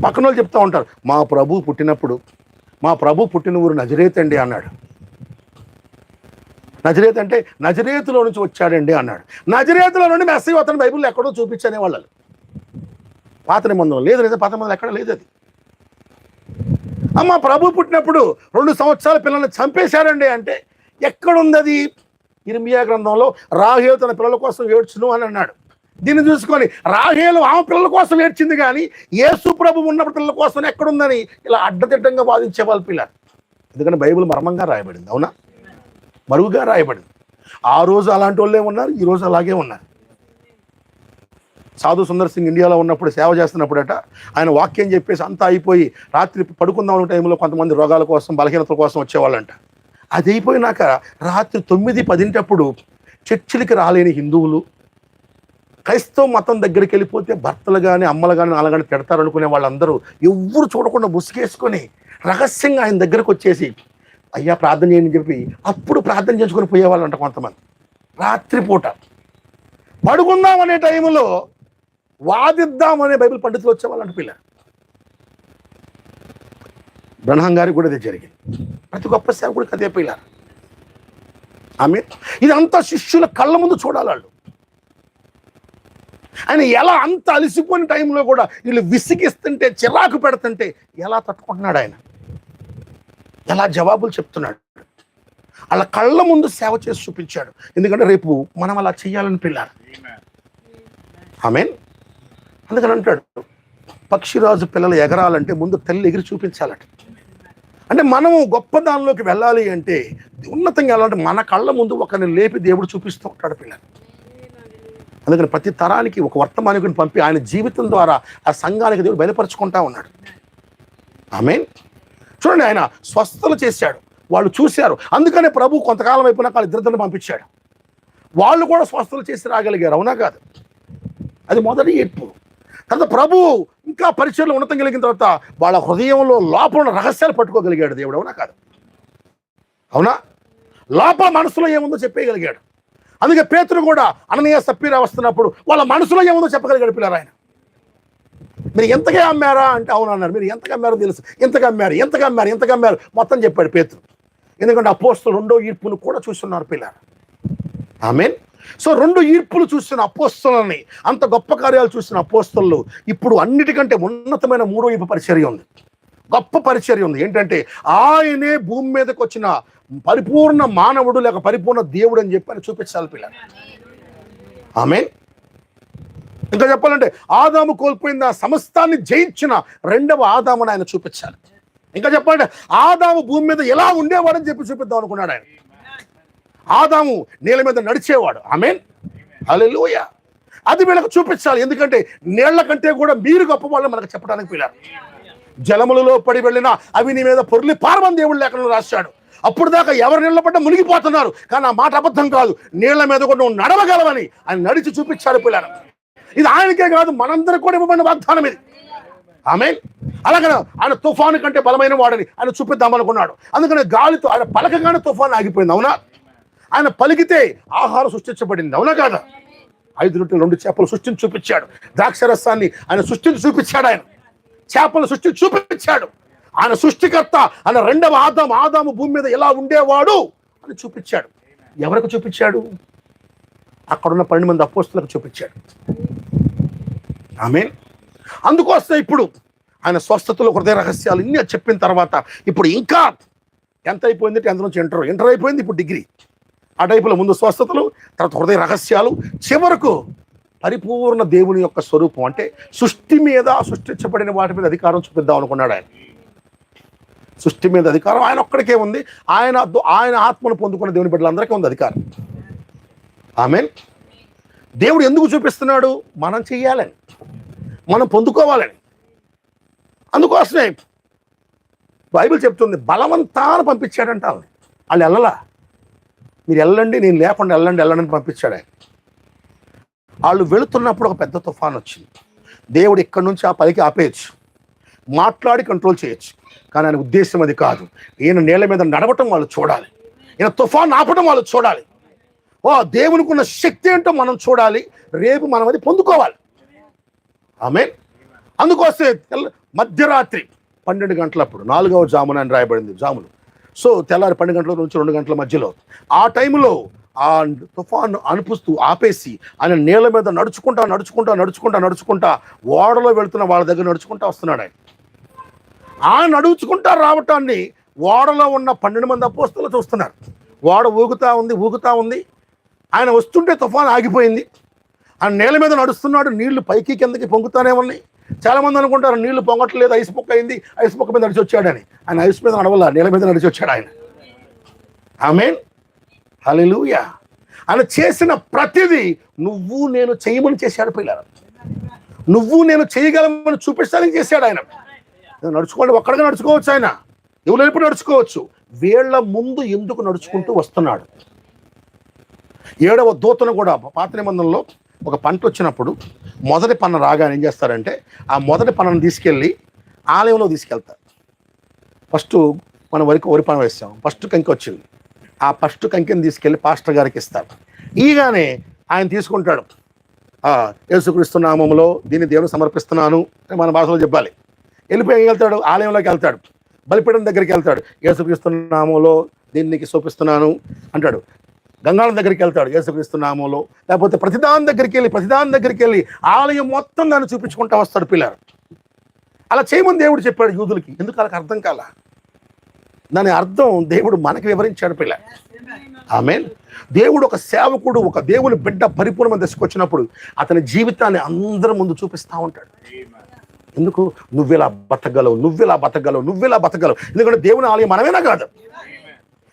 పక్కన వాళ్ళు చెప్తూ ఉంటారు, మా ప్రభు పుట్టిన ఊరు నజరేత్ అండి అన్నాడు. నజరేత్ అంటే నజరేతులో నుంచి వచ్చాడండి అన్నాడు. నజరేతులో నుండి మెస్సయ్య అతను బైబిల్లో ఎక్కడో చూపించనే వాళ్ళు. పాత నిబంధనలు లేదు, లేదా పాత నిబంధనలు ఎక్కడ లేదు అది. అమ్మ ప్రభు పుట్టినప్పుడు 2 సంవత్సరాల పిల్లల్ని చంపేశారండి అంటే ఎక్కడుంది అది? ఇర్మియా గ్రంథంలో రాహేలు తన పిల్లల కోసం ఏడ్చును అని అన్నాడు. దీన్ని చూసుకొని రాహేలు ఆమె పిల్లల కోసం ఏడ్చింది, కానీ యేసు ప్రభు ఉన్నప్పుడు పిల్లల కోసం ఎక్కడుందని ఇలా అడ్డదిడ్డంగా వాదించే వాళ్ళ పిల్లలు. ఎందుకంటే బైబిల్ మర్మంగా రాయబడింది, అవునా, మరుగుగా రాయబడింది. ఆ రోజు అలాంటి వాళ్ళే ఉన్నారు, ఈ రోజు అలాగే ఉన్నారు. సాధు సుందర్ సింగ్ ఇండియాలో ఉన్నప్పుడు సేవ చేస్తున్నప్పుడట ఆయన వాక్యం చెప్పేసి అంతా అయిపోయి రాత్రి పడుకుందాం అనే టైంలో కొంతమంది రోగాల కోసం బలహీనతల కోసం వచ్చేవాళ్ళంట. అది అయిపోయినాక రాత్రి 9, 10 అప్పుడు చర్చిలకి రాలేని హిందువులు, క్రైస్తవ మతం దగ్గరికి వెళ్ళిపోతే భర్తలు కానీ అమ్మలు కానీ నాన్న కానీ తిడతారు అనుకునే వాళ్ళందరూ ఎవ్వరు చూడకుండా ముసుగేసుకొని రహస్యంగా ఆయన దగ్గరకు వచ్చేసి అయ్యా ప్రార్థన చేయని చెప్పి అప్పుడు ప్రార్థన చేసుకొని పోయేవాళ్ళంట. కొంతమంది రాత్రిపూట పడుకుందామనే టైంలో వాదిద్దామనే బైబిల్ పండితులు వచ్చేవాళ్ళంట. పిల్ల బ్రహ్మం గారికి కూడా ఇదే జరిగింది. ప్రతి గొప్ప సేవకుడికి అదే పిల్ల. ఆమె ఇదంతా శిష్యుల కళ్ళ ముందు చూడాలి వాళ్ళు. ఆయన ఎలా అంత అలసిపోయిన టైంలో కూడా వీళ్ళు విసిగిస్తుంటే చిరాకు పెడుతుంటే ఎలా తట్టుకుంటున్నాడు ఆయన, ఎలా జవాబులు చెప్తున్నాడు. వాళ్ళ కళ్ళ ముందు సేవ చేసి చూపించాడు. ఎందుకంటే రేపు మనం అలా చెయ్యాలని పిల్లారు. ఆమేన్. అందుకని అంటాడు పక్షిరాజు పిల్లలు ఎగరాలంటే ముందు తల్లి ఎగిరి చూపించాలట. అంటే మనము గొప్ప దానిలోకి వెళ్ళాలి అంటే, ఉన్నతంగా వెళ్ళాలంటే మన కళ్ళ ముందు ఒకరిని లేపి దేవుడు చూపిస్తూ ఉంటాడు పిల్లలు. అందుకని ప్రతి తరానికి ఒక వర్తమానికుని పంపి ఆయన జీవితం ద్వారా ఆ సంఘానికి దేవుడు బయలుపరుచుకుంటా ఉన్నాడు. ఆమేన్. చూడండి, ఆయన స్వస్థతలు చేశాడు, వాళ్ళు చూశారు. అందుకనే ప్రభు కొంతకాలం అయిపోయినాక వాళ్ళ ఇద్దరిని పంపించాడు. వాళ్ళు కూడా స్వస్థతలు చేసి రాగలిగారు, అవునా కాదు? అది మొదటి ఏడ్పు. తర్వాత ప్రభు ఇంకా పరిచయలో ఉన్నతం కలిగిన తర్వాత వాళ్ళ హృదయంలో లోపల రహస్యాలు పట్టుకోగలిగాడు దేవుడు, అవునా కాదు? అవునా? లోపల మనసులో ఏముందో చెప్పేయగలిగాడు. అందుకే పేతురు కూడా అననీయ సప్పీరా వస్తున్నప్పుడు వాళ్ళ మనసులో ఏముందో చెప్పగలిగాడు పిల్లలు. ఆయన మీరు ఎంతగా అమ్మారా అంటే అవును అన్నారు. మీరు ఎంతగా అమ్మారో తెలుసు, ఎంతగా అమ్మారు మొత్తం చెప్పాడు పేతురు. ఎందుకంటే అపోస్తలులు రెండో ఈడ్పును కూడా చూస్తున్నారు పిల్లలు. ఆమేన్. సో 2 ఈడ్పులు చూసిన అపోస్తలుల్ని, అంత గొప్ప కార్యాలు చూసిన అపోస్తలు ఇప్పుడు అన్నిటికంటే ఉన్నతమైన 3వ ఈడ్పు పరిచర్య ఉంది, గొప్ప పరిచర్య ఉంది. ఏంటంటే ఆయనే భూమి మీదకి వచ్చిన పరిపూర్ణ మానవుడు లేక పరిపూర్ణ దేవుడు అని చెప్పి అని చూపించాలి పిల్లలు. ఆమేన్. ఇంకా చెప్పాలంటే ఆదాము కోల్పోయిన సమస్తాన్ని జయించిన 2వ ఆదాముని ఆయన చూపించాలి. ఇంకా చెప్పాలంటే ఆదాము భూమి మీద ఎలా ఉండేవాడని చెప్పి చూపిద్దాం అనుకున్నాడు ఆయన. ఆదాము నీళ్ళ మీద నడిచేవాడు. ఆమేన్. హల్లెలూయా. అది వీళ్ళకి చూపించాలి. ఎందుకంటే నీళ్ల కంటే కూడా మీరు గొప్ప వాళ్ళని మనకు చెప్పడానికి పిల్లలు. జలములలో పడి వెళ్ళిన అవి నీ మీద పొర్లి పారమని దేవుడు లేఖనంలో రాశాడు. అప్పుడు దాకా ఎవరు నీళ్ళ పడ్డ మునిగిపోతున్నారు, కానీ ఆ మాట అబద్ధం కాదు. నీళ్ల మీద కూడా నువ్వు నడవగలవని ఆయన నడిచి చూపించాడు పిల్లలు. ఇది ఆయనకే కాదు, మనందరికీ కూడా ఇవ్వబడిన వాగ్దానం ఇది. ఆమేన్. అలాగే ఆయన తుఫాను కంటే బలమైన వాడని ఆయన చూపిద్దామనుకున్నాడు. అందుకని గాలితో ఆయన పలకగానే తుఫాను ఆగిపోయింది, అవునా? ఆయన పలికితే ఆహారం సృష్టించబడింది, అవునా కాదా? 5 రొట్టెలు 2 చేపలు సృష్టించి చూపించాడు. ద్రాక్షరసాన్ని ఆయన సృష్టించి చూపించాడు. ఆయన చేపలు సృష్టించి చూపించాడు. ఆయన సృష్టికర్త. ఆయన 2వ ఆదాము భూమి మీద ఎలా ఉండేవాడు అని చూపించాడు. ఎవరికి చూపించాడు? అక్కడున్న 12 మంది అపోస్తలులకు చూపించాడు. ఆమేన్. అందుకోసం ఇప్పుడు ఆయన స్వస్థతలు, హృదయ రహస్యాలు ఇన్ని చెప్పిన తర్వాత ఇప్పుడు ఇంకా ఎంత అయిపోయింది? 10th నుంచి ఇంటర్ అయిపోయింది, ఇప్పుడు డిగ్రీ. ఆ టైపులో ముందు స్వస్థతలు, తర్వాత హృదయ రహస్యాలు, చివరకు పరిపూర్ణ దేవుని యొక్క స్వరూపం. అంటే సృష్టి మీద, సృష్టించబడిన వాటి మీద అధికారం చూపిద్దాం అనుకున్నాడు ఆయన. సృష్టి మీద అధికారం ఆయన ఒక్కడికే ఉంది. ఆయన ఆత్మను పొందుకున్న దేవుని బిడ్డలందరికీ ఉంది అధికారం. ఆమేన్. దేవుడు ఎందుకు చూపిస్తున్నాడు? మనం చెయ్యాలని, మనం పొందుకోవాలని. అందుకోసమే బైబిల్ చెప్తుంది బలవంతాన పంపించాడంట. వాళ్ళు వెళ్ళలా. మీరు వెళ్ళండి, నేను లేకుండా వెళ్ళండి అని పంపించాడు ఆయన. వాళ్ళు వెళుతున్నప్పుడు ఒక పెద్ద తుఫాన్ వచ్చింది. దేవుడు ఇక్కడి నుంచి ఆ పలికి ఆపేయచ్చు, మాట్లాడి కంట్రోల్ చేయొచ్చు, కానీ ఆయన ఉద్దేశం అది కాదు. ఈయన నీళ్ళ మీద నడవటం వాళ్ళు చూడాలి, ఈయన తుఫాన్ ఆపటం వాళ్ళు చూడాలి. దేవునికి ఉన్న శక్తి ఏంటో మనం చూడాలి. రేపు మనం అది పొందుకోవాలి. ఆమేన్. అందుకోసమే మధ్యరాత్రి 12 గంటలప్పుడు 4వ జామున అని రాయబడింది, జాములు. సో తెల్లారి 12 గంటల నుంచి 2 గంటల మధ్యలో ఆ టైంలో ఆ తుఫాను అనిపిస్తూ ఆపేసి ఆయన నీళ్ళ మీద నడుచుకుంటా ఓడలో వెళుతున్న వాళ్ళ దగ్గర నడుచుకుంటా వస్తున్నాడు ఆయన. ఆ నడుచుకుంటా రావటాన్ని ఓడలో ఉన్న 12 మంది అపోస్తలులు చూస్తున్నారు. ఓడ ఊగుతా ఉంది. ఆయన వస్తుంటే తుఫాను ఆగిపోయింది. ఆయన నీళ్ళ మీద నడుస్తున్నాడు. నీళ్లు పైకి కిందకి పొంగుతానే ఉన్నాయి. చాలా మంది అనుకుంటారు నీళ్లు పొంగట్లేదు, ఐస్ ముక్క అయింది, ఐస్ ముక్క మీద నడిచి వచ్చాడని. ఆయన ఐస్ మీద నడవలా, నీళ్ళ మీద నడిచి వచ్చాడు ఆయన. ఆమేన్. హల్లెలూయా. ఆయన చేసిన ప్రతిదీ నువ్వు నేను చేయమని చేశాడు పిల్లలు. నువ్వు నేను చేయగలమని చూపించడానికి చేశాడు ఆయన. నడుచుకోండి, ఒక్కడిగా నడుచుకోవచ్చు, ఆయన ఎవరు ఎప్పుడు నడుచుకోవచ్చు. వీళ్ళ ముందు ఎందుకు నడుచుకుంటూ వస్తున్నాడు? 7వ దూతను కూడా పాత నిబంధనలో ఒక పంట వచ్చినప్పుడు మొదటి పన్ను రాగానే ఏం చేస్తారంటే ఆ మొదటి పన్నును తీసుకెళ్ళి ఆలయంలో తీసుకెళ్తారు. ఫస్ట్ మనం వరి పన్ను వేస్తాం, ఫస్ట్ కంకి వచ్చింది, ఆ ఫస్ట్ కంకిని తీసుకెళ్ళి పాస్టర్ గారికి ఇస్తారు. ఈగానే ఆయన తీసుకుంటాడు, యేసుక్రీస్తు నామములో దీన్ని దేవునికి సమర్పిస్తున్నాను అని మన భాషలో చెప్పాలి. వెళ్ళిపోయి వెళ్తాడు, ఆలయంలోకి వెళ్తాడు, బలిపీఠం దగ్గరికి వెళ్తాడు, యేసుక్రీస్తు నామంలో దీనికి చూపిస్తున్నాను అంటాడు. గంగాళం దగ్గరికి వెళ్తాడు, యేసుక్రీస్తు నామంలో. లేకపోతే ప్రతిదాని దగ్గరికి వెళ్ళి ఆలయం మొత్తం దాన్ని చూపించుకుంటా వస్తాడు పిల్లలు. అలా చేయమని దేవుడు చెప్పాడు యూదులకి. ఎందుకు వాళ్ళకి అర్థం కాల? దాని అర్థం దేవుడు మనకి వివరించాడు పిల్ల. ఆమేన్. దేవుడు ఒక సేవకుడు, ఒక దేవుని బిడ్డ పరిపూర్ణమైన దశకు వచ్చినప్పుడు అతని జీవితాన్ని అందరి ముందు చూపిస్తూ ఉంటాడు. ఎందుకు? నువ్వెలా బతకగలవు. ఎందుకంటే దేవుని ఆలయం మనమేనా కాదు,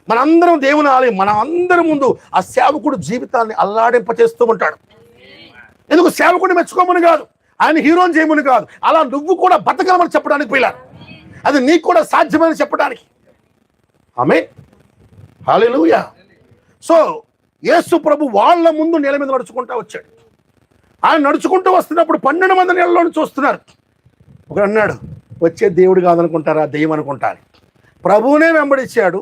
మనందరం దేవుని ఆలయం. మన అందరి ముందు ఆ సేవకుడు జీవితాన్ని అల్లాడింపచేస్తూ ఉంటాడు. ఎందుకు? సేవకుడిని మెచ్చుకోమని కాదు, ఆయన హీరోని చేయమని కాదు, అలా నువ్వు కూడా బతకగలమని చెప్పడానికి పిల్లలు. అది నీకు కూడా సాధ్యమని చెప్పడానికి. ఆమేన్. హల్లెలూయా. సో యేసు ప్రభు వాళ్ళ ముందు నేల మీద నడుచుకుంటూ వచ్చాడు. ఆయన నడుచుకుంటూ వస్తున్నప్పుడు 12 మంది నీళ్ళలో చూస్తున్నారు. ఒకడు అన్నాడు, వచ్చే దేవుడు కాదనుకుంటారా, దెయ్యం అనుకుంటారు. ప్రభువునే వెంబడించాడు,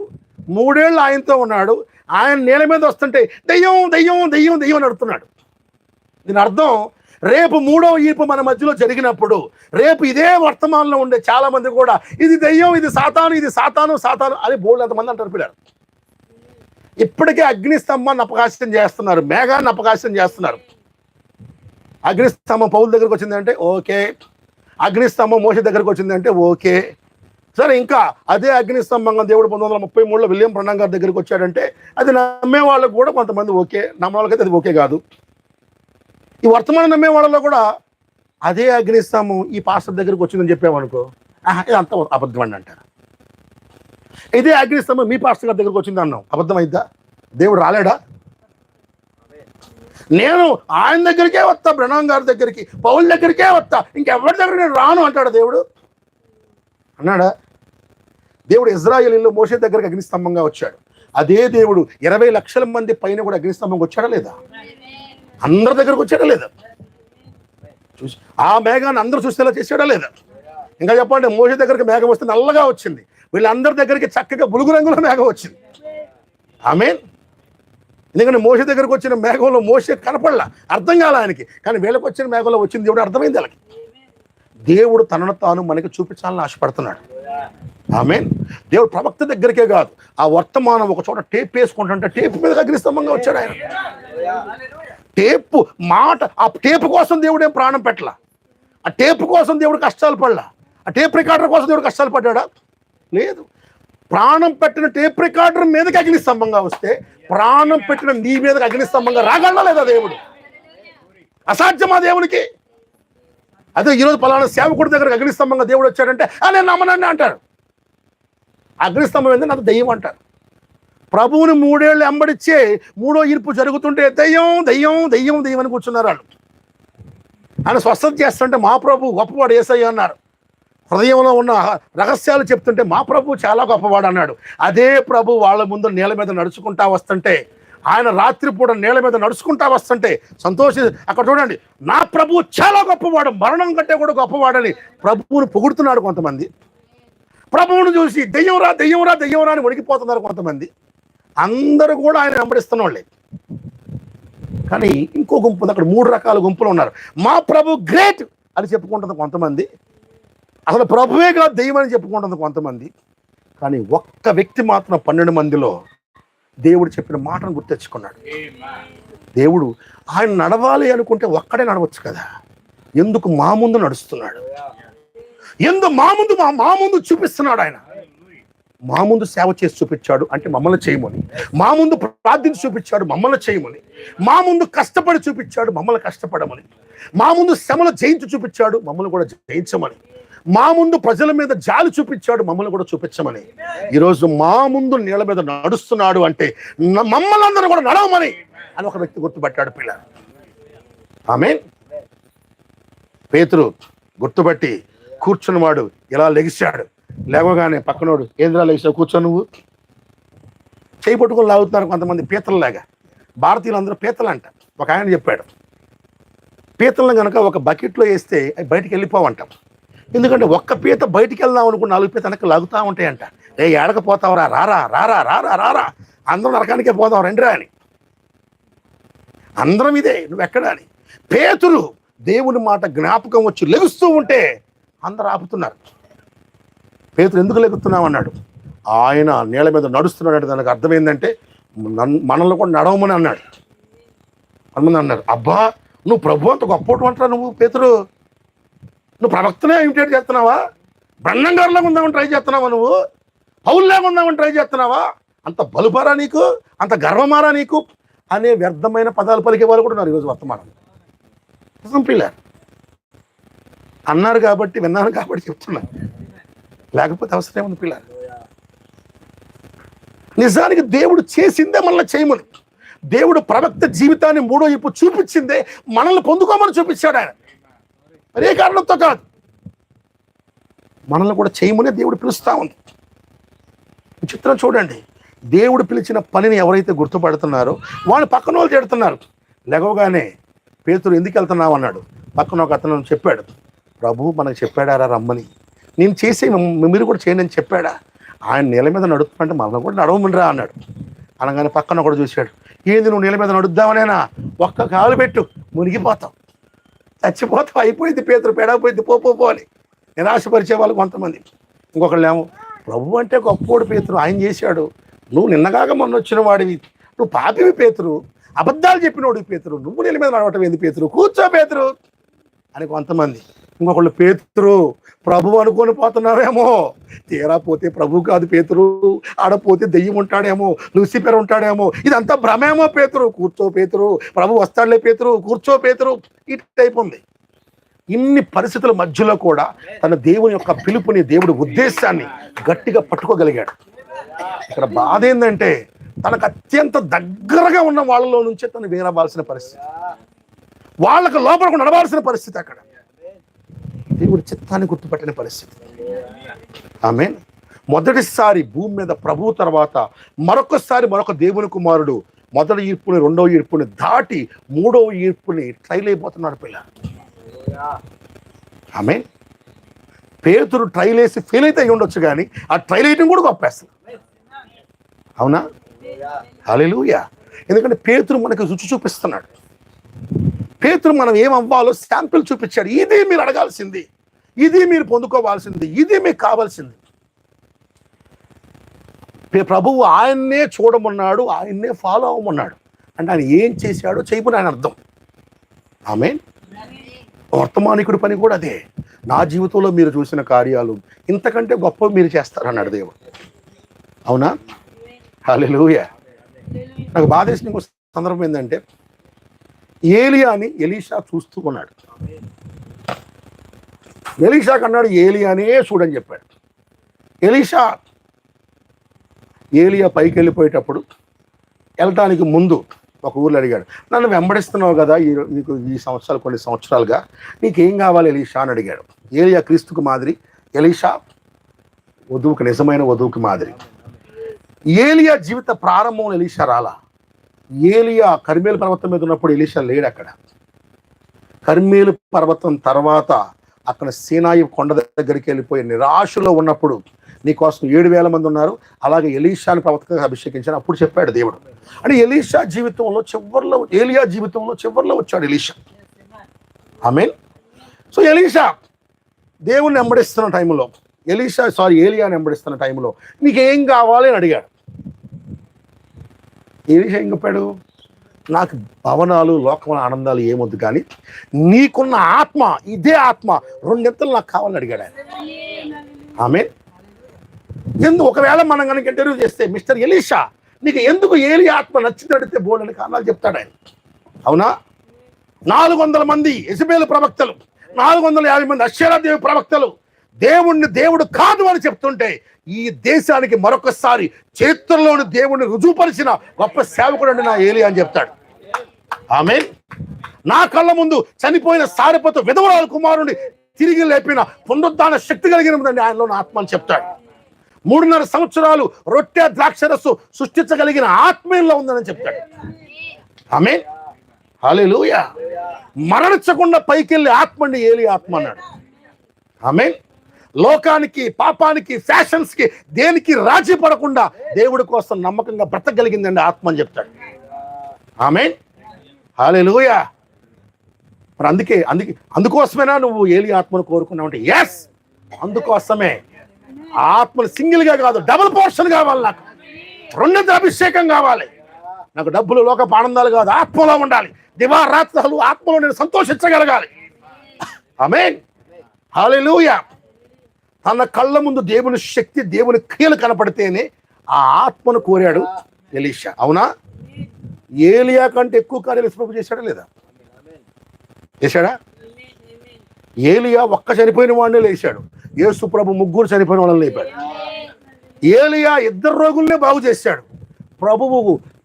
3 ఏళ్ళు ఆయనతో ఉన్నాడు. ఆయన నేల మీద వస్తుంటే దెయ్యం దెయ్యం దెయ్యం దెయ్యం అని అడుగుతున్నాడు. దీని అర్థం రేపు 3వ ఈర్పు మన మధ్యలో జరిగినప్పుడు, రేపు ఇదే వర్తమానంలో ఉండే చాలా మంది కూడా ఇది దెయ్యం, ఇది సాతాను, ఇది సాతాను సాతాను అని బోల్డ్ ఎంతమంది అంటారు పిల్లలు. ఇప్పటికే అగ్నిస్తంభాన్ని అపకాశం చేస్తున్నారు, మేఘాన్ని అపకాశం చేస్తున్నారు. అగ్నిస్తంభం పౌలు దగ్గరకు వచ్చిందంటే ఓకే, అగ్నిస్తంభం మోషే దగ్గరకు వచ్చిందంటే ఓకే, సరే. ఇంకా అదే అగ్నిస్తంభంగా దేవుడు 1933లో విలియం బ్రన్నాం గారి దగ్గరికి వచ్చాడంటే అది నమ్మే వాళ్ళకు కూడా కొంతమంది ఓకే, నమ్మే వాళ్ళకైతే అది ఓకే కాదు. ఈ వర్తమానం నమ్మే వాళ్ళలో కూడా అదే అగ్నిస్తంభం ఈ పాస్టర్ దగ్గరికి వచ్చిందని చెప్పామనుకో, ఇది అంత అబద్ధం అండి అంటారు. ఇదే అగ్నిస్తంభం మీ పాస్టర్ గారి దగ్గరికి వచ్చింది అన్నాం, అబద్ధం అయిద్దా? దేవుడు రాలేడా? నేను ఆయన దగ్గరికే వస్తా, బ్రన్నాం గారి దగ్గరికి, పౌల్ దగ్గరికే వస్తా, ఇంకెవరి దగ్గర నేను రాను అంటాడు దేవుడు? అన్నాడా? దేవుడు ఇజ్రాయేలీలో మోషే దగ్గరికి అగ్నిస్తంభంగా వచ్చాడు. అదే దేవుడు 20 లక్షల మంది పైన కూడా అగ్నిస్తంభంగా వచ్చాడా లేదా? అందరి దగ్గరకు వచ్చాడా లేదా? చూసి ఆ మేఘాన్ని అందరూ చూసేలా చేసాడా లేదా? ఇంకా చెప్పండి, మోషే దగ్గరికి మేఘం వస్తే నల్లగా వచ్చింది, వీళ్ళందరి దగ్గరికి చక్కగా బులుగు రంగులో మేఘం వచ్చింది. ఆమేన్. ఎందుకంటే మోషే దగ్గరకు వచ్చిన మేఘంలో మోషే కనపడలా, అర్థం కాల ఆయనకి, కానీ వీళ్ళకి వచ్చిన మేఘంలో వచ్చింది దేవుడు అర్థమైంది వాళ్ళకి. దేవుడు తనను తాను మనకి చూపించాలని ఆశపడుతున్నాడు. ఆమేన్. దేవుడు ప్రవక్త దగ్గరికే కాదు, ఆ వర్తమానం ఒక చోట టేప్ వేసుకుంటుంటే టేప్ మీద అగ్నిస్తంభంగా వచ్చాడు ఆయన. టేపు మాట, ఆ టేపు కోసం దేవుడు ఏం ప్రాణం పెట్టలా, ఆ టేపు కోసం దేవుడు కష్టాలు పడలా, ఆ టేప్ రికార్డర్ కోసం దేవుడు కష్టాలు పడ్డాడా? లేదు. ప్రాణం పెట్టిన టేప్ రికార్డర్ మీదకి అగ్నిస్తంభంగా వస్తే ప్రాణం పెట్టిన నీ మీదకి అగ్నిస్తంభంగా రాగలడా లేదా దేవుడు? అసాధ్యమా దేవునికి? అదే ఈరోజు పలానా సేవకుడి దగ్గరకు అగ్నిస్తంభంగా దేవుడు వచ్చాడంటే నేను నమ్మనండి అంటారు. అగ్నిస్తంభం ఏంటంటే నాకు దెయ్యం అంటారు. ప్రభువుని 3 ఏళ్ళు వెంబడిచ్చే 3వ ఈర్పు జరుగుతుంటే దెయ్యం దెయ్యం దెయ్యం దెయ్యం అని కూర్చున్నారు వాళ్ళు. ఆయన స్వస్థత చేస్తుంటే మా ప్రభు గొప్పవాడు యేసయ్య అన్నారు. హృదయంలో ఉన్న రహస్యాలు చెప్తుంటే మా ప్రభు చాలా గొప్పవాడు అన్నాడు. అదే ప్రభు వాళ్ళ ముందు నేల మీద నడుచుకుంటా వస్తుంటే, ఆయన రాత్రిపూట నేల మీద నడుచుకుంటా వస్తుంటే అక్కడ చూడండి, నా ప్రభు చాలా గొప్పవాడు, మరణం కంటే కూడా గొప్పవాడని ప్రభువుని పొగుడుతున్నాడు కొంతమంది. ప్రభువును చూసి దెయ్యంరా దెయ్యంరా దెయ్యంరా అని వణికిపోతున్నారు కొంతమంది. అందరూ కూడా ఆయన వెంబడిస్తున్న వాళ్ళే. కానీ ఇంకో గుంపు ఉంది, అక్కడ 3 రకాల గుంపులు ఉన్నారు. మా ప్రభు గ్రేట్ అని చెప్పుకుంటుంది కొంతమంది, అసలు ప్రభువే కాదు దెయ్యం అని చెప్పుకుంటుంది కొంతమంది. కానీ ఒక్క వ్యక్తి మాత్రం 12 మందిలో దేవుడు చెప్పిన మాటను గుర్తెచ్చుకున్నాడు. దేవుడు ఆయన నడవాలి అనుకుంటే ఒక్కడే నడవచ్చు కదా, ఎందుకు మా ముందు నడుస్తున్నాడు? మా ముందు చూపిస్తున్నాడు. ఆయన మా ముందు సేవ చేసి చూపించాడు అంటే మమ్మల్ని చేయమని, మా ముందు ప్రార్థించి చూపించాడు మమ్మల్ని చేయమని, మా ముందు కష్టపడి చూపించాడు మమ్మల్ని కష్టపడమని, మా ముందు శ్రమలు జయించి చూపించాడు మమ్మల్ని కూడా జయించమని, మా ముందు ప్రజల మీద జాలి చూపించాడు మమ్మల్ని కూడా చూపించమని. ఈరోజు మా ముందు నీళ్ళ మీద నడుస్తున్నాడు అంటే మమ్మల్ని అందరూ కూడా నడవమని అని ఒక వ్యక్తి గుర్తుపట్టాడు పిల్ల. ఆమేన్. పేతురు గుర్తుపట్టి కూర్చున్నవాడు ఇలా లెగిశాడు. లేవగానే పక్కనోడు ఏంద్రా లెగిసావు, కూర్చో, నువ్వు చేయి పట్టుకొని లాగుతున్నారు కొంతమంది పీతలలాగా. భారతీయులందరూ పీతలు అంట. ఒక ఆయన చెప్పాడు, పీతలను కనుక ఒక బకెట్లో వేస్తే అవి బయటికి వెళ్ళిపోవంట. ఎందుకంటే ఒక్క పీత బయటికి వెళ్దాం అనుకున్న 4 పీత వెనక్కి లాగుతూ ఉంటాయంట. ఏడకపోతావురా, రారా రారా రారా రారా, అందరం నరకానికే పోదాం రండిరా అని. అందరం ఇదే, నువ్వెక్కడా అని. పేతురు దేవుని మాట జ్ఞాపకం వచ్చి లెగుస్తూ ఉంటే అందరు ఆపుతున్నారు. పేతురు ఎందుకు లెగుతున్నావు అన్నాడు. ఆయన నీళ్ళ మీద నడుస్తున్నాడు. దానికి అర్థం ఏంటంటే మనల్ని కూడా నడవమని అన్నాడు. కొంతమంది అన్నారు, అబ్బా నువ్వు ప్రభు అంత గొప్ప అంటారా, నువ్వు పేతురు, నువ్వు ప్రవక్తనే ఇమిటేట్ చేస్తున్నావా, బ్రహ్మంగారులాగా ఉందామని ట్రై చేస్తున్నావా, నువ్వు పౌల్లాగా ఉందామని ట్రై చేస్తున్నావా, అంత బలుపారా నీకు, అంత గర్వమారా నీకు అనే వ్యర్థమైన పదాలు పలికే వాళ్ళు కూడా ఉన్నారు ఈరోజు వర్తమానం. పిల్లలు అన్నారు కాబట్టి, విన్నాను కాబట్టి చెప్తున్నారు, లేకపోతే అవసరం ఏముంది పిల్లలు. నిజానికి దేవుడు చేసిందే మనల్ని చేయమని, దేవుడు ప్రవక్త జీవితాన్ని 3వ వైపు చూపించిందే మనల్ని పొందుకోమని చూపించాడు ఆయన. మరే కారణంతో కాదు, మనల్ని కూడా చేయమనే దేవుడు పిలుస్తా ఉంది. చిత్రం చూడండి, దేవుడు పిలిచిన పనిని ఎవరైతే గుర్తుపడుతున్నారో వాళ్ళు పక్కన వాళ్ళు తిడుతున్నారు. లేవగానే పేతురు ఎందుకు వెళ్తున్నావు అన్నాడు. పక్కన ఒక అతను చెప్పాడు, ప్రభు మనకు చెప్పాడారా రమ్మని, నేను చేసే మీరు కూడా చేయండి అని చెప్పాడా, ఆయన నీళ్ళ మీద నడుపుతుంటే మనల్ని కూడా నడవమనిరా అన్నాడు. అనగానే పక్కన ఒకడు చూశాడు, ఏంది నువ్వు నీళ్ళ మీద నడుద్దామనేనా, ఒక్క కాలు పెట్టు మునిగిపోతావు, చచ్చిపోతావు, అయిపోయింది పేతురు, పెడకపోయింది, పో అని నిరాశపరిచే వాళ్ళు కొంతమంది. ఇంకొకళ్ళు ఏమో ప్రభు అంటే గొప్పోడు పేతురు, ఆయన చేశాడు, నువ్వు నిన్నగాక మొన్న వచ్చిన వాడివి, నువ్వు పాపివి పేతురు, అబద్ధాలు చెప్పినోడు పేతురు, నువ్వు నీళ్ళ మీద నడవటం ఏంది పేతురు, కూర్చో పేతురు అని కొంతమంది. ఇంకొకళ్ళు పేతురు ప్రభు అనుకొని పోతున్నావేమో, తీరా పోతే ప్రభు కాదు పేతురు, ఆడపోతే దెయ్యం ఉంటాడేమో, లూసిఫర్ ఉంటాడేమో, ఇదంతా భ్రమేమో పేతురు, కూర్చో పేతురు, ప్రభు వస్తాడులే పేతురు, కూర్చో పేతురు, ఇట్ అయిపోయింది. ఇన్ని పరిస్థితుల మధ్యలో కూడా తన దేవుని యొక్క పిలుపుని, దేవుడి ఉద్దేశాన్ని గట్టిగా పట్టుకోగలిగాడు. ఇక్కడ బాధ ఏంటంటే తనకు అత్యంత దగ్గరగా ఉన్న వాళ్ళలో నుంచే తను వేరవలసిన పరిస్థితి, వాళ్ళకు లోపలకు నడవాల్సిన పరిస్థితి, అక్కడ దేవుడి చిత్తాన్ని గుర్తుపట్టిన పరిస్థితి. ఆమేన్. మొదటిసారి భూమి మీద ప్రభువు తర్వాత మరొకసారి మరొక దేవుని కుమారుడు మొదటి ఈర్పుని, 2వ ఈర్పుని దాటి 3వ ఈర్పుని ట్రైల్ అయిపోతున్నాడు పిల్ల. ఆమేన్. పేతురు ట్రైల్ వేసి ఫెయిల్ అయితే అయి ఉండొచ్చు, కానీ ఆ ట్రైల్ వేయటం కూడా గొప్పేస్తుంది. అవునా? హల్లెలూయా. ఎందుకంటే పేతురు మనకు రుచి చూపిస్తున్నాడు. పేతురు మనం ఏం అవ్వాలో శాంపిల్ చూపించాడు. ఇది మీరు అడగాల్సింది, ఇది మీరు పొందుకోవాల్సింది, ఇది మీకు కావాల్సింది. ప్రభువు ఆయన్నే చూడమన్నాడు, ఆయన్నే ఫాలో అవ్వమన్నాడు. అంటే ఆయన ఏం చేశాడో చేయమని ఆయన అర్థం. ఆమేన్. వర్తమానికుడి పని కూడా అదే. నా జీవితంలో మీరు చూసిన కార్యాలు ఇంతకంటే గొప్ప మీరు చేస్తారన్నాడు దేవుడు. అవునా? హల్లెలూయా. నాకు బాధేసిన సందర్భం ఏంటంటే, ఏలియాని ఎలీషా చూస్తూ ఉన్నాడు. ఎలీషాకి అన్నాడు, ఏలియానే చూడని చెప్పాడు. ఏలియా పైకి వెళ్ళిపోయేటప్పుడు వెళ్ళటానికి ముందు ఒక ఊర్లో అడిగాడు, నన్ను వెంబడిస్తున్నావు కదా నీకు ఈ సంవత్సరాలు, కొన్ని సంవత్సరాలుగా నీకేం కావాలి ఎలీషా అని అడిగాడు. ఏలియా క్రీస్తుకు మాదిరి, ఎలీషా వధువుకి, నిజమైన వధువుకి మాదిరి. ఏలియా జీవిత ప్రారంభంలో ఎలీషా రాలా. ఏలియా కర్మేలు పర్వతం మీద ఉన్నప్పుడు ఎలీషా లేడు అక్కడ. కర్మేలు పర్వతం తర్వాత అక్కడ సీనాయి కొండ దగ్గరికి వెళ్ళిపోయి నిరాశలో ఉన్నప్పుడు నీకోసం 7,000 మంది ఉన్నారు, అలాగే ఎలీషాని ప్రవక్తగా అభిషేకించాను, అప్పుడు చెప్పాడు దేవుడు. అంటే ఏలియా జీవితంలో చివరిలో వచ్చాడు ఎలీషా. ఆమేన్. సో ఎలీషా దేవుణ్ణి వెంబడిస్తున్న టైంలో, ఏలియాని వెంబడిస్తున్న టైంలో నీకేం కావాలి అని అడిగాడు. ఎలీషా ఏం చెప్పాడు, నాకు భవనాలు, లోకమైన ఆనందాలు ఏమొద్దు, కానీ నీకున్న ఆత్మ, ఇదే ఆత్మ 2 ఎత్తలు నాకు కావాలని అడిగాడు ఆయన. ఆమేన్. ఒకవేళ మనం కనుక ఇంటర్వ్యూ చేస్తే, మిస్టర్ ఎలీషా నీకు ఎందుకు ఏలియా ఆత్మ నచ్చింది అడిగితే బోల్డని కారణాలు చెప్తాడు ఆయన. అవునా? 400 మంది యెజబెలు ప్రవక్తలు, 450 మంది అషేరాదేవి ప్రవక్తలు దేవుడు కాదు అని చెప్తుంటే, ఈ దేశానికి మరొకసారి చరిత్రలోని దేవుడిని రుజువుపరిచిన గొప్ప సేవకుడు అండి నా ఏలియా అని చెప్తాడు. ఆమేన్. నా కళ్ళ ముందు చనిపోయిన సారెపతు విధవరాలు కుమారుని తిరిగి లేపిన పునరుద్ధాన శక్తి కలిగినదండి ఆయనలో ఆత్మ అని చెప్తాడు. 3.5 సంవత్సరాలు రొట్టె ద్రాక్షరస్సు సృష్టించగలిగిన ఆత్మీయంలో ఉందని చెప్తాడు. ఆమేన్. హల్లెలూయా. మరణించకుండా పైకెళ్ళి ఆత్మని ఏలి ఆత్మ అన్నాడు. ఆమేన్. లోకానికి, పాపానికి, ఫ్యాషన్స్ కి, దేనికి రాజీ పడకుండా దేవుడి కోసం నమ్మకంగా బ్రతకగలిగిందండి ఆత్మ అని చెప్తాడు. ఆమేన్. హల్లెలూయా. మరి అందుకోసమేనా నువ్వు ఏలి ఆత్మను కోరుకున్నావు అంటే, ఎస్, అందుకోసమే. ఆత్మలు సింగిల్ గా కాదు, డబుల్ పోర్షన్ కావాలి. నాకు రెండింటి అభిషేకం కావాలి. నాకు డబ్బులు, లోకపు ఆనందాలు కాదు, ఆత్మలో ఉండాలి. దివారాత్రాలు ఆత్మలో నేను సంతోషించగలగాలి. ఆమేన్. హల్లెలూయా. తన కళ్ళ ముందు దేవుని శక్తి, దేవుని క్రియలు కనపడితేనే ఆ ఆత్మను కోరాడు ఎలీషా. అవునా? ఏలియా కంటే ఎక్కువ కార్యాలు యేసు ప్రభు చేశాడా లేదా? చేశాడా? ఏలియా ఒక్క చనిపోయిన వాడినే లేచాడు. యేసు ప్రభు 3 చనిపోయిన వాళ్ళని లేపాడు. ఏలియా 2 రోగుల్నే బాగు చేశాడు. ప్రభువు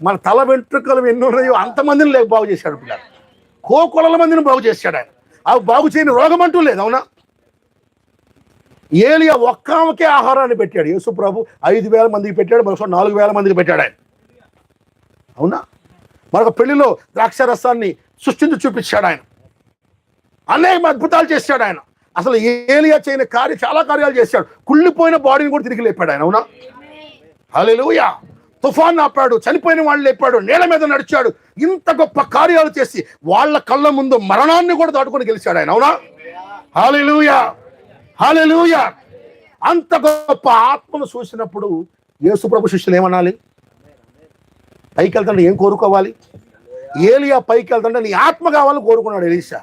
మన తల వెంట్రుకలు ఎన్ని ఉన్నాయో అంతమందిని బాగు చేశాడు. పిల్లలు కోకొలల మందిని బాగు చేశాడు ఆయన. అవి బాగు చేయని రోగం అంటూ లేదు. అవునా? ఏలియా ఒక్కకే ఆహారాన్ని పెట్టాడు. యేసు ప్రభు 5,000 మందికి పెట్టాడు, మరొక 4,000 మందికి పెట్టాడు ఆయన. అవునా? మరొక పెళ్లిలో ద్రాక్షరసాన్ని సృష్టించి చూపించాడు ఆయన. అనేక అద్భుతాలు చేశాడు ఆయన. అసలు ఏలియా చేయని చాలా కార్యాలు చేశాడు. కుళ్ళిపోయిన బాడీని కూడా తిరిగి లేపాడు ఆయన. అవునా? హల్లెలూయా. తుఫాన్ ఆపాడు, చనిపోయిన వాళ్ళు లేపాడు, నేల మీద నడిచాడు. ఇంత గొప్ప కార్యాలు చేసి వాళ్ళ కళ్ళ ముందు మరణాన్ని కూడా దాటుకొని గెలిచాడు ఆయన. అవునా? హల్లెలూయా. హల్లెలూయా. అంత గొప్ప ఆత్మను చూసినప్పుడు యేసు ప్రభు శిష్యులు ఏమనాలి? పైకి వెళ్తుంటే ఏం కోరుకోవాలి? ఏలియా పైకి వెళ్తుంటే నీ ఆత్మ కావాలని కోరుకున్నాడు ఎలీషా.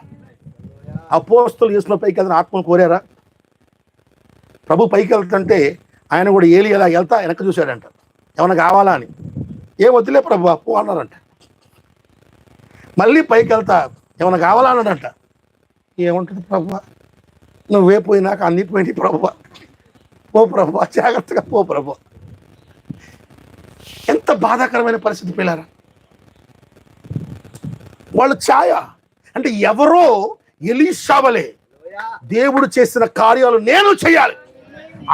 అపోస్తలులు యేసులో పైకి వెళ్తున్న ఆత్మను కోరారా? ప్రభు పైకి వెళ్తుంటే ఆయన కూడా ఏలియా వెళ్తా వెనక్కి చూశాడంట, ఏమైనా కావాలా అని. ఏం వద్దులే ప్రభు అప్పు అన్నారంట. మళ్ళీ పైకి వెళ్తా ఏమైనా కావాలా అన్నాడంట. ఏముంటుంది ప్రభు, నువ్వే పోయినాక అన్నిటి పోయి ప్రభు, పో ప్రభు, జాగ్రత్తగా పో ప్రభు. ఎంత బాధాకరమైన పరిస్థితి పిల్లారా. వాళ్ళు ఛాయ అంటే ఎవరో ఎలీషావలే దేవుడు చేసిన కార్యాలు నేను చేయాలి,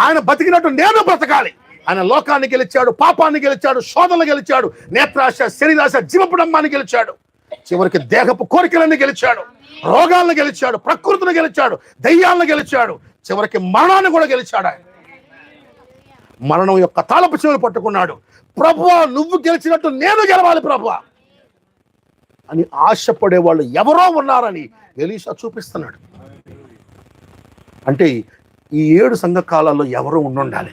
ఆయన బతికినట్టు నేను బ్రతకాలి. ఆయన లోకాన్ని గెలిచాడు, పాపాన్ని గెలిచాడు, శోధనలు గెలిచాడు, నేత్రాశ, శరీరాశ, జీవపుడంబాన్ని గెలిచాడు, చివరికి దేహపు కోరికలన్నీ గెలిచాడు, రోగాలను గెలిచాడు, ప్రకృతిని గెలిచాడు, దయ్యాలను గెలిచాడు, చివరికి మరణాన్ని కూడా గెలిచాడు. ఆయన మరణం యొక్క తాళపు చెవులు పట్టుకున్నాడు. ప్రభువా, నువ్వు గెలిచినట్టు నేను గెలవాలి ప్రభువా అని ఆశపడే వాళ్ళు ఎవరో ఉన్నారని ఎలీషా చూపిస్తున్నాడు. అంటే ఈ 7 సంఘ కాలాల్లో ఎవరో ఉండాలి.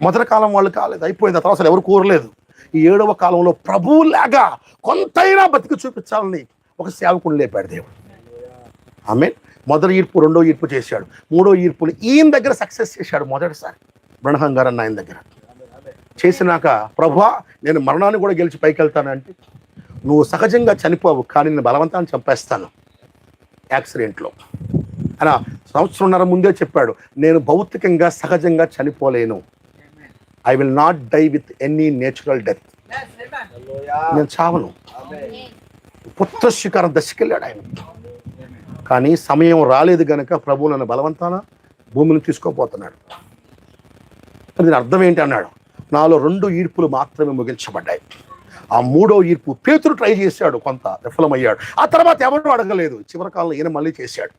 మొదటి కాలం వాళ్ళు కాలేదు, అయిపోయింది. తర్వాత అసలు ఎవరు కోరలేదు. ఈ 7వ కాలంలో ప్రభువులాగా కొంతైనా బతికి చూపించాలని ఒక సేవకుడు లేపాడు దేవుడు. ఆమేన్. మొదటి ఈర్పు, 2వ ఈర్పు చేశాడు, 3వ ఈర్పుని ఈయన దగ్గర సక్సెస్ చేశాడు. మొదటిసారి బ్రహ్మం గారు అన్న ఆయన దగ్గర చేసినాక, ప్రభువా నేను మరణాన్ని కూడా గెలిచి పైకి వెళ్తానంటే, నువ్వు సహజంగా చనిపోవు కానీ నేను బలవంతాన్ని చంపేస్తాను యాక్సిడెంట్లో అని 1.5 సంవత్సరం ముందే చెప్పాడు. నేను భౌతికంగా సహజంగా చనిపోలేను. I will not die with any natural death. నేను చావను. పుత్రశిఖరం దశకెళ్ళాడు ఆయన. కానీ సమయం రాలేదు గనక ప్రభు నన్ను బలవంతాన భూమిని తీసుకోపోతున్నాడు. దీని అర్థం ఏంటి అన్నాడు. నాలో 2 ఈర్పులు మాత్రమే ముగించబడ్డాయి. ఆ 3వ ఈర్పు పేతురు ట్రై చేశాడు, కొంత విఫలమయ్యాడు. ఆ తర్వాత ఎవరు అడగలేదు. చివరి కాలంలో ఈయన మళ్ళీ చేశాడు.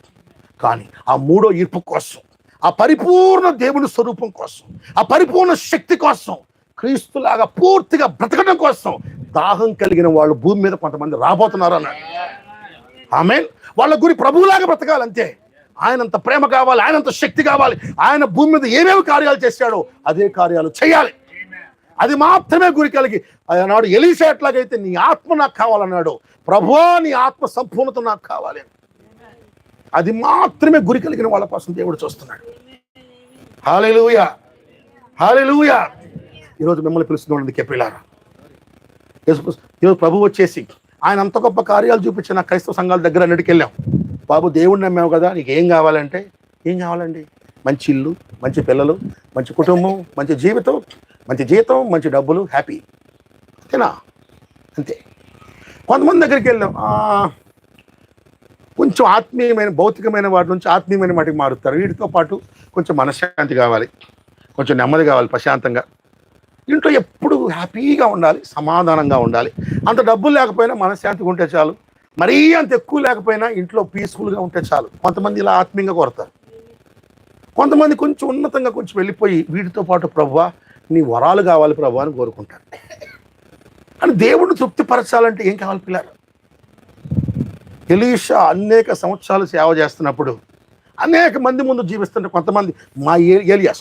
కానీ ఆ 3వ ఈర్పు కోసం, ఆ పరిపూర్ణ దేవుని స్వరూపం కోసం, ఆ పరిపూర్ణ శక్తి కోసం, క్రీస్తులాగా పూర్తిగా బ్రతకడం కోసం దాహం కలిగిన వాళ్ళు భూమి మీద కొంతమంది రాబోతున్నారు అన్నాడు. ఆమేన్. వాళ్ళ గురి ప్రభువులాగా బ్రతకాలంతే. ఆయనంత ప్రేమ కావాలి, ఆయనంత శక్తి కావాలి. ఆయన భూమి మీద ఏమేమి కార్యాలు చేశాడో అదే కార్యాలు చేయాలి. అది మాత్రమే గురి కలిగి, ఆనాడు ఎలీషా ఎట్లాగైతే నీ ఆత్మ నాకు కావాలన్నాడు, ప్రభువా నీ ఆత్మ సంపూర్ణత నాకు కావాలి, అది మాత్రమే గురి కలిగిన వాళ్ళ కోసం దేవుడు చూస్తున్నాడు. హల్లెలూయా. హల్లెలూయా. ఈరోజు మిమ్మల్ని పిలుస్తున్నందుకే పిల్లారా, ఈరోజు ప్రభు వచ్చేసి ఆయన అంత గొప్ప కార్యాలు చూపించిన క్రైస్తవ సంఘాల దగ్గర అన్నిటికి వెళ్ళాం. బాబు దేవుడిని నమ్మావు కదా, నీకు ఏం కావాలంటే, ఏం కావాలండి? మంచి ఇల్లు, మంచి పిల్లలు, మంచి కుటుంబం, మంచి జీవితం, మంచి జీతం, మంచి డబ్బులు, హ్యాపీ, అంతేనా? అంతే. కొంతమంది దగ్గరికి వెళ్ళాం, కొంచెం ఆత్మీయమైన భౌతికమైన వాటి నుంచి ఆత్మీయమైన వాటికి మారుతారు. వీటితో పాటు కొంచెం మనశ్శాంతి కావాలి, కొంచెం నెమ్మది కావాలి, ప్రశాంతంగా. ఇంట్లో ఎప్పుడు హ్యాపీగా ఉండాలి, సమాధానంగా ఉండాలి. అంత డబ్బులు లేకపోయినా మనశ్శాంతిగా ఉంటే చాలు, మరీ అంత ఎక్కువ లేకపోయినా ఇంట్లో పీస్ఫుల్గా ఉంటే చాలు. కొంతమంది ఇలా ఆత్మీయంగా కోరతారు, కొంతమంది కొంచెం ఉన్నతంగా కొంచెం వెళ్ళిపోయి వీటితో పాటు ప్రభువా నీ వరాలు కావాలి ప్రభువా అని కోరుకుంటారు. అని దేవుడిని తృప్తిపరచాలంటే ఏం కావాలి పిల్లలు? ఎలీషా అనేక సంవత్సరాలు సేవ చేస్తున్నప్పుడు అనేక మంది ముందు జీవిస్తుంటే కొంతమంది మా ఏలియా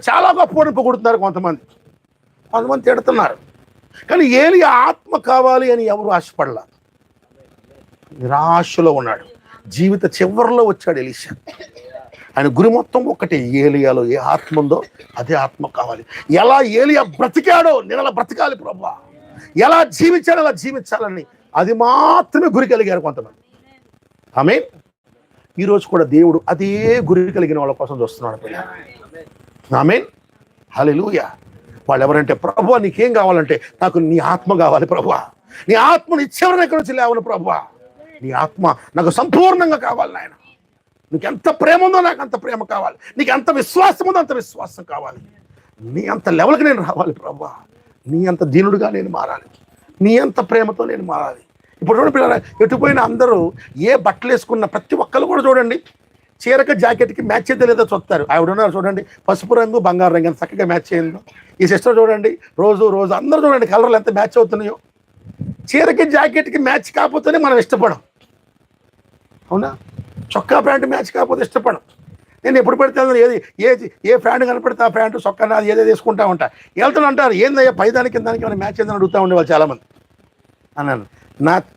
చాలా గొప్పవాడిని పొగుడుతున్నారు, కొంతమంది తిడుతున్నారు. కానీ ఏలియా ఆత్మ కావాలి అని ఎవరు ఆశపడలా, నిరాశలో ఉన్నాడు. జీవిత చివరిలో వచ్చాడు ఎలీషా. ఆయన గురి మొత్తం ఒకటే, ఏలియాలో ఏ ఆత్మ ఉందో అదే ఆత్మ కావాలి. ఎలా ఏలియా బ్రతికాడో నేను అలా బ్రతకాలి ప్రభువా, ఎలా జీవించాలో అలా జీవించాలని అది మాత్రమే గురి కలిగారు కొంతమంది. ఆమేన్. ఈరోజు కూడా దేవుడు అదే గురి కలిగిన వాళ్ళ కోసం చూస్తున్నాడు పిల్లలు. ఆమేన్, హల్లెలూయా. వాళ్ళు ఎవరంటే ప్రభువా నీకేం కావాలంటే నాకు నీ ఆత్మ కావాలి ప్రభువా, నీ ఆత్మను ఇచ్చేవరని ఎక్కడి నుంచి లేవను ప్రభువా, నీ ఆత్మ నాకు సంపూర్ణంగా కావాలి నాయన. నీకు ఎంత ప్రేమ ఉందో నాకు అంత ప్రేమ కావాలి, నీకు ఎంత విశ్వాసం ఉందో అంత విశ్వాసం కావాలి. నీ అంత లెవెల్కి నేను రావాలి ప్రభువా, నీ అంత దీనుడుగా నేను మారాలి, నీ అంత ప్రేమతో నేను మారాలి. ఇప్పుడు చూడండి పిల్లలు, ఎటుపోయిన అందరూ ఏ బట్టలు వేసుకున్న ప్రతి ఒక్కరు కూడా చూడండి చీరక జాకెట్కి మ్యాచ్ అయితే లేదో చూస్తారు. ఆవిడ ఉన్నారు చూడండి, పసుపు రంగు బంగారు రంగు ఎంత చక్కగా మ్యాచ్ అయిందో. ఈ సిస్టర్ చూడండి, రోజు అందరూ చూడండి కలర్లు ఎంత మ్యాచ్ అవుతున్నాయో. చీరకి జాకెట్కి మ్యాచ్ కాకపోతేనే మనం ఇష్టపడం, అవునా? చొక్కా ప్యాంటు మ్యాచ్ కాకపోతే ఇష్టపడం. నేను ఎప్పుడు పెడితే ఏ ప్యాంటు కనపడితే ఆ ప్యాంటు చొక్కా అది ఏదో తీసుకుంటా ఉంటా. వెళ్తాను అంటారు ఏందయ్యా పైదానికి కిందానికి ఏమైనా మ్యాచ్ అయిందని అడుగుతూ ఉండేవాళ్ళు చాలామంది. అన్నాను,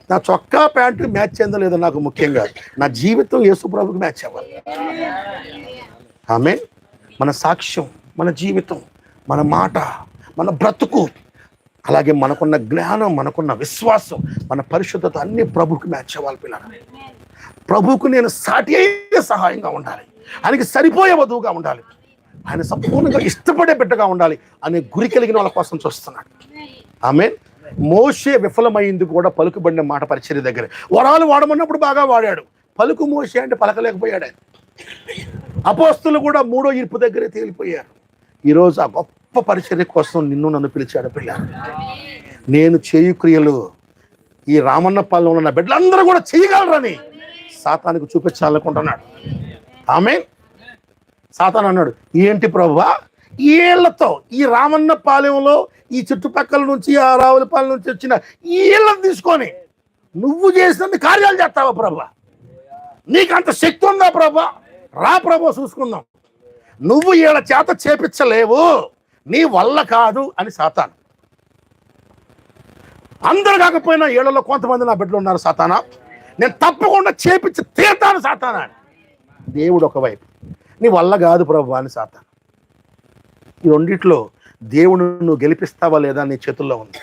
నా చొక్కా ప్యాంటు మ్యాచ్ అయిందో లేదో నాకు ముఖ్యంగా, నా జీవితం యేసు ప్రభువుకి మ్యాచ్ అవ్వాలి. ఆమేన్. మన సాక్ష్యం, మన జీవితం, మన మాట, మన బ్రతుకు, అలాగే మనకున్న జ్ఞానం, మనకున్న విశ్వాసం, మన పరిశుద్ధత అన్ని ప్రభువుకి మ్యాచ్ అవ్వాలి పిల్లలు. ప్రభువుకు నేను సాటి అయిన సహాయంగా ఉండాలి, ఆయనకి సరిపోయే వధువుగా ఉండాలి, ఆయన సంపూర్ణంగా ఇష్టపడే బిడ్డగా ఉండాలి అనే గురి కలిగిన వాళ్ళ కోసం చూస్తున్నాడు. ఆమేన్. మోషే విఫలమైంది కూడా పలుకుబడిన మాట పరిచర్య దగ్గర. వరాలు వాడమన్నప్పుడు బాగా వాడాడు, పలుకు మోషే అంటే పలకలేకపోయాడు ఆయన. అపోస్తులు కూడా 3వ ఈర్పు దగ్గరే తేలిపోయారు. ఈరోజు ఆ గొప్ప పరిచర్య కోసం నిన్ను నన్ను పిలిచాడు పిల్ల. నేను చేయు క్రియలు ఈ రామన్నపాలెంలో ఉన్న బిడ్డలందరూ కూడా చేయగలరని సాతానికి చూపించాలనుకుంటున్నాడు. ఆమేన్. సాతాను అన్నాడు, ఏంటి ప్రభువా వీళ్ళతో ఈ రామన్నపాలెంలో ఈ చుట్టుపక్కల నుంచి ఆ రావులపాలెం నుంచి వచ్చిన వీళ్ళని తీసుకొని నువ్వు చేసిన కార్యాలు చేస్తావా ప్రభువా? నీకు అంత శక్తి ఉందా ప్రభువా? రా ప్రభువా చూసుకుందాం, నువ్వు వీళ్ళ చేత చేపించలేవు, నీ వల్ల కాదు అని సాతాను. అందరు కాకపోయినా వీళ్ళలో కొంతమంది నా బిడ్డలు ఉన్నారు సాతానా, నేను తప్పకుండా చేపించి తీరుతాను సాతానా. దేవుడు ఒకవైపు, నీ వల్ల కాదు ప్రభు అని సాతాను. ఈ రెండిట్లో దేవుడు నువ్వు గెలిపిస్తావా లేదా నీ చేతుల్లో ఉంది.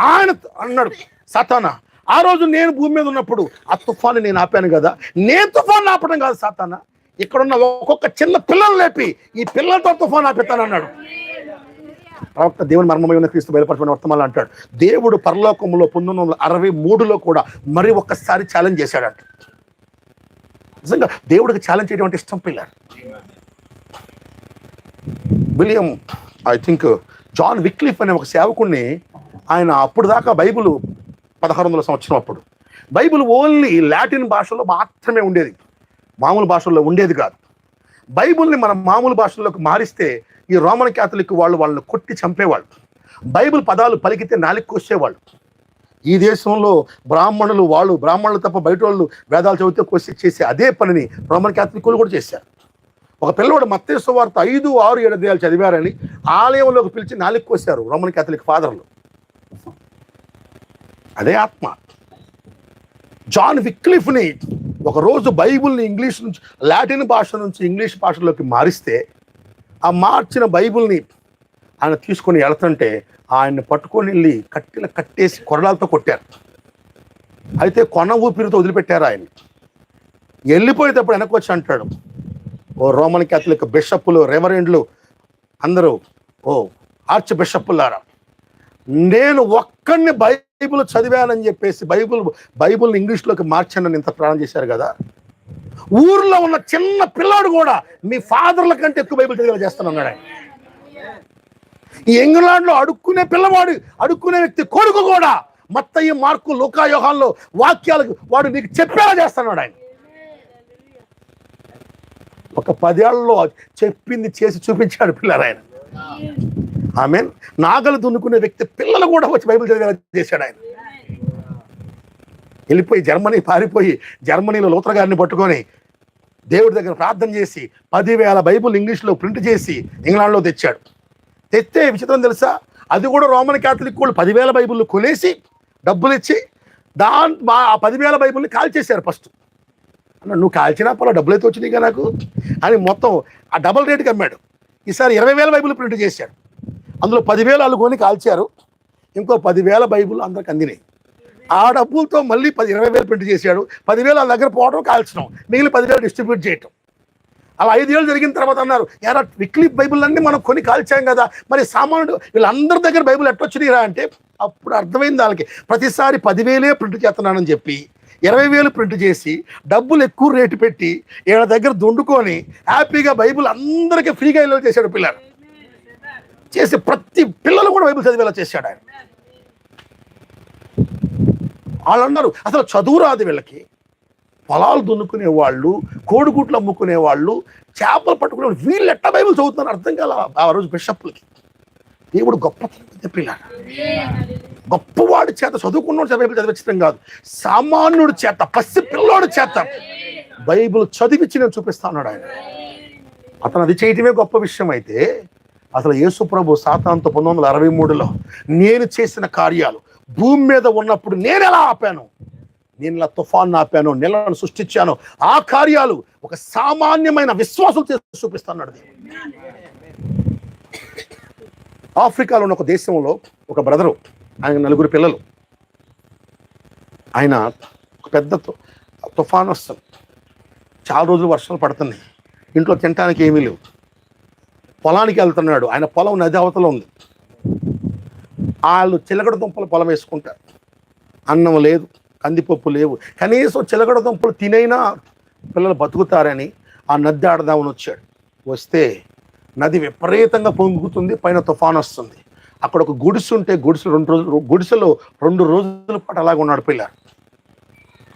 ఆయన అన్నాడు సాతానా, ఆ రోజు నేను భూమి మీద ఉన్నప్పుడు ఆ తుఫాను నేను ఆపాను కదా, నేను తుఫాను ఆపడం కాదు సాతానా, ఇక్కడున్న ఒక్కొక్క చిన్న పిల్లలు లేపి ఈ పిల్లలతో తుఫాను ఆపిస్తాను అన్నాడు. ప్రవక్త దేవుని మర్మమైన క్రీస్తు బయలుపరచబడిన వర్తమానాలు అంటాడు, దేవుడు పరలోకంలో 1963లో కూడా మరి ఒక్కసారి ఛాలెంజ్ చేశాడంట. నిజంగా దేవుడికి ఛాలెంజ్ చేయడం అంటే ఇష్టం పిల్లలు. విలియం జాన్ విక్లిఫ్ అనే ఒక సేవకుడిని, ఆయన అప్పుడు దాకా బైబిల్ 1600 సంవత్సరం అప్పుడు బైబిల్ ఓన్లీ లాటిన్ భాషలో మాత్రమే ఉండేది, మామూలు భాషల్లో ఉండేది కాదు. బైబిల్ని మనం మామూలు భాషల్లోకి మారిస్తే ఈ రోమన్ క్యాథలిక్ వాళ్ళని కొట్టి చంపేవాళ్ళు, బైబిల్ పదాలు పలికితే నాలుగు కోసేవాళ్ళు. ఈ దేశంలో బ్రాహ్మణులు తప్ప బయట వాళ్ళు వేదాలు చదివితే కోసి చేసే అదే పనిని రోమన్ క్యాథలిక్లు కూడా చేశారు. ఒక పిల్లవాడు మత్తయి సువార్త 5, 6, 7 అధ్యాయాలు చదివారని ఆలయంలోకి పిలిచి నాలుగు కోసారు రోమన్ క్యాథలిక్ ఫాదర్లు. అదే ఆత్మ. జాన్ విక్లిఫ్ని ఒకరోజు బైబిల్ని ఇంగ్లీష్ నుంచి లాటిన్ భాష నుంచి ఇంగ్లీష్ భాషలోకి మారిస్తే ఆ మార్చిన బైబిల్ని ఆయన తీసుకొని వెళ్తుంటే ఆయన్ని పట్టుకొని వెళ్ళి కట్టేసి కొరడాలతో కొట్టారు. అయితే కొన ఊపిరితో వదిలిపెట్టారు ఆయన్ని. వెళ్ళిపోయేటప్పుడు వెనక్కి వచ్చి అంటాడు, ఓ రోమన్ క్యాథలిక్ బిషప్పులు, రెవరెండ్లు అందరూ, ఓ ఆర్చ్ బిషప్పులారా, నేను ఒక్కడిని బైబిల్ చదివానని చెప్పేసి బైబిల్ని ఇంగ్లీష్లోకి మార్చానని ఇంత ప్రాణం చేశారు కదా, ఊర్లో ఉన్న చిన్న పిల్లాడు కూడా మీ ఫాదర్ల కంటే ఎక్కువ బైబిల్ చదివేలా చేస్తానన్నాడు ఆయన. ఈ ఇంగ్లాండ్లో అడుక్కునే పిల్లవాడు, అడుక్కునే వ్యక్తి కొడుకు కూడా మత్తయి, మార్కు, లూకా, యోహాన్లో వాక్యాలకు వాడు నీకు చెప్పేలా చేస్తున్నాడు ఆయన. ఒక 10 ఏళ్లలో చెప్పింది చేసి చూపించాడు పిల్లలు ఆయన. ఆమెన్. నాగలు దున్నుకునే వ్యక్తి పిల్లలు కూడా వచ్చి బైబిల్ చదివేలా చేశాడు ఆయన. వెళ్ళిపోయి జర్మనీ పారిపోయి జర్మనీలో లూథర్ గారిని పట్టుకొని దేవుడి దగ్గర ప్రార్థన చేసి 10,000 బైబిల్ ఇంగ్లీష్లో ప్రింట్ చేసి ఇంగ్లాండ్లో తెచ్చాడు. తెస్తే విచిత్రం తెలుసా, అది కూడా రోమన్ క్యాథలిక్ వాళ్ళు 10,000 బైబిల్ కొనేసి డబ్బులు ఇచ్చి ఆ 10,000 బైబిల్ని కాల్చేశారు ఫస్ట్. అన్న నువ్వు కాల్చినా పర్వాలేదు, డబ్బులు అయితే వచ్చినాయిగా నాకు అని మొత్తం ఆ డబల్ రేటుకి అమ్మాడు. ఈసారి 20,000 బైబిల్ ప్రింట్ చేశాడు. అందులో 10,000 వాళ్ళు కొని కాల్చారు, ఇంకో 10,000 బైబిల్ అందరికి అందినాయి. ఆ డబ్బులతో మళ్ళీ 20,000 ప్రింట్ చేశాడు. 10,000 వాళ్ళ దగ్గర పోవడం, కాల్చడం, మిగిలిన 10,000 డిస్ట్రిబ్యూట్ చేయటం. అలా 5 ఏళ్ళు జరిగిన తర్వాత అన్నారు, ఎరా విక్లిఫ్ బైబిల్ అన్నీ మనం కొని కాల్చాం కదా, మరి సామాన్యుడు వీళ్ళందరి దగ్గర బైబిల్ ఎట్టొచ్చినాయిరా అంటే అప్పుడు అర్థమైంది వాళ్ళకి. ప్రతిసారి 10,000 ప్రింట్ చేస్తున్నానని చెప్పి 20,000 ప్రింట్ చేసి డబ్బులు ఎక్కువ రేటు పెట్టి వీళ్ళ దగ్గర దుండుకొని హ్యాపీగా బైబిల్ అందరికీ ఫ్రీగా ఇలా చేశాడు. పిల్లలు చేసి ప్రతి పిల్లలు కూడా బైబిల్ చదివేలా చేశాడు ఆయన. వాళ్ళు అన్నారు అసలు చదువు రాదు వీళ్ళకి, పొలాలు దున్నుకునే వాళ్ళు, కోడిగుట్లు అమ్ముకునే వాళ్ళు, చేపలు పట్టుకునే వాళ్ళు, వీళ్ళు ఎట్లా బైబిల్ చదువుతున్నారు అర్థం కాల ఆ రోజు బిషప్లకి. దేవుడు గొప్ప పిల్లలు, గొప్పవాడి చేత చదువుకున్నవాడు బైబిల్ చదివించడం కాదు, సామాన్యుడి చేత, పసి పిల్లోడి చేత బైబిల్ చదివించి నేను చూపిస్తా ఉన్నాడు ఆయన. అతను అది చేయటమే గొప్ప విషయం. అయితే అసలు యేసు ప్రభు సాతానుతో 1963లో నేను చేసిన కార్యాలు భూమి మీద ఉన్నప్పుడు నేను ఎలా ఆపాను, నేను ఇలా తుఫాను ఆపాను, నెలను సృష్టించాను, ఆ కార్యాలు ఒక సామాన్యమైన విశ్వాసం చేసి చూపిస్తున్నాడు. ఆఫ్రికాలో ఉన్న ఒక దేశంలో ఒక బ్రదరు, ఆయన 4 పిల్లలు, ఆయన ఒక పెద్ద తుఫాను వస్తుంది, చాలా రోజులు వర్షాలు పడుతున్నాయి, ఇంట్లో తినడానికి ఏమీ లేవు, పొలానికి వెళ్తున్నాడు. ఆయన పొలం నది అవతల ఉంది. వాళ్ళు చిలకడ దుంపలు పొలం వేసుకుంటారు, అన్నం లేదు, కందిపప్పు లేవు, కనీసం చిలకడ దుంపలు తినైనా పిల్లలు బతుకుతారని ఆ నది ఆడదామని వచ్చాడు. వస్తే నది విపరీతంగా పొంగుతుంది, పైన తుఫాను వస్తుంది. అక్కడ ఒక గుడిసె ఉంటే గుడిసెలో 2 రోజుల పాటు అలాగే ఉన్నాడు పిల్లలు.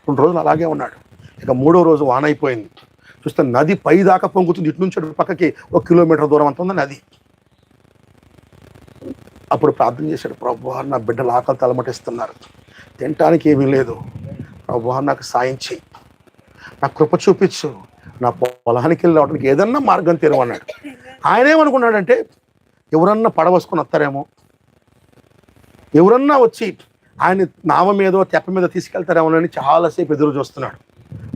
2 రోజులు అలాగే ఉన్నాడు. ఇక 3వ రోజు వాన అయిపోయింది. చూస్తే నది పై దాకా పొంగుతుంది, ఇటు నుంచి పక్కకి 1 కిలోమీటర్ దూరం అంత ఉంది నది. అప్పుడు ప్రార్థన చేశాడు, ప్రభువా నా బిడ్డలు ఆకలి తలమటిస్తున్నారు, తినటానికి ఏమీ లేదు, ప్రభువా నాకు సాయం చెయ్యి, నా కృప చూపించు, నా పొలానికి వెళ్ళి రావడానికి ఏదన్నా మార్గం తెరవన్నాడు. ఆయన ఏమనుకున్నాడంటే ఎవరన్నా పడవసుకొని వస్తారేమో, ఎవరన్నా వచ్చి ఆయన నావ మీదో తెప్ప మీద తీసుకెళ్తారేమోనని చాలాసేపు ఎదురు చూస్తున్నాడు.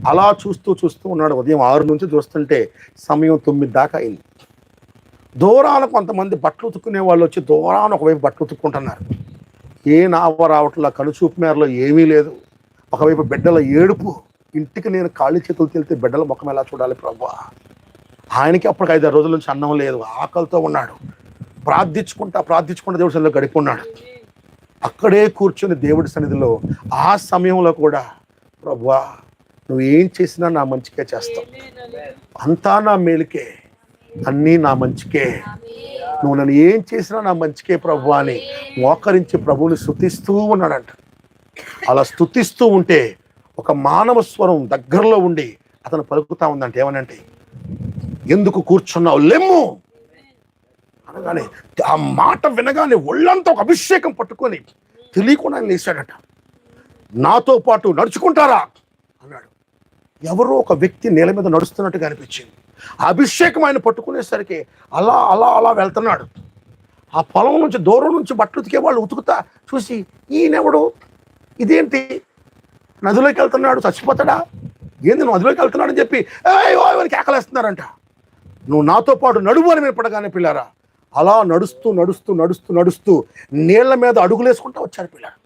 అలా చూస్తూ ఉన్నాడు. ఉదయం 6 నుంచి చూస్తుంటే సమయం 9 దాకా అయింది. దూరాన కొంతమంది బట్టలు ఉతుక్కునే వాళ్ళు వచ్చి దూరాన ఒకవైపు బట్టలు ఉతుక్కుంటున్నారు. ఏ నావ రావట్లా, కనుచూపు మేరలో ఏమీ లేదు. ఒకవైపు బిడ్డల ఏడుపు, ఇంటికి నేను ఖాళీ చేతులు వెళ్తే బిడ్డల ముఖం ఎలా చూడాలి ప్రభువా. ఆయనకి అప్పటికి 5-6 రోజుల నుంచి అన్నం లేదు, ఆకలితో ఉన్నాడు. ప్రార్థించుకుంటా దేవుడి సన్నిధిలో గడిపున్నాడు. అక్కడే కూర్చొని దేవుడి సన్నిధిలో ఆ సమయంలో కూడా ప్రభువా నువ్వు ఏం చేసినా నా మంచికే చేస్తావు, అంతా నా మేలుకే, అన్నీ నా మంచికే, నువ్వు నన్ను ఏం చేసినా నా మంచికే ప్రభువా అని మోకరించి ప్రభువుని స్తుతిస్తూ ఉన్నాడంట. అలా స్తుతిస్తూ ఉంటే ఒక మానవ స్వరం దగ్గరలో ఉండి అతను పలుకుతా ఉందంటే ఏమనంటే, ఎందుకు కూర్చున్నావు లెమ్ము అనగానే ఆ మాట వినగానే ఒళ్ళంతా ఒక అభిషేకం పట్టుకొని తెలియకుండా లేచాడట. నాతో పాటు నడుచుకుంటారా అన్నాడు. ఎవరో ఒక వ్యక్తి నేల మీద నడుస్తున్నట్టుగా అనిపించింది. ఆ అభిషేకం ఆయన పట్టుకునేసరికి అలా అలా అలా వెళ్తున్నాడు. ఆ పొలం నుంచి దూరం నుంచి బట్టలు ఉతికే వాళ్ళు ఉతుకుతా చూసి ఈయనెవడు, ఇదేంటి నదిలోకి వెళ్తున్నాడు, చచ్చిపోతాడా ఏంది నువ్వు నదిలోకి వెళ్తున్నాడు అని చెప్పి వారికి ఆకలేస్తున్నారంట. నువ్వు నాతో పాటు నడువు అని వినపడగానే పిల్లారా అలా నడుస్తూ నీళ్ల మీద అడుగులేసుకుంటూ వచ్చారు పిల్లలు.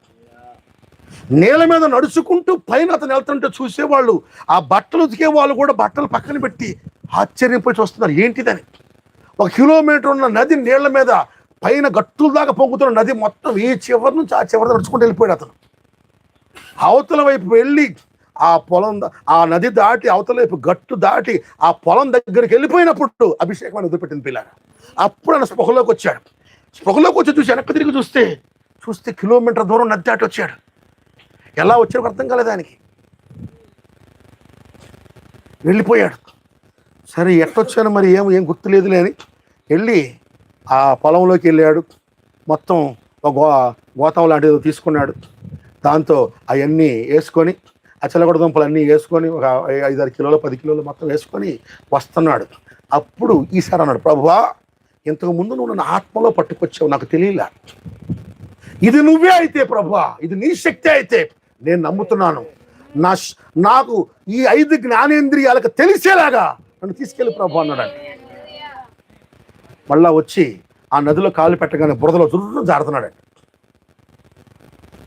నేల మీద నడుచుకుంటూ పైన అతను వెళ్తుంటే చూసేవాళ్ళు, ఆ బట్టలు ఉతికే వాళ్ళు కూడా బట్టలు పక్కన పెట్టి ఆశ్చర్యపోయి చూస్తున్నారు ఏంటిదని. 1 కిలోమీటర్ ఉన్న నది నీళ్ల మీద పైన గట్టుల దాకా పొంగుతున్న నది మొత్తం ఈ చివరి నుంచి ఆ చివరి నడుచుకుంటూ వెళ్ళిపోయాడు అతను. అవతల వైపు వెళ్ళి ఆ నది దాటి అవతల వైపు గట్టు దాటి ఆ పొలం దగ్గరికి వెళ్ళిపోయినప్పుడు అభిషేకం అని వదిలిపెట్టింది పిల్లలు. అప్పుడు ఆయన స్పృహలోకి వచ్చాడు. స్పృహలోకి వచ్చి చూసి వెనక్కి తిరిగి చూస్తే కిలోమీటర్ దూరం నది దాటి వచ్చాడు. ఎలా వచ్చాడో అర్థం కాలేదు ఆయనకి. వెళ్ళిపోయాడు. సరే ఎట్టొచ్చాను మరి ఏం గుర్తులేదులే అని వెళ్ళి ఆ పొలంలోకి వెళ్ళాడు. మొత్తం ఒక గోతం లాంటిది తీసుకున్నాడు. దాంతో అవన్నీ వేసుకొని ఆ చిలకడ దుంపలు అన్నీ వేసుకొని ఒక 5-6 కిలోలు 10 కిలోలు మొత్తం వేసుకొని వస్తున్నాడు. అప్పుడు ఈసారి అన్నాడు, ప్రభువా, ఇంతకు ముందు నువ్వు నన్ను ఆత్మలో పట్టుకొచ్చావు, నాకు తెలియలే. ఇది నువ్వే అయితే ప్రభువా, ఇది నీ శక్తి అయితే నేను నమ్ముతున్నాను. నాకు ఈ 5 జ్ఞానేంద్రియాలకు తెలిసేలాగా నన్ను తీసుకెళ్ళి ప్రభు అన్నాడండి. మళ్ళా వచ్చి ఆ నదిలో కాలు పెట్టగానే బురదలో జుర్రు జారుతున్నాడండి.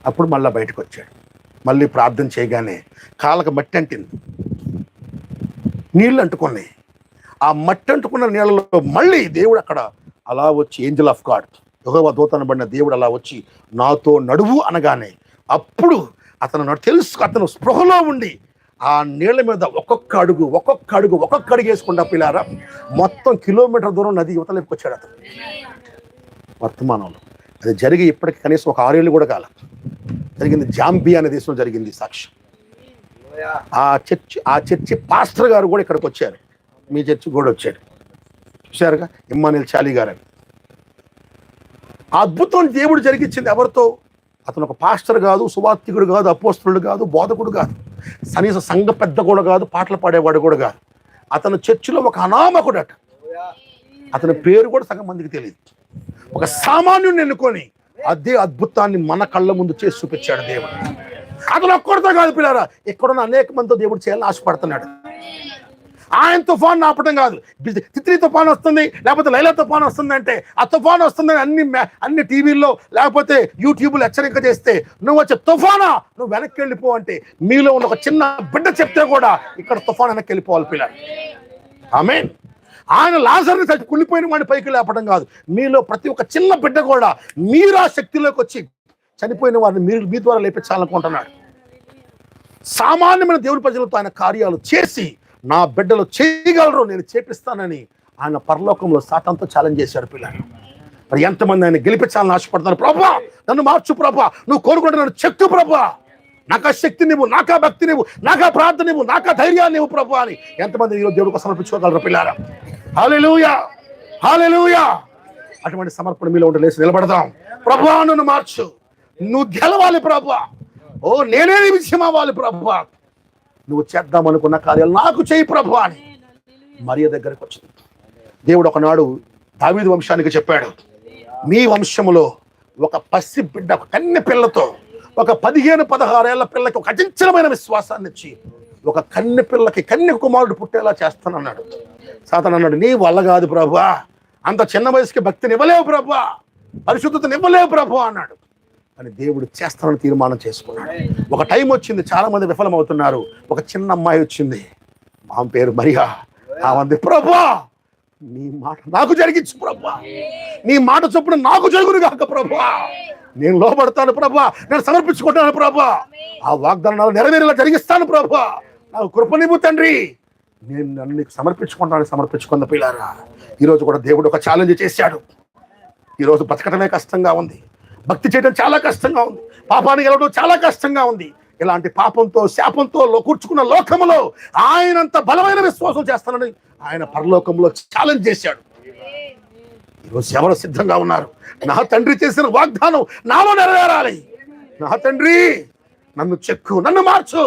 అప్పుడు మళ్ళీ బయటకు వచ్చాడు. మళ్ళీ ప్రార్థన చేయగానే కాళ్ళకు మట్టి అంటింది, నీళ్ళు అంటుకున్నాయి. ఆ మట్టి అంటుకున్న నీళ్ళలో మళ్ళీ దేవుడు అక్కడ అలా వచ్చి, ఏంజల్ ఆఫ్ గాడ్, యెహోవా దూత అనబడిన దేవుడు అలా వచ్చి నాతో నడువు అనగానే అప్పుడు అతను స్పృహలో ఉండి ఆ నీళ్ళ మీద ఒక్కొక్క అడుగు వేసుకుంటా పిల్లారా మొత్తం కిలోమీటర్ దూరం నది యువతలేపుకి వచ్చాడు అతను. వర్తమానంలో అది జరిగి ఇప్పటికి కనీసం ఒక 6 ఏళ్ళు కూడా కాల. జరిగింది జాంబియా అనే దేశంలో జరిగింది సాక్ష్యం. ఆ చర్చి పాస్టర్ గారు కూడా ఇక్కడికి వచ్చారు. మీ చర్చి కూడా వచ్చాడు, చూశారుగా, ఇమ్మానుయేల్ చాలీ గారు. ఆ అద్భుతం దేవుడు జరిగించింది ఎవరితో? అతను ఒక పాస్టర్ కాదు, సువార్థికుడు కాదు, అపోస్తలుడు కాదు, బోధకుడు కాదు, కనీసం సంఘ పెద్ద కూడా కాదు, పాటలు పాడేవాడు కూడా కాదు. అతను చర్చిలో ఒక అనామకుడట. అతని పేరు కూడా సగం మందికి తెలియదు. ఒక సామాన్యుని ఎన్నుకొని అదే అద్భుతాన్ని మన కళ్ళ ముందు చేసి చూపించాడు దేవుడు. అతను ఒక్కడితో కాదు పిల్లారా, ఇక్కడున్న అనేక మందితో దేవుడు చేయాలని ఆశపడుతున్నాడు. ఆయన తుఫాన్ ఆపటం కాదు. తిత్లీ తుఫాన్ వస్తుంది, లేకపోతే లైలా తుఫాన్ వస్తుంది అంటే ఆ తుఫాన్ వస్తుందని అన్ని టీవీల్లో లేకపోతే యూట్యూబ్లో హెచ్చరిక చేస్తే నువ్వు వచ్చే తుఫానా నువ్వు వెనక్కి వెళ్ళిపో అంటే మీలో ఉన్న ఒక చిన్న బిడ్డ చెప్తే కూడా ఇక్కడ తుఫాన్ వెనక్కి వెళ్ళిపోవాలి పిల్లలు. ఆమేన్. ఆయన లాజర్ని చచ్చి కుళ్ళిపోయిన వాడిని పైకి లేపడం కాదు, మీలో ప్రతి ఒక్క చిన్న బిడ్డ కూడా మీరు ఆ శక్తిలోకి వచ్చి చనిపోయిన వారిని మీ ద్వారా లేపించాలనుకుంటున్నాడు. సామాన్యమైన దేవుని ప్రజలతో ఆయన కార్యాలు చేసి నా బిడ్డలు చేయగలరు, నేను చేపిస్తానని ఆయన పరలోకంలో సాతానుతో ఛాలెంజ్ చేశాడు పిల్లలు. మరి ఎంతమంది ఆయన గెలిపించాలని ఆశపడతారు? ప్రభా నన్ను మార్చు ప్రభా, నువ్వు కోరుకుంటే నన్ను చెక్కు ప్రభా, నాకు ఆ శక్తి నీవు, నాకు ఆ భక్తి నీవు, నాకు ఆ ప్రార్థన నీవు, నాకు ఆ ధైర్యాన్ని నీవు ప్రభా అని ఎంతమంది ఈరోజు దేవుడికి సమర్పించుకోగలరు పిల్లారా? హల్లెలూయా, హల్లెలూయా. అటువంటి సమర్పణ మీలో ఉంటే లేచి నిలబడదాం. ప్రభా నన్ను మార్చు, నువ్వు గెలవాలి ప్రభా, ఓ నేనే విజయం అవ్వాలి ప్రభా, నువ్వు చేద్దామనుకున్న కార్యాలు నాకు చేయి ప్రభు అని మరియ దగ్గరకు వచ్చింది. దేవుడు ఒకనాడు దావీదు వంశానికి చెప్పాడు, మీ వంశములో ఒక పసి బిడ్డ, ఒక కన్నె పిల్లతో, ఒక 15-16 ఏళ్ల పిల్లకి ఒక అచంచలమైన విశ్వాసాన్ని ఇచ్చి ఒక కన్నె పిల్లకి కన్య కుమారుడు పుట్టేలా చేస్తానన్నాడు. సాతాను అన్నాడు, నీ వల్ల కాదు ప్రభా, అంత చిన్న వయసుకి భక్తిని ఇవ్వలేవు ప్రభా, పరిశుద్ధతని ఇవ్వలేవు ప్రభా అన్నాడు. అని దేవుడు చేస్తానని తీర్మానం చేసుకున్నాడు. ఒక టైం వచ్చింది, చాలా మంది విఫలమవుతున్నారు. ఒక చిన్న అమ్మాయి వచ్చింది, ఆమె పేరు మరియా. ఆమె ప్రభా నీ మాట నాకు జరిగించు ప్రభా, నీ మాట చొప్పున నాకు జరుగును కాక ప్రభా, నేను లోబడతాను ప్రభా, నేను సమర్పించుకుంటాను ప్రభా, ఆ వాగ్దానాలు నెరవేరేలా జరిగిస్తాను ప్రభా, నాకు కృపనివ్వు తండ్రి, నేను నన్ను నీకు సమర్పించుకున్న పిల్లారా. ఈరోజు కూడా దేవుడు ఒక ఛాలెంజ్ చేశాడు. ఈరోజు బతకటమే కష్టంగా ఉంది, భక్తి చేయడం చాలా కష్టంగా ఉంది, పాపాన్ని గెలవడం చాలా కష్టంగా ఉంది. ఇలాంటి పాపంతో శాపంతో కూర్చుకున్న లోకములో ఆయనంత బలమైన విశ్వాసం చేస్తానని ఆయన పరలోకంలో ఛాలెంజ్ చేశాడు. ఈరోజు ఎవరు సిద్ధంగా ఉన్నారు? నా తండ్రి చేసిన వాగ్దానం నాలో నెరవేరాలి. నా తండ్రి నన్ను చెక్కు, నన్ను మార్చు,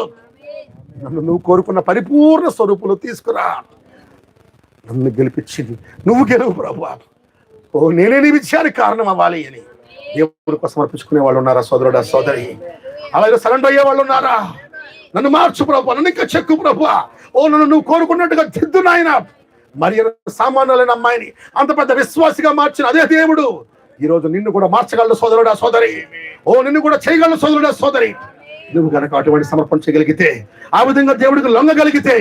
నన్ను నువ్వు కోరుకున్న పరిపూర్ణ స్వరూపులు తీసుకురా, నన్ను గెలిపించింది నువ్వు గెలువు ప్రభువా, ఓ నేనే నీ విజయానికి కారణం అవ్వాలి అని దేవుడికి సమర్పించుకునే వాళ్ళు ఉన్నారా సోదరుడా సోదరి? అలాగే సరెండర్ అయ్యే వాళ్ళు ఉన్నారా? నన్ను మార్చు ప్రభు, నన్ను ఇంకా చెక్కు ప్రభు, ఓ నన్ను నువ్వు కోరుకున్నట్టుగా దిద్దు నాయన. మరి సామాన్యులైన అమ్మాయిని అంత పెద్ద విశ్వాసిగా మార్చిన అదే దేవుడు ఈరోజు నిన్ను కూడా మార్చగలడు సోదరుడా సోదరి, ఓ నిన్ను కూడా చేయగలడు సోదరుడా సోదరి. నువ్వు కనుక అటువంటి సమర్పణ చేయగలిగితే, ఆ విధంగా దేవుడికి లొంగగలిగితే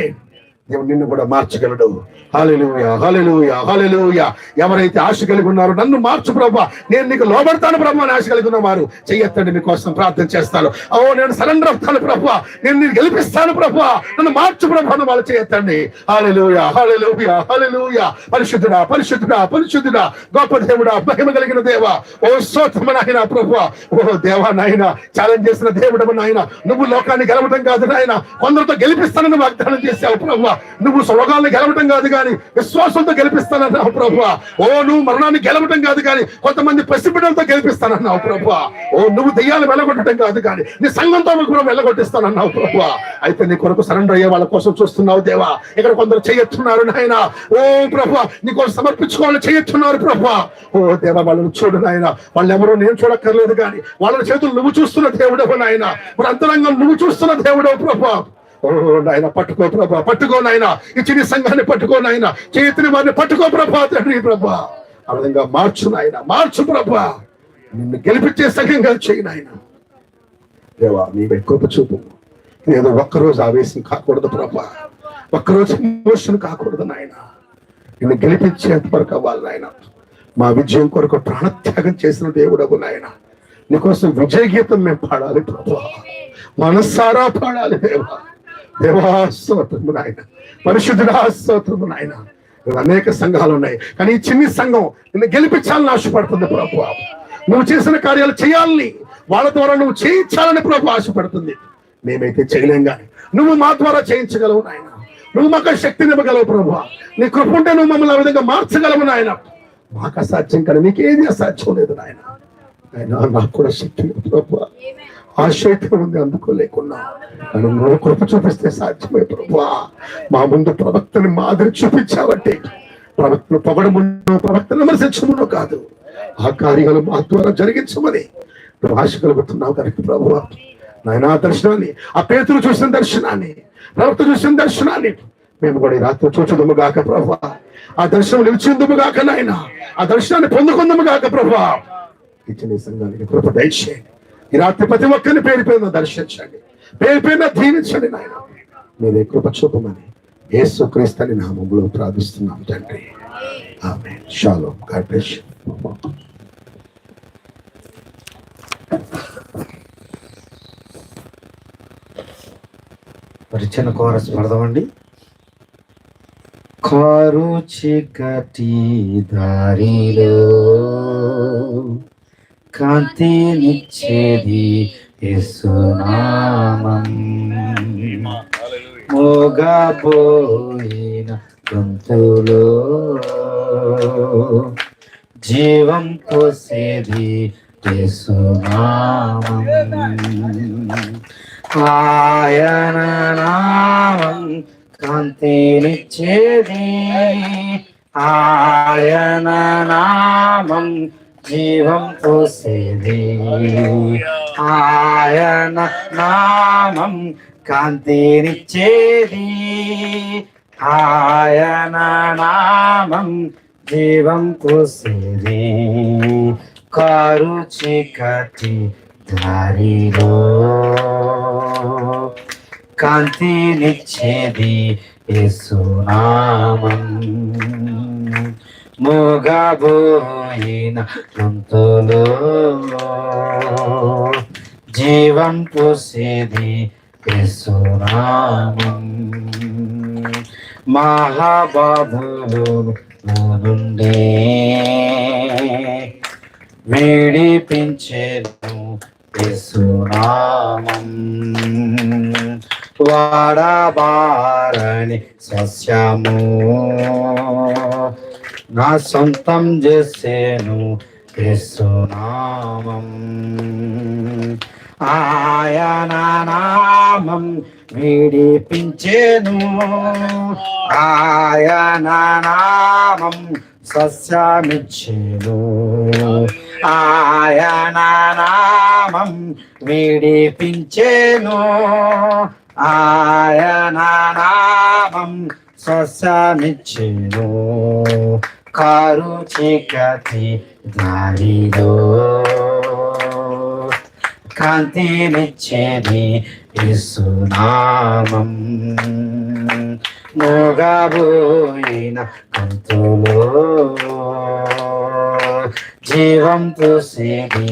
దేవుడు నిన్ను కూడా మార్చగలడు. హల్లెలూయా, హల్లెలూయా, హల్లెలూయా. ఎవరైతే ఆశ కలిగి ఉన్నారో నన్ను మార్చు ప్రభా, నేను నీకు లోబడతాను ప్రభా అని ఆశ కలిగి ఉన్న వారు చెయ్యొద్దండి, మీకోసం ప్రార్థన చేస్తాను. నేను సరెండర్ అవుతాను ప్రభా, నేను నిన్ను గెలిపిస్తాను ప్రభా, నన్ను మార్చు ప్రభా అని వాళ్ళు చేయొద్దండి. హల్లెలూయా, హల్లెలూయా, హల్లెలూయా. పరిశుద్ధుడా, పరిశుద్ధుడా, పరిశుద్ధుడా, గొప్ప దేవుడా, మహిమ కలిగిన దేవా, ఓ స్తోత్రము నాయన ప్రభా. ఓ దేవా నాయన, ఛాలెంజ్ చేసిన దేవుడము నాయన, నువ్వు లోకాన్ని గెలవటం కాదు నాయన, కొందరితో గెలిపిస్తానని వాగ్దానం చేశావు ప్రభా. నువ్వు స్వర్గాన్ని గెలవటం కాదు కానీ విశ్వాసంతో గెలిపిస్తానన్నావు ప్రభా. నువ్వు మరణాన్ని గెలవటం కాదు కానీ కొంతమంది పసిబిడ్డలతో గెలిపిస్తానన్నావు ప్రభా. నువ్వు దెయ్యాలు వెళ్ళగొట్టడం కాదు కానీ నీ సంఘంతో కూడా వెళ్ళగొట్టిస్తానన్నావు ప్రభా. అయితే నీ కొరకు సరెండర్ అయ్యే వాళ్ళ కోసం చూస్తున్నావు దేవా. ఇక్కడ కొందరు చేయొచ్చున్నారు నాయన, ఓ ప్రభా, నీ కోసం సమర్పించుకోవాలని చేయొచ్చున్నారు ప్రభా. ఓ దేవా, వాళ్ళని చూడు నాయన, వాళ్ళు ఎవరో నేను చూడక్కర్లేదు కానీ వాళ్ళ చేతులు నువ్వు చూస్తున్న దేవుడవు నాయన, మరి అంతరంగం నువ్వు చూస్తున్న దేవుడవు ప్రభా. నాయన పట్టుకో ప్రభా, పట్టుకో నాయన, ఈ చిన్న సంఘాన్ని పట్టుకో నాయన, చేతిని వారిని పట్టుకో ప్రభా, తండ్రి ప్రభా. ఆ విధంగా మార్చు నాయన, మార్చు ప్రభా, నిన్ను గెలిపించే సంఘంగా చేయి నాయన. దేవా, నీవే కృప చూపు. ఏదో ఒక్కరోజు ఆవేశం కాకూడదు ప్రభా, ఒక్కరోజు ఎమోషన్ కాకూడదు నాయన, నిన్ను గెలిపించేంత వరకు అవ్వాలి నాయన. మా విజయం కొరకు ప్రాణత్యాగం చేసిన దేవుడవు నాయన, నీకోసం విజయ గీతం మేము పాడాలి ప్రభా, మనసారా పాడాలి దేవా. దేవా స్తోత్రము నాయన, పరిశుద్ధుడా స్తోత్రము నాయన. అనేక సంఘాలు ఉన్నాయి కానీ ఈ చిన్ని సంఘం నిన్ను గెలిపించాలని ఆశపడుతుంది ప్రభు. నువ్వు చేసిన కార్యాలు చేయాలని, వాళ్ళ ద్వారా నువ్వు చేయించాలని ప్రభు ఆశపడుతుంది. మేమైతే చేయలేం కానీ నువ్వు మా ద్వారా చేయించగలవు నాయన. నువ్వు మాకు శక్తిని ఇవ్వగలవు ప్రభు. నీ కృప ఉంటే నువ్వు మమ్మల్ని ఆ విధంగా మార్చగలవు నాయన. మాకు అసాధ్యం కానీ నీకేది అసాధ్యం లేదు నాయన. అయినా నాకు కూడా శక్తి లేదు ప్రభు, ఆశ అయితే ఉంది, అందుకోలేకున్నా నువ్వు కృప చూపిస్తే సాధ్యమే ప్రభా. మా ముందు ప్రవక్తని మాదిరి చూపించావంటే, ప్రవక్తను పొగడమును ప్రవక్తను విమర్శించమును కాదు, ఆ కార్యాలు మా ద్వారా జరిగించమని నువ్వు ఆశ కలుగుతున్నావు కనుక ప్రభు నాయన, ఆ దర్శనాన్ని, ఆ పేతురు చూసిన దర్శనాన్ని, ప్రవక్త చూసిన దర్శనాన్ని మేము కూడా ఈ రాత్రి చూచుదుము గాక ప్రభా. ఆ దర్శనం నిలిచిందుము గాక నాయన, ఆ దర్శనాన్ని పొందుకుందుము గాక ప్రభా. ఇచ్చిన సంఘానికి కృప దయచేయండి. ఈ రాత్రి ప్రతి ఒక్కరిని పేరు పేరున దర్శించండి, పేరు పేరున దీవించండి నాయన. మీరే కృప చూపమని యేసుక్రీస్తు నామములో ప్రార్థిస్తున్నాం తండ్రి, ఆమేన్. షాలోమ్. God bless you. మరి చిన్న కోరస్ పడదామండి. కారు చీకటి దారిలో కాంతినిచ్చేది యేసునామం, మోగబోయిన గొంతులో జీవం పోసేది యేసునామం. ఆయన నామం కాంతినిచ్చేది, ఆయన నామం జీవం పోసేది, ఆయన నామం కాంతినిచ్చేది, ఆయన నామం జీవం పోసేది. కారు చీకటి దారిలో కాంతినిచ్చేది యేసునామం, మోగబోయిన గొంతులో జీవం పోసేది యేసునామం. మహాబాబులో నుండి విడిపించెను యేసునామం, వాడబారని సస్యము నా సొంతం చేసేను యేసునామం. ఆయన నామం విడిపించెను, ఆయన నామం సస్యమిచ్చెను, ఆయన నామం విడిపించెను, ఆయన నామం సస్యమిచ్చెను. కారు చీకటి దారిలో కాంతినిచ్చేది యేసునామం, మోగబోయిన గొంతులో జీవం పోసేది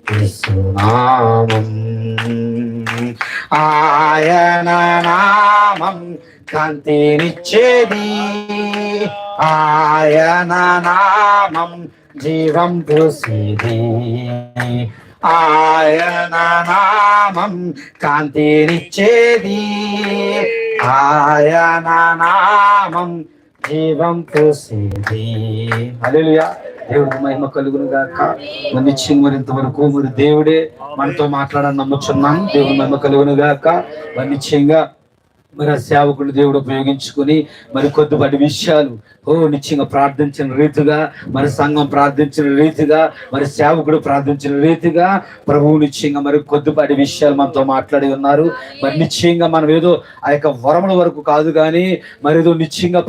యేసునామం. ఆయన నామం కాంతినిచ్చేది, ఆయన నామం జీవం పోసేది, ఆయన నామం కాంతినిచ్చేది, ఆయన నామం జీవం పోసేది. హల్లెలూయా. దేవుడు మహిమ కలుగును గాక. నిశ్చయం మరి ఇంతవరకు మరి దేవుడే మనతో మాట్లాడాలని నమ్ముచున్నాను. దేవుడు మహిమ కలుగును గాక. మరి నిశ్చయంగా మరి ఆ సేవకుడు దేవుడు ఉపయోగించుకొని మరి కొద్దిపాటి విషయాలు నిశ్చయంగా ప్రార్థించిన రీతిగా, మరి సంఘం ప్రార్థించిన రీతిగా, మరి సేవకుడు ప్రార్థించిన రీతిగా ప్రభువు నిశ్చయంగా మరి కొద్దిపాటి విషయాలు మనతో మాట్లాడి ఉన్నారు. మరి నిశ్చయంగా మనం ఏదో ఆ యొక్క వరముల వరకు కాదు కానీ మరి ఏదో నిశ్చయంగా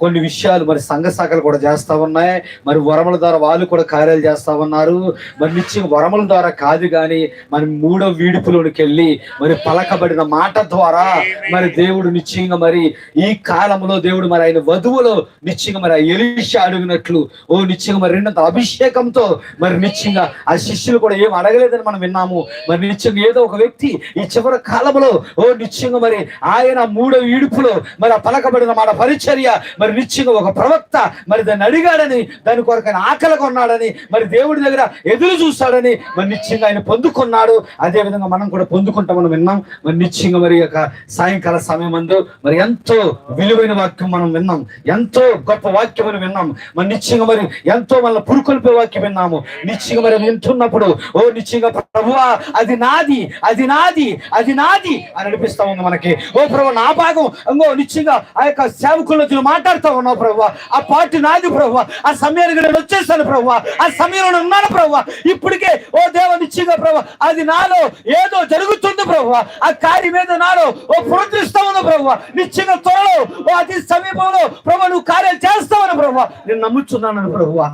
కొన్ని విషయాలు మరి సంఘ శాఖలు కూడా చేస్తా ఉన్నాయి. మరి వరముల ద్వారా వాళ్ళు కూడా కార్యాలు చేస్తా ఉన్నారు. మరి నిశ్చయంగా వరముల ద్వారా కాదు కానీ మరి 3వ వీడుపులోనికి వెళ్ళి మరి పలకబడిన మాట ద్వారా మరి దేవుడు నిశ్చయంగా మరి ఈ కాలంలో దేవుడు మరి ఆయన వధువులో నిశ్చయంగా మరి ఎలీషా అడిగినట్లు నిశ్చయంగా మరి 2వ అభిషేకంతో మరి నిశ్చయంగా ఆ శిష్యులు కూడా ఏం అడగలేదని మనం విన్నాము. మరి నిశ్చయంగా ఏదో ఒక వ్యక్తి ఈ చివరి కాలంలో నిశ్చయంగా మరి ఆయన 3వ ఈడుపులో మరి ఆ పలకబడిన మాట పరిచర్య మరి నిశ్చయంగా ఒక ప్రవక్త మరి దాన్ని అడిగాడని, దాని కొరకు ఆయన ఆకలి కొన్నాడని, మరి దేవుడి దగ్గర ఎదురు చూస్తాడని మరి నిశ్చయంగా ఆయన పొందుకున్నాడు. అదే విధంగా మనం కూడా పొందుకుంటామని విన్నాం. మరి నిశ్చయంగా మరి యొక్క సాయంకాల సమయం మందు మరి ఎంతో విలువైన వాక్యం మనం విన్నాం, ఎంతో గొప్ప వాక్యం విన్నాం. మరి నిశ్చయంగా మరి ఎంతో మన పురుకొల్పే వాక్యం విన్నాము. నిశ్చయంగా మరి వింటున్నప్పుడు నిశ్చయంగా ప్రభువా అది నాది, అది నాది, అది నాది అని అనిపిస్తా ఉంది మనకి. ప్రభు నా భాగం నిశ్చయంగా ఆ యొక్క సేవకులతో మాట్లాడుతూ ఉన్నావు ప్రభువా, ఆ పార్టీ నాది ప్రభువా, ఆ సమయానికి నేను వచ్చేసాను ప్రభువా, ఆ సమయంలో ఉన్నాను ప్రభువా, ఇప్పటికే దేవ నిశ్చయంగా ప్రభు అది నాలో ఏదో జరుగుతుంది ప్రభువా, ఆ కార్యం ఏదో నాలో పునరుద్ధరిస్తా ఉన్నా ప్రభువా, నిశ్చయంగా త్వరలో అతి సమీపంలో ప్రభు నువ్వు కార్యాలు చేస్తావని ప్రభువా నేను నమ్ముచున్నాను ప్రభువా.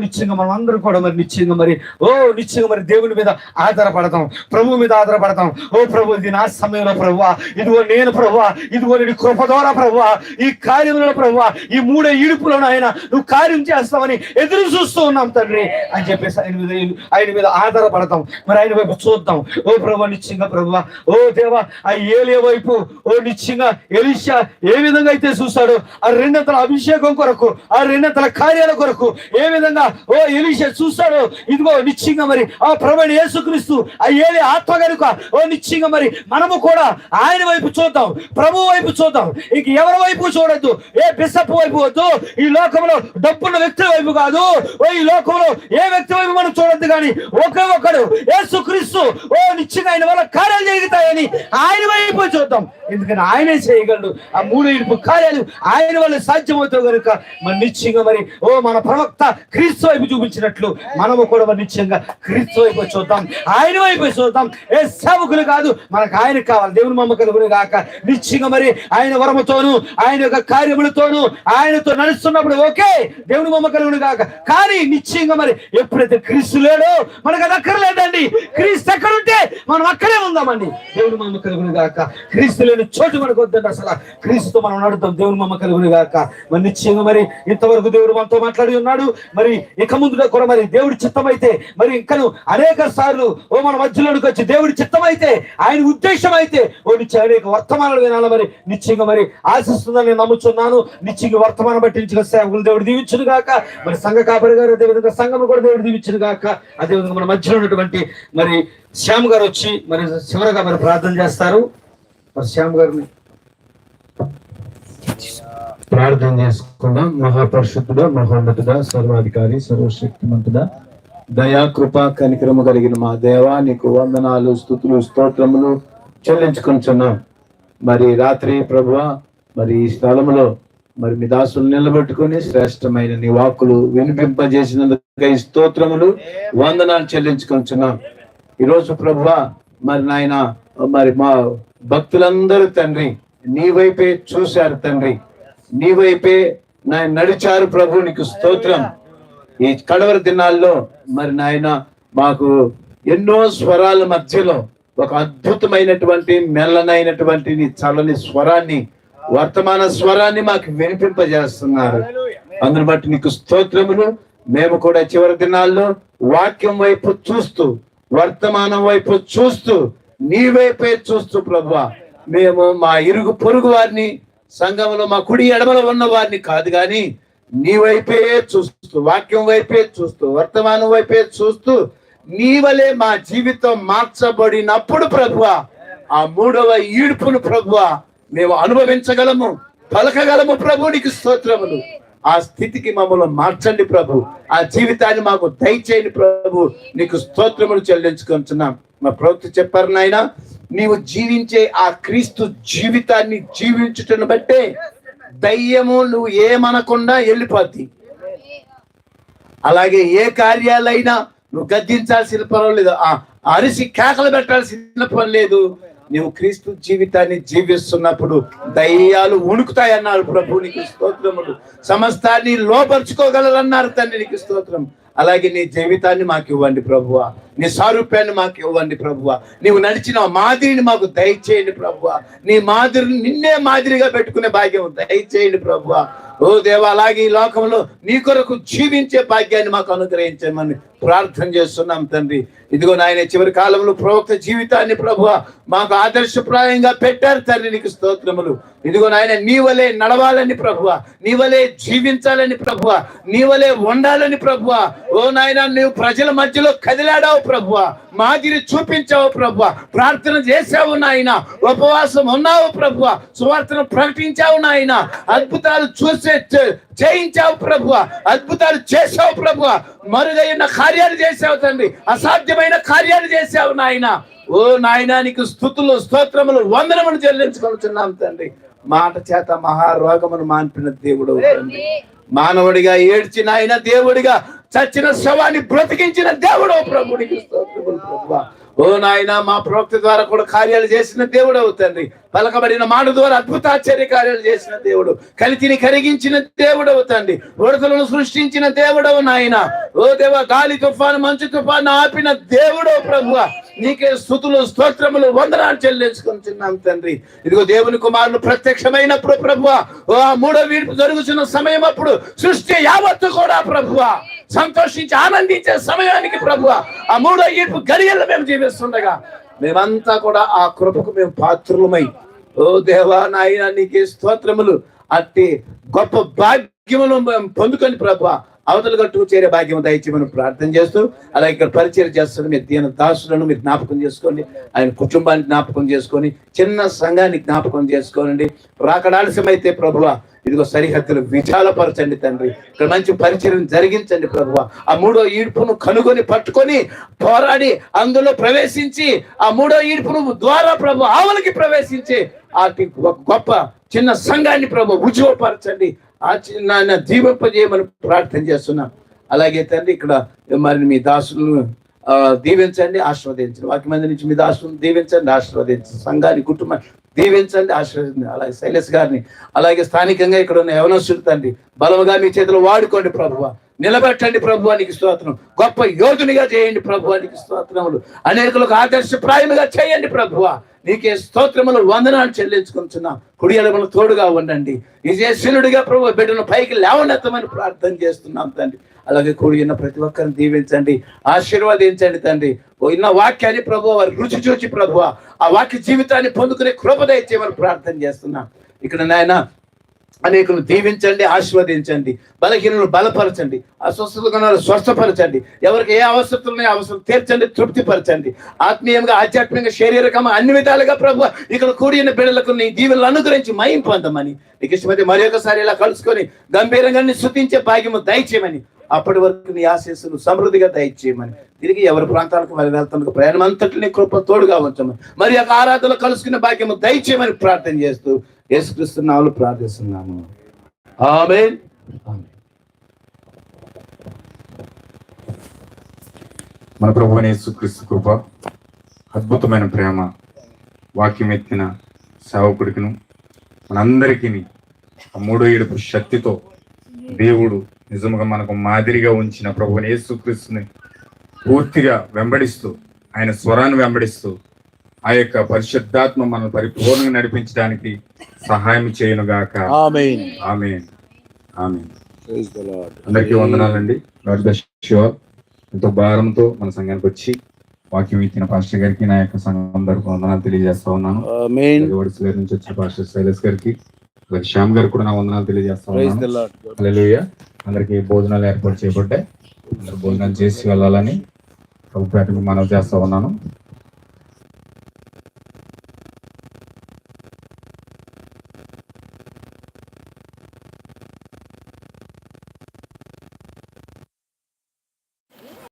నిశ్చయంగా మనం అందరూ కూడా మరి నిశ్చయంగా మరి నిశ్చయంగా మరి దేవుని మీద ఆధారపడతాం, ప్రభువు మీద ఆధారపడతాం. ప్రభు ఇది నా సమయంలో ప్రభువా, ఇదిగో నేను ప్రభువా, ఇదిగో నీ కృప ద్వారా ప్రభువా ఈ కార్యంలో ప్రభువా ఈ 3వ ఈడుపులో ఆయన నువ్వు కార్యం చేస్తావని ఎదురు చూస్తూ ఉన్నాం తండ్రి అని చెప్పేసి ఆయన మీద ఆధారపడతాం. మరి ఆయన వైపు చూద్దాం. ప్రభు నిశ్చయంగా ప్రభువా దేవా ఆ ఏలియా వైపు నిశ్చయంగా ఎలీషా ఏ విధంగా అయితే చూస్తాడో ఆ 2వ అభిషేకం కొరకు, ఆ 2వ కార్యాల కొరకు ఏ విధంగా ఎలీషా చూస్తాడో ఇదిగో నిశ్చయంగా మరి ఆ ప్రభువైన యేసుక్రీస్తు ఆ ఏలి ఆత్మ కనుక నిశ్చయంగా మరి మనము కూడా ఆయన వైపు చూద్దాం, ప్రభు వైపు చూద్దాం. ఇంక ఎవరి వైపు చూడొద్దు, ఏ బిషప్ వైపు వద్దు, ఈ లోకంలో డబ్బున్న వ్యక్తుల వైపు కాదు, ఈ లోకంలో ఏ వ్యక్తి వైపు మనం చూడొద్దు కానీ ఒకే ఒక్కడు యేసుక్రీస్తు నిశ్చయంగా ఆయన వల్ల కార్యాలు జరుగుతాయని ఆయన వైపు చూద్దాం. ఎందుకని ఆయనే చేయగలడు. ఆ 3వ ఈడుపు కార్యాలు ఆయన వల్ల సాధ్యమవుతావు కనుక మరి నిశ్చయంగా మరి మన ప్రవక్త క్రీస్తు వైపు చూపించినట్లు మనము కూడా మరి నిశ్చయంగా క్రీస్తు వైపు చూద్దాం, ఆయన వైపు చూద్దాం. ఏ సేవకులు కాదు, మనకు ఆయన కావాలి. దేవుని మమ్మకలుగును గాక. నిశ్చయంగా మరి ఆయన వరముతోను ఆయన యొక్క కార్యములతోనూ ఆయనతో నడుస్తున్నప్పుడు ఓకే దేవుని మమ్మకలుగును గాక. కానీ నిశ్చయంగా మరి ఎప్పుడైతే క్రీస్తు లేడో మనకు అది అక్కర్లేదండి. క్రీస్తు ఎక్కడుంటే మనం అక్కడే ఉందామండి. దేవుని మమ్మకలుగును గాక. క్రీస్తు లేని చోటు మనకు వద్దండి. అసలు క్రీస్తుతో మనం నడుద్దాం. దేవుని మమ్మకలుగును గాక. మరి నిశ్చయంగా మరి ఇంతవరకు దేవుడు మనతో మాట్లాడి ఉన్నాడు. మరి ఇక ముందు కూడా మరి దేవుడి చిత్తమైతే మరి ఇంకను అనేక సార్లు మన మధ్యలోనికి వచ్చి దేవుడి చిత్తమైతే ఆయన ఉద్దేశం అయితే నిశ్చయ అనేక వర్తమానాలు వినాలి. మరి నిశ్చయంగా మరి ఆశిస్తుందని నేను నమ్ముచున్నాను. నిశ్చయంగా వర్తమానం బట్టి సేవకులు దేవుడు దీవించును గాక. మరి సంఘ కాపరి గారు అదేవిధంగా సంఘం కూడా దేవుడు దీవించును గాక. అదేవిధంగా మన మధ్యలో ఉన్నటువంటి మరి శ్యామ్ గారు వచ్చి మరి చివరగా మరి ప్రార్థన చేస్తారు. మరి శ్యామ్ గారిని ప్రార్థన చేసుకుందాం. మహాపరిశుద్ధుడా, మహోన్నతుడా, సర్వాధికారి, సర్వశక్తిమంతుడా, దయా కృప కనికరము కలిగిన మా దేవా నీకు వందనాలు, స్తుతులు, స్తోత్రములు చెల్లించుకుంటున్నాం. మరి రాత్రి ప్రభువా మరి ఈ స్థలంలో మరి మీ దాసులు నిలబెట్టుకుని శ్రేష్టమైన నీ వాక్కులు వినిపింపజేసినందుకు ఈ స్తోత్రములు, వందనాలు చెల్లించుకుంటున్నాం. ఈరోజు ప్రభువా మరి నాయన మరి మా భక్తులందరూ తండ్రి నీ వైపే చూశారు తండ్రి, నీ వైపే నాయన నడిచారు ప్రభు. నీకు స్తోత్రం. ఈ కడవరి దినాల్లో మరి నాయన మాకు ఎన్నో స్వరాల మధ్యలో ఒక అద్భుతమైనటువంటి మెల్లనైనటువంటి నీ చల్లని స్వరాన్ని వర్తమాన స్వరాన్ని మాకు వినిపింపజేస్తున్నారు. అందుని బట్టి నీకు స్తోత్రములు. మేము కూడా చివరి దినాల్లో వాక్యం వైపు చూస్తూ, వర్తమానం వైపు చూస్తూ, నీ వైపే చూస్తూ ప్రభువా, మేము మా ఇరుగు పొరుగు వారిని, సంఘంలో మా కుడి ఎడమలో ఉన్న వారిని కాదు కానీ నీ వైపే చూస్తూ, వాక్యం వైపే చూస్తూ, వర్తమానం వైపే చూస్తూ, నీ వలే మా జీవితం మార్చబడినప్పుడు ప్రభువా, ఆ మూడవ ఈడ్పును ప్రభువా మేము అనుభవించగలము, పలకగలము. ప్రభు నీకు స్తోత్రములు. ఆ స్థితికి మమ్మల్ని మార్చండి ప్రభు. ఆ జీవితాన్ని మాకు దయచేయండి ప్రభు. నీకు స్తోత్రములు చెల్లించుకుంటున్నాం. మా ప్రవక్త చెప్పారు నాయన, నీవు జీవించే ఆ క్రీస్తు జీవితాన్ని జీవించుటను బట్టే దయ్యము నువ్వు ఏమనకుండా వెళ్ళిపోద్ది. అలాగే ఏ కార్యాలైనా నువ్వు గద్దించాల్సిన పర్వాలేదు, అరిసి కేకలు పెట్టాల్సిన పని లేదు. నువ్వు క్రీస్తు జీవితాన్ని జీవిస్తున్నప్పుడు దయ్యాలు వణుకుతాయన్నారు ప్రభు. నీకు స్తోత్రములు. సమస్తాన్ని లోపరుచుకోగలరన్నారు తండ్రి. నీకు స్తోత్రం. అలాగే నీ జీవితాన్ని మాకు ఇవ్వండి ప్రభువా. నీ సారూప్యాన్ని మాకు ఇవ్వండి ప్రభువా. నీవు నడిచిన మాదిరిని మాకు దయచేయండి ప్రభువా. నీ మాదిరిని నిన్నే మాదిరిగా పెట్టుకునే భాగ్యం దయచేయండి ప్రభువా. ఓ దేవా, అలాగే ఈ లోకంలో నీ కొరకు జీవించే భాగ్యాన్ని మాకు అనుగ్రహించమని ప్రార్థన చేస్తున్నాం తండ్రి. ఇదిగో నాయన, చివరి కాలంలో ప్రవక్త జీవితాన్ని ప్రభువా మాకు ఆదర్శప్రాయంగా పెట్టారు తండ్రి. నీకు స్తోత్రములు. ఇదిగో నాయన, నీ వలే నడవాలని ప్రభువా, నీ వలే జీవించాలని ప్రభువా, నీ వలే ఉండాలని ప్రభువా. ఓ నాయన, నువ్వు ప్రజల మధ్యలో కదిలాడావు ప్రభువా, మాదిరి చూపించావు ప్రభువా, ప్రార్థన చేసావు నాయన, ఉపవాసం ఉన్నావు ప్రభువా, సువార్తను ప్రకటించావు నాయన, అద్భుతాలు చేయించావు ప్రభువా, అద్భుతాలు చేసావు ప్రభువా, మరుగైన కార్యాలు చేసావు తండ్రి, అసాధ్యమైన కార్యాలు చేసావు నాయన. ఓ నాయన, నీకు స్తుతులు, స్తోత్రములు, వందనములు చెల్లించుకొనుచున్నాం తండ్రి. మాట చేత మహారోగమును మాన్పిన దేవుడు తండ్రి. మానవుడిగా ఏడ్చిన ఆయన దేవుడిగా చచ్చిన శవాన్ని బ్రతికించిన దేవుడు ప్రభు. నీకు స్తోత్రములు ప్రభువా. ఓ నాయన, మా ప్రవక్త ద్వారా కూడా కార్యాలు చేసిన దేవుడు అవుతండి. పలకబడిన మాట ద్వారా అద్భుతాశ్చర్య కార్యాలు చేసిన దేవుడు, కలితిని కరిగించిన దేవుడు అవుతండి, ఉడతలను సృష్టించిన దేవుడవు నాయన. ఓ దేవ, గాలి తుఫాను, మంచు తుఫాను ఆపిన దేవుడు ప్రభువా. నీకే స్తుతులు, స్తోత్రములు, వందనాలు చెల్లించుకుంటున్నాం తండ్రి. ఇదిగో దేవుని కుమారులు ప్రత్యక్షమైనప్పుడు ప్రభువా, ఓ మూడో వీడ్పు జరుగుతున్న సమయం అప్పుడు సృష్టి యావత్తు కూడా ప్రభువా సంతోషించి ఆనందించే సమయానికి ప్రభువా, ఆ మూడో ఈడ్పు గడియల్లో మేము జీవిస్తుండగా మేమంతా కూడా ఆ కృపకు మేము పాత్రులమై, ఓ దేవా నాయన, నీకే స్తోత్రములు. అట్టి గొప్ప భాగ్యములు పొందుకొని ప్రభువా అవతల గట్టుకు చేరే భాగ్యం దయచి మనం ప్రార్థన చేస్తూ, అలాగే ఇక్కడ పరిచయం చేస్తున్న మీరు దీని దాసులను మీరు జ్ఞాపకం చేసుకోండి, ఆయన కుటుంబాన్ని జ్ఞాపకం చేసుకొని, చిన్న సంఘాన్ని జ్ఞాపకం చేసుకోనండి. రాకడాల్సిమైతే ప్రభువా ఇదిగో సరిహద్దులు విశాలపరచండి తండ్రి. ఇక్కడ మంచి పరిచయం జరిగించండి ప్రభువా. ఆ మూడో ఈడ్పును కనుగొని పట్టుకొని పోరాడి అందులో ప్రవేశించి, ఆ మూడో ఈడ్పును ద్వారా ప్రభు ఆవులకి ప్రవేశించి ఆ గొప్ప చిన్న సంఘాన్ని ప్రభు ఉజ్వలపరచండి, ఆ చిన్న దీవింపజేయమని ప్రార్థన చేస్తున్నాం. అలాగే తండ్రి, ఇక్కడ మరి మీ దాసులను దీవించండి, ఆశీర్వదించండి. వాక్య మంది నుంచి మీ దాసులను దీవించండి, ఆశీర్వదించండి. సంఘాన్ని, కుటుంబాన్ని దీవించండి, ఆశీర్వదించండి. అలాగే శైలేష్ గారిని, అలాగే స్థానికంగా ఇక్కడ ఉన్న యవనస్తులు తండ్రి బలముగా మీ చేతిలో వాడుకోండి ప్రభువా. నిలబెట్టండి ప్రభువానికి స్తోత్రం. గొప్ప యోధునిగా చేయండి ప్రభువానికి స్తోత్రములు. అనేకులకు ఆదర్శప్రాయముగా చేయండి ప్రభువా. నీకే స్తోత్రములు, వందనాలు చెల్లించుకుంటున్నాం. కుడి ఎడమలు తోడుగా ఉండండి. విజయశీలుడిగా ప్రభు బిడ్డను పైకి లేవనెత్తమని ప్రార్థన చేస్తున్నాం తండ్రి. అలాగే కూడి ఉన్న ప్రతి ఒక్కరిని దీవించండి, ఆశీర్వదించండి తండ్రి. ఇన్న వాక్యాన్ని ప్రభు వారి రుచి చూచి ప్రభు ఆ వాక్య జీవితాన్ని పొందుకునే కృప దయచేయమని ప్రార్థన చేస్తున్నాం. ఇక్కడ నాయన అనేకులను దీవించండి, ఆశీర్వదించండి. బలహీనలు బలపరచండి, అస్వస్థతలు స్వస్థపరచండి. ఎవరికి ఏ అవసరతలు ఉన్నాయో అవసరం తీర్చండి, తృప్తిపరచండి. ఆత్మీయంగా, ఆధ్యాత్మికంగా, శారీరకంగా అన్ని విధాలుగా ప్రభు ఇక్కడ కూడిన బిడ్డలకు నీ దీవెనలు అనుగ్రహించి మహిమ పొందమని, నీకు ఇష్టమైతే మరి ఒకసారి ఇలా కలుసుకొని గంభీరంగా స్తుతించే భాగ్యము దయచేయమని, అప్పటి వరకు నీ ఆశీస్సులు సమృద్ధిగా దయచేయమని, తిరిగి ఎవరి ప్రాంతాలకు మరి వెళ్తానికి ప్రయాణం అంతటిని కృప తోడుగా ఉంచమని, మరి యొక్క ఆరాధనలో కలుసుకునే భాగ్యము దయచేయమని ప్రార్థన చేస్తూ యేసుక్రీస్తు నామములో ప్రార్థిస్తున్నాము. ఆమేన్. మన ప్రభువైన యేసుక్రీస్తు కృప, అద్భుతమైన ప్రేమ, వాక్యం ఎత్తిన సేవకుడికిను మనందరికీ ఆ మూడో ఏడుపు శక్తితో దేవుడు నిజంగా మనకు మాదిరిగా ఉంచిన ప్రభువైన యేసుక్రీస్తుని పూర్తిగా వెంబడిస్తూ, ఆయన స్వరాన్ని వెంబడిస్తూ ఆ యొక్క పరిశుద్ధాత్మ మనల్ని పరిపూర్ణంగా నడిపించడానికి సహాయం చేయను గాక. Amen. Amen. Amen. Praise the Lord. అందరికీ వందనాలండి. God bless you all. ఎంతో భారంతో మన సంఘానికి వచ్చి వాక్యం ఇచ్చిన పాస్టర్ గారికి నా యొక్క సంఘం తరపున వందనాలు తెలియజేస్తా ఉన్నాను. ఆమేన్. ఓడిసిలేరు నుంచి వచ్చిన పాస్టర్ శైలేష్ గారికి, శ్యామ్ గారికి కూడా నా వందనాలు తెలియజేస్తా ప్రైజ్ ది ఉన్నాను. లార్డ్. హల్లెలూయా. అందరికీ భోజనాలు ఏర్పాటు చేయబడ్డాయి. అందరూ భోజనాలు చేసి వెళ్ళాలని ప్రభుపేటకు మనవి చేస్తా ఉన్నాను.